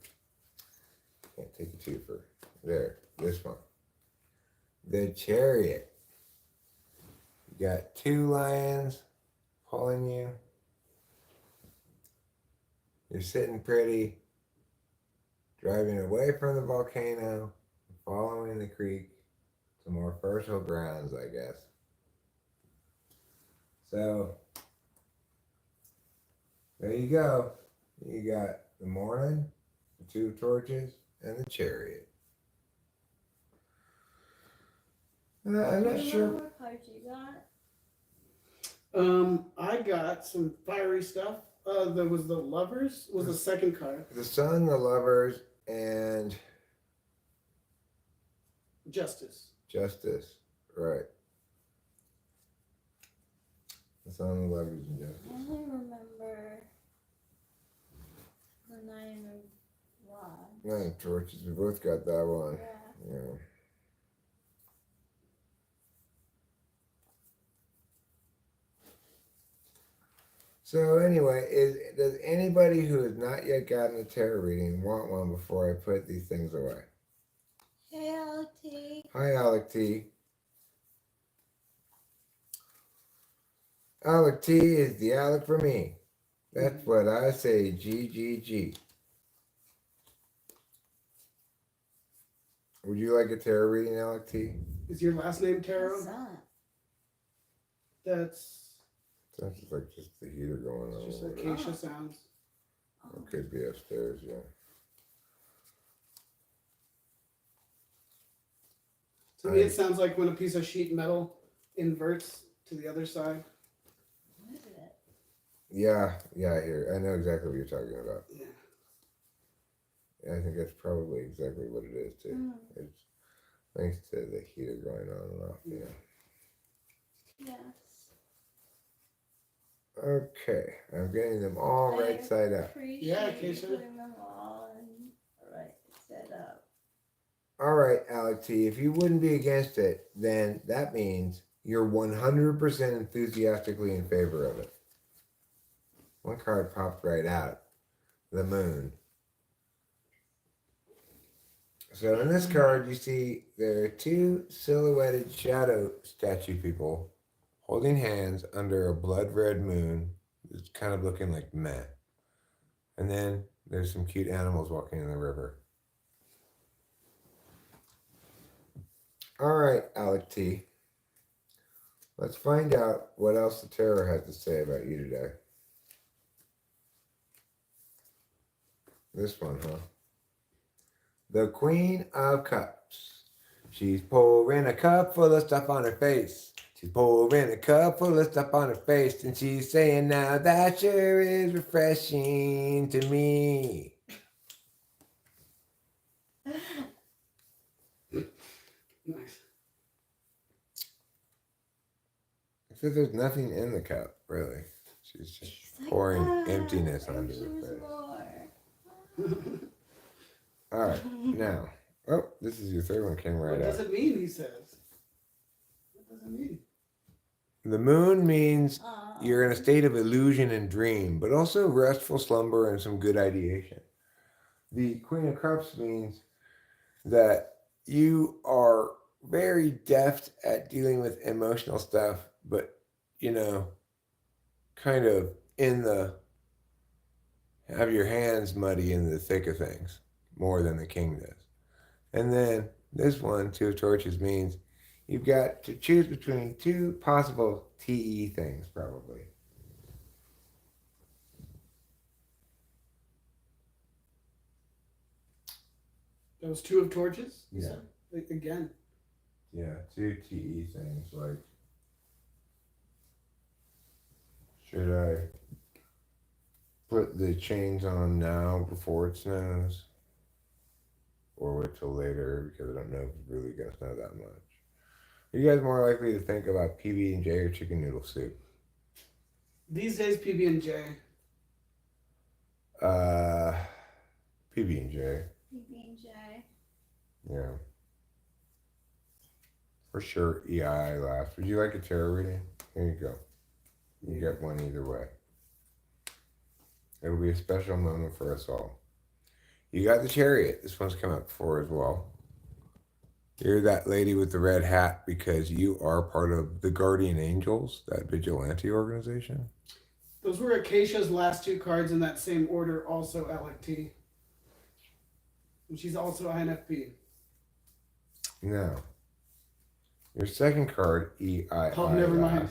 Can't take a twofer. There, this one. The Chariot. You got two lions pulling you. You're sitting pretty, driving away from the volcano, following the creek to more fertile grounds, I guess. So, there you go. You got the morning, the two torches, and the chariot. I'm not sure. What cards you got? I got some fiery stuff. There was the lovers. Was the second card. The sun, the lovers, and Justice. justice. Right. The sun, the lovers, and I justice. only remember the Nine of Rods. Nine of torches. We both got that one. Yeah. Yeah. So anyway, does anybody who has not yet gotten a tarot reading want one before I put these things away? Hey, LT. Hi, Alec T. Alec T is the Alec for me. That's what I say, GGG. Would you like a tarot reading, Alec T? Is your last name Taro? What's that? That's Sounds like just the heater going on. just over there. acacia sounds. It could be upstairs, yeah. To me, it sounds like when a piece of sheet metal inverts to the other side. What is it? Yeah, I hear. I know exactly what you're talking about. Yeah. I think that's probably exactly what it is too. It's thanks to the heater going on and off. Yeah. Yes. Okay, I'm getting them all right side up. Yeah, Appreciate Keisha. putting them all in right set up. All right, Alec T. If you wouldn't be against it, then that means you're 100% enthusiastically in favor of it. One card popped right out. The moon. So in this card, you see there are two silhouetted shadow statue people holding hands under a blood red moon. It's kind of looking like meh. And then there's some cute animals walking in the river. All right, Alec T. Let's find out what else the tarot has to say about you today. This one, huh? The Queen of Cups. She's pouring a cup full of stuff on her face. She's pouring a cup full of stuff on her face. And she's saying, now that sure is refreshing to me. Nice. Except there's nothing in the cup, really. She's just pouring emptiness onto her face. All right, now. Oh, this is your third one came right What out. does it mean, he says? What does it mean? The moon means you're in a state of illusion and dream, but also restful slumber and some good ideation. The Queen of Cups means that you are very deft at dealing with emotional stuff, but, kind of have your hands muddy in the thick of things more than the king does. And then this one, Two of Torches, means you've got to choose between two possible TE things, probably. Those two of torches? Yeah. Again. Yeah, two TE things, like, should I put the chains on now before it snows? Or wait till later because I don't know if it's really going to snow that much. Are you guys more likely to think about PB&J or chicken noodle soup? These days, PB&J. PB&J. PB&J. Yeah. For sure, EI last. Would you like a tarot reading? Here you go. You get one either way. It'll be a special moment for us all. You got the Chariot. This one's come up before as well. You're that lady with the red hat because you are part of the Guardian Angels, that vigilante organization. Those were Acacia's last two cards in that same order, also Alec T. And she's also INFP. Now, your second card, EII Oh, never mind.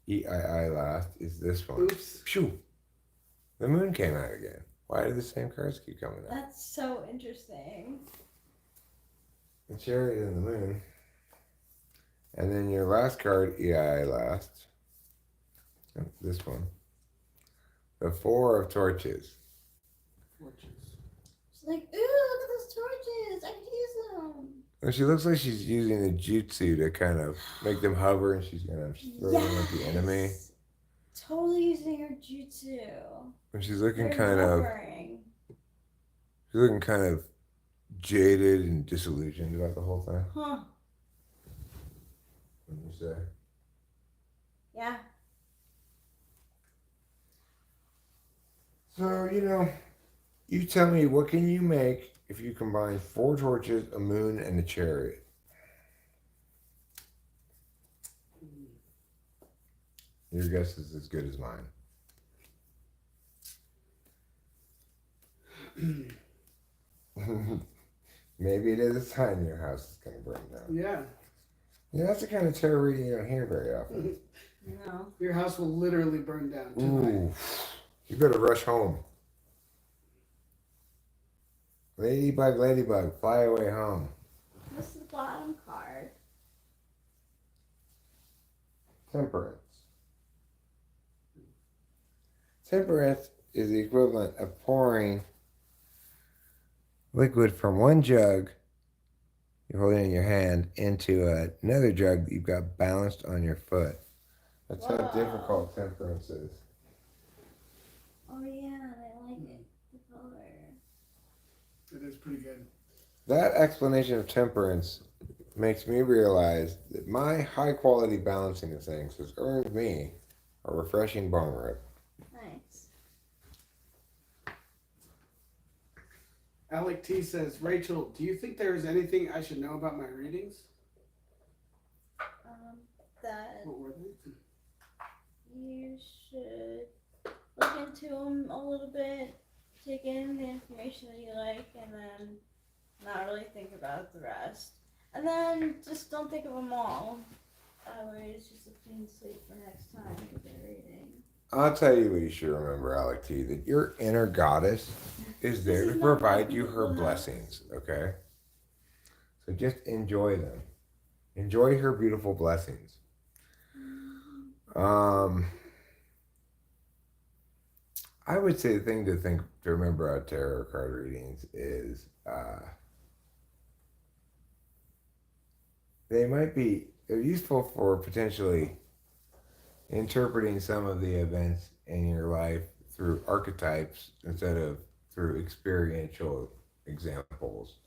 EII last is this one. Oops. Phew. The moon came out again. Why do the same cards keep coming out? That's so interesting. The Chariot and the moon. And then your last card, EII last. This one. The Four of Torches. She's like, ooh, look at those torches. I could use them. And she looks like she's using a jutsu to kind of make them hover, and she's gonna throw them at the enemy. Totally using her jutsu. And she's looking Very kind of hovering. jaded and disillusioned about the whole thing. Huh. What do you say? Yeah. So, you tell me, what can you make if you combine 4 torches, a moon, and a chariot? Your guess is as good as mine. Maybe it is a sign your house is going to burn down. Yeah. Yeah, that's the kind of tarot reading you don't hear very often. No. Your house will literally burn down tonight. Ooh, you better rush home. Ladybug, ladybug, fly away home. What's the bottom card? Temperance. Temperance is the equivalent of pouring liquid from one jug you're holding in your hand into another jug that you've got balanced on your foot. That's how Whoa. difficult temperance is. Oh yeah, I like it. The color. It is pretty good. That explanation of temperance makes me realize that my high quality balancing of things has earned me a refreshing bong rip. Nice. Alec T says, Rachel, do you think there is anything I should know about my readings? That What were they? you should look into them a little bit, take in the information that you like, and then not really think about the rest. And then just don't think of them all. Otherwise, just a clean slate for next time you get a reading. I'll tell you what you should remember, Alec T, that your inner goddess is there to provide you her blessings, okay? So just enjoy them. Enjoy her beautiful blessings. I would say the thing to remember about tarot card readings is they're useful for potentially interpreting some of the events in your life through archetypes instead of through experiential examples.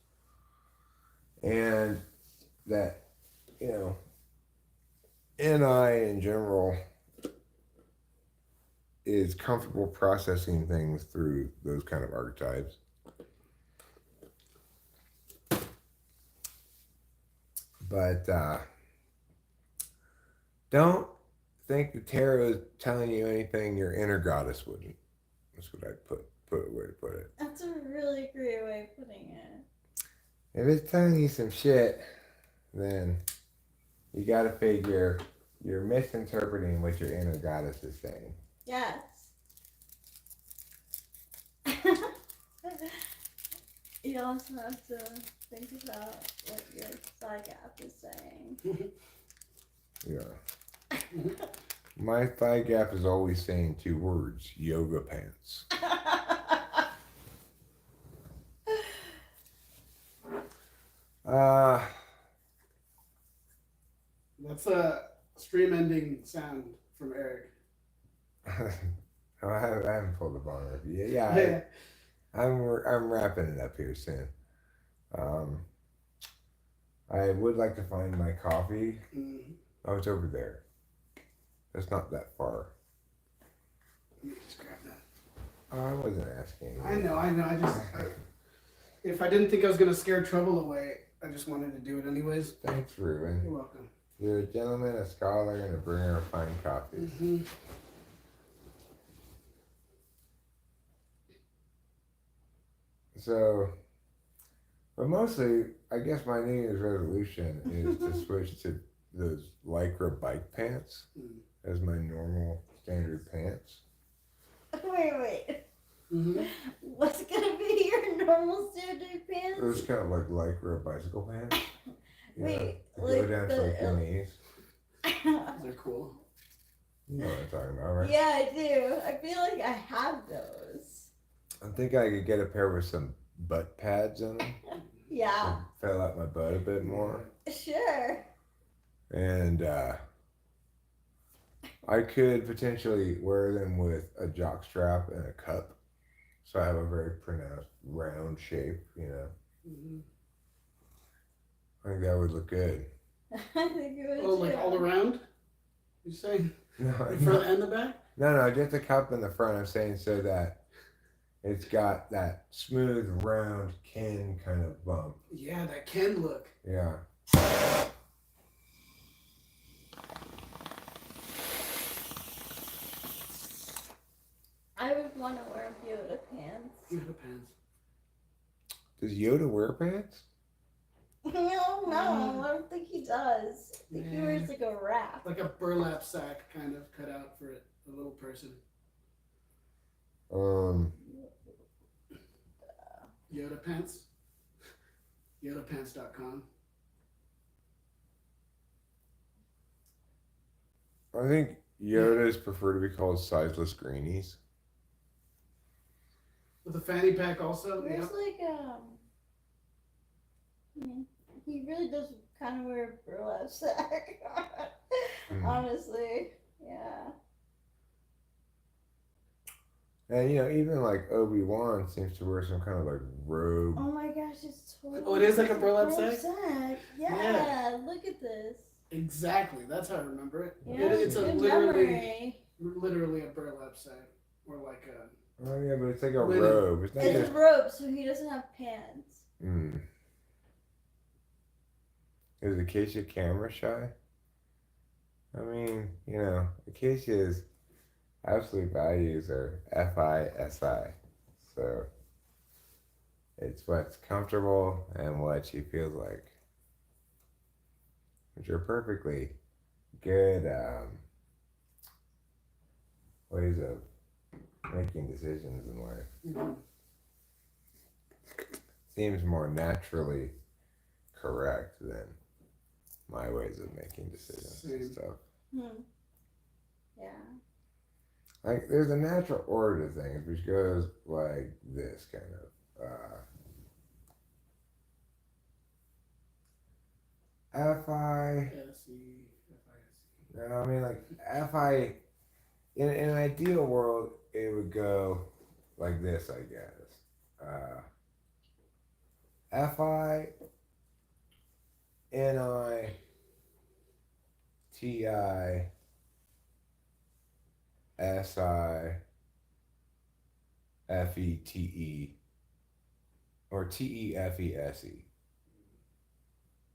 And that, NI in general is comfortable processing things through those kind of archetypes. But don't think the tarot is telling you anything your inner goddess wouldn't. That's what I'd put a way to put it. That's a really great way of putting it. If it's telling you some shit, then you gotta figure you're misinterpreting what your inner goddess is saying. Yes. You also have to think about what your side gap is saying. Yeah. My thigh gap is always saying 2 words: yoga pants. That's a stream ending sound from Eric. I haven't pulled the bong up yet. Yeah, I'm wrapping it up here soon. I would like to find my coffee. Oh, it's over there. It's not that far. Let me just grab that. Oh, I wasn't asking. I know. If I didn't think I was going to scare trouble away, I just wanted to do it anyways. Thanks, Ruben. You're welcome. You're a gentleman, a scholar, and a bringer of fine coffee. Mm-hmm. So, but mostly, I guess my New Year's resolution is to switch to those Lycra bike pants as my normal standard pants. Wait. Mm-hmm. What's gonna be your normal standard pants? Those kind of like Lycra bicycle pants. Wait, Go down to like your knees. They're cool. You know what I'm talking about, right? Yeah, I do. I feel like I have those. I think I could get a pair with some butt pads in them. Yeah. Fill out my butt a bit more. Sure. And I could potentially wear them with a jock strap and a cup. So I have a very pronounced round shape, Mm-hmm. I think that would look good. I think it would. Oh, like too. all around? You saying? No, The front and the back? no, just a cup in the front. I'm saying so that It's got that smooth, round, kin kind of bump. Yeah, that can look. Yeah. I would want to wear Yoda pants. Yoda pants. Does Yoda wear pants? No, I don't think he does. I think he wears like a wrap. Like a burlap sack kind of cut out for it, a little person. Yoda pants. YodaPants.com. I think Yodas prefer to be called sizeless greenies. With a fanny pack also. There's like I mean, he really does kind of wear a burlap sack. Honestly, yeah. And even like Obi-Wan seems to wear some kind of like robe. Oh my gosh, it's totally. Oh, it is like a burlap sack? Yeah, look at this. Exactly, that's how I remember it. Yeah, It's a good literally memory. a burlap sack, or like a. Oh yeah, but it's like a Linen. robe. It's not It's just. a robe, so he doesn't have pants. Is Acacia camera shy? I mean, Acacia's absolute values are FISI. So it's what's comfortable and what she feels like. Which are perfectly good ways of making decisions in life. Mhm. Seems more naturally correct than my ways of making decisions and stuff. Yeah. Like, there's a natural order to things, which goes like this kind of. I mean, like, FI, in an ideal world, it would go like this, I guess. FI, NI, TI, SI, FETE, or TEFESE.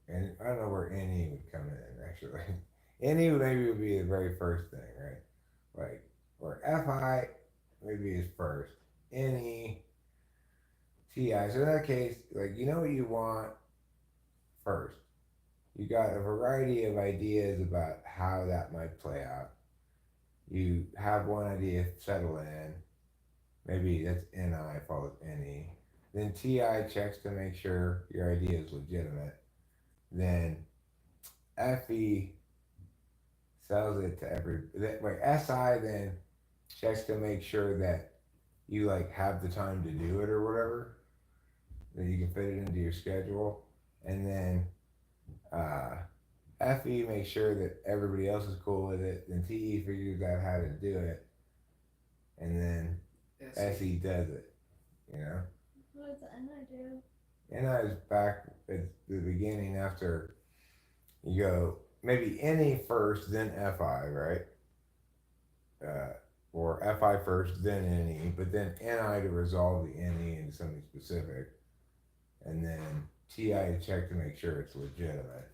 And I don't know where NE would come in, actually. NE maybe would be the very first thing, right? Like, or FI maybe is first. NE, TI. So in that case, like, you know what you want first. You got a variety of ideas about how that might play out. You have one idea settle in. Maybe that's NI follows NE. Then TI checks to make sure your idea is legitimate. Then FE sells it to SI then checks to make sure that you like have the time to do it or whatever, that you can fit it into your schedule. And then FE makes sure that everybody else is cool with it. Then TE figures out how to do it, and then SE does it. What does NI do? NI is back at the beginning after you go maybe NE first, then FI, right? Or FI first, then NE, but then NI to resolve the NE into something specific, and then TI to check to make sure it's legitimate.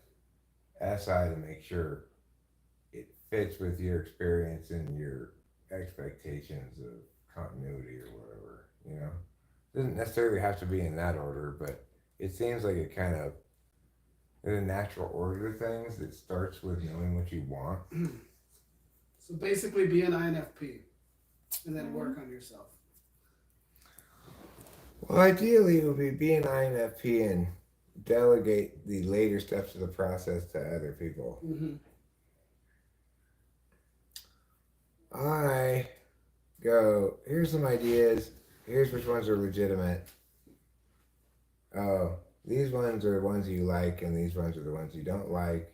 SI to make sure it fits with your experience and your expectations of continuity or whatever. Doesn't necessarily have to be in that order, but it seems like it kind of there's a natural order to things that starts with knowing what you want. So basically be an INFP and then work on yourself. Well, ideally it would be an INFP and delegate the later steps of the process to other people. Mm-hmm. I go, here's some ideas, here's which ones are legitimate. Oh, these ones are the ones you like and these ones are the ones you don't like.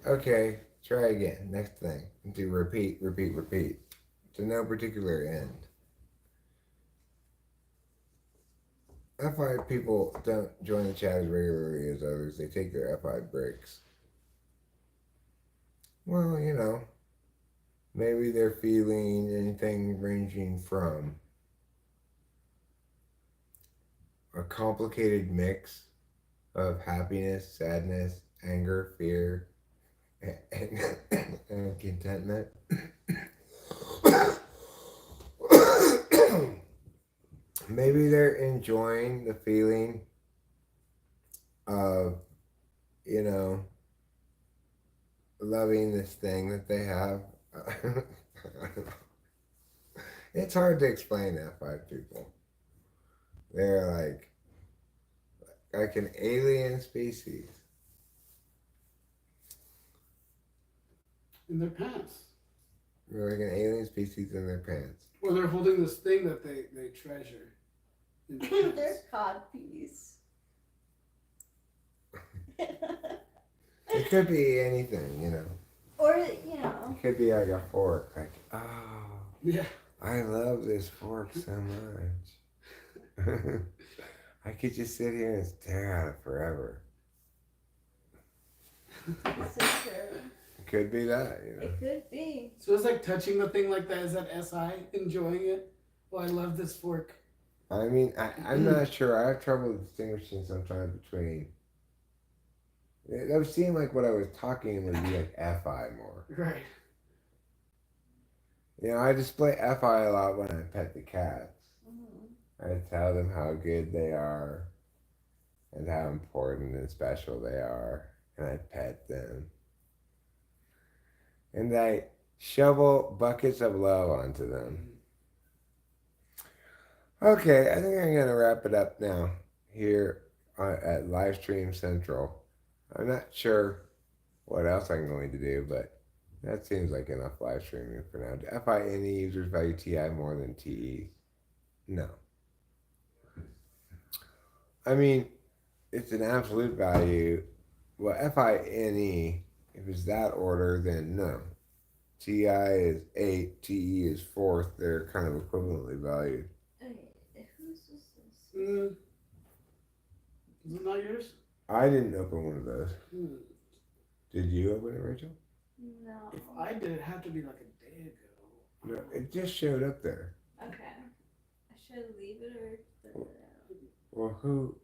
Okay, try again. Next thing. Do repeat to no particular end. FI people don't join the chat as regularly as others. They take their FI breaks. Well, Maybe they're feeling anything ranging from a complicated mix of happiness, sadness, anger, fear, and contentment. Maybe they're enjoying the feeling of, you know, loving this thing that they have. It's hard to explain F5 people. They're like an alien species. In their pants. They're like an alien species in their pants. Or they're holding this thing that they treasure. In their pants. They're codpiece. It could be anything, you know. Or, you know. It could be like a fork. Like, oh, Yeah. I love this fork so much. I could just sit here and stare at it forever. It's so true. It could be that, you know. It could be. So it's like touching the thing like that. Is that SI enjoying it? Well, I love this fork. I mean, I'm not sure. I have trouble distinguishing sometimes between. It would seem like what I was talking would be like FI more. Right. You know, I display FI a lot when I pet the cats. Mm-hmm. I tell them how good they are and how important and special they are. And I pet them. And I shovel buckets of love onto them. Okay, I think I'm going to wrap it up now here at Livestream Central. I'm not sure what else I'm going to do, but that seems like enough live streaming for now. Do FINE users value TI more than TE? No. I mean, it's an absolute value. Well, FINE, if it's that order, then no. TI is 8, TE is 4th. They're kind of equivalently valued. Okay, whose is this? Is it not yours? I didn't open one of those. Hmm. Did you open it, Rachel? No. If I did, it'd have to be like a day ago. No, it just showed up there. Okay. I should leave it or throw it out. Well, who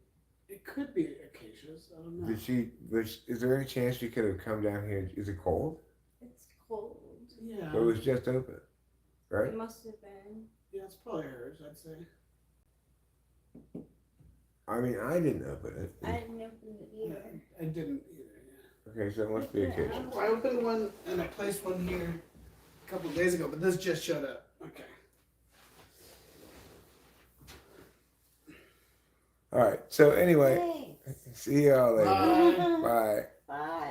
It could be Acacia's. I don't know. did she? Is there any chance she could have come down here? Is it cold? It's cold. Yeah. But it was just open, right? It must have been. Yeah, it's probably hers, I'd say. I mean, I didn't open it. I didn't open it Yeah, either. I didn't either. Okay, so it must be occasion. Yeah. Well, I opened one and I placed one here a couple of days ago, but this just showed up. Okay. All right. So anyway, Thanks. see y'all later. Bye. Bye. Bye.